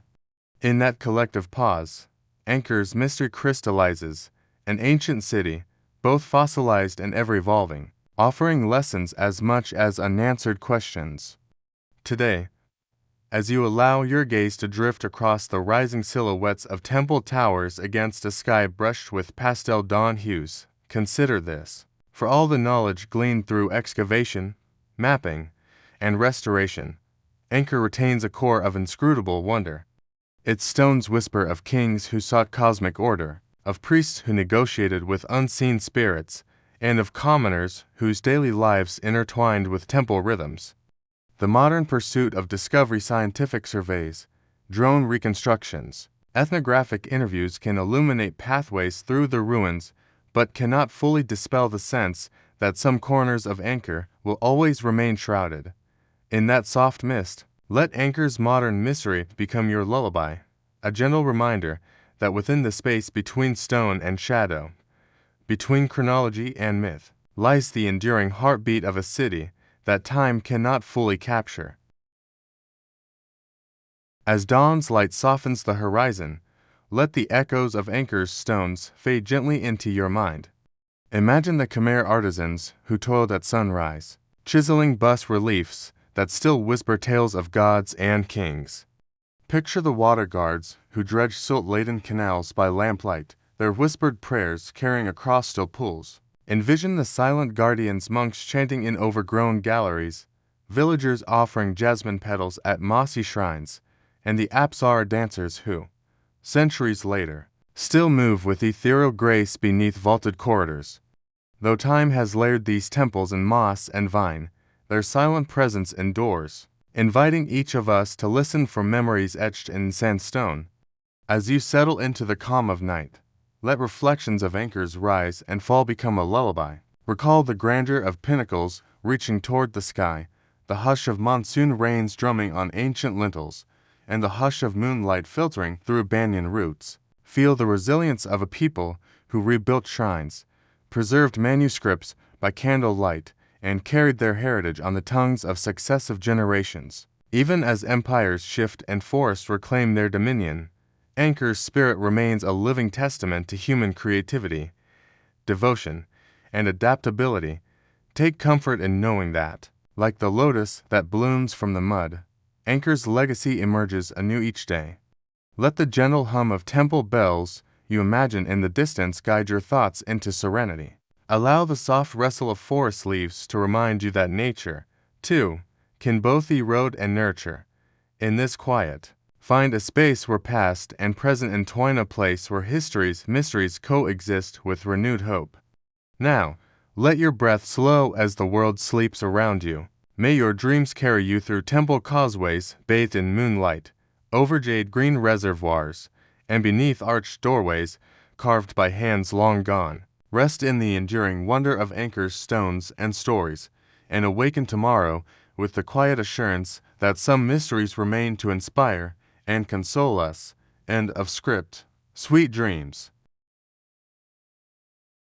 In that collective pause, Angkor's mystery crystallizes, an ancient city, both fossilized and ever-evolving, offering lessons as much as unanswered questions. Today, as you allow your gaze to drift across the rising silhouettes of temple towers against a sky brushed with pastel dawn hues, consider this. For all the knowledge gleaned through excavation, mapping, and restoration, Angkor retains a core of inscrutable wonder. Its stones whisper of kings who sought cosmic order, of priests who negotiated with unseen spirits, and of commoners whose daily lives intertwined with temple rhythms. The modern pursuit of discovery, scientific surveys, drone reconstructions, ethnographic interviews can illuminate pathways through the ruins, but cannot fully dispel the sense that some corners of Angkor will always remain shrouded. In that soft mist, let Angkor's modern mystery become your lullaby, a gentle reminder that within the space between stone and shadow, between chronology and myth, lies the enduring heartbeat of a city that time cannot fully capture. As dawn's light softens the horizon, let the echoes of Angkor's stones fade gently into your mind. Imagine the Khmer artisans who toiled at sunrise, chiseling bas-reliefs that still whisper tales of gods and kings. Picture the water guards who dredge silt-laden canals by lamplight, their whispered prayers carrying across still pools. Envision the silent guardians, monks chanting in overgrown galleries, villagers offering jasmine petals at mossy shrines, and the Apsara dancers who, centuries later, still move with ethereal grace beneath vaulted corridors. Though time has layered these temples in moss and vine, their silent presence endures, inviting each of us to listen for memories etched in sandstone. As you settle into the calm of night, let reflections of Angkor's rise and fall become a lullaby. Recall the grandeur of pinnacles reaching toward the sky, the hush of monsoon rains drumming on ancient lintels, and the hush of moonlight filtering through banyan roots. Feel the resilience of a people who rebuilt shrines, preserved manuscripts by candlelight, and carried their heritage on the tongues of successive generations. Even as empires shift and forests reclaim their dominion, Angkor's spirit remains a living testament to human creativity, devotion, and adaptability. Take comfort in knowing that, like the lotus that blooms from the mud, Angkor's legacy emerges anew each day. Let the gentle hum of temple bells you imagine in the distance guide your thoughts into serenity. Allow the soft rustle of forest leaves to remind you that nature, too, can both erode and nurture. In this quiet, find a space where past and present entwine, a place where history's mysteries coexist with renewed hope. Now, let your breath slow as the world sleeps around you. May your dreams carry you through temple causeways bathed in moonlight, over jade green reservoirs, and beneath arched doorways carved by hands long gone. Rest in the enduring wonder of Angkor's stones and stories, and awaken tomorrow with the quiet assurance that some mysteries remain to inspire and console us. End of script. Sweet dreams.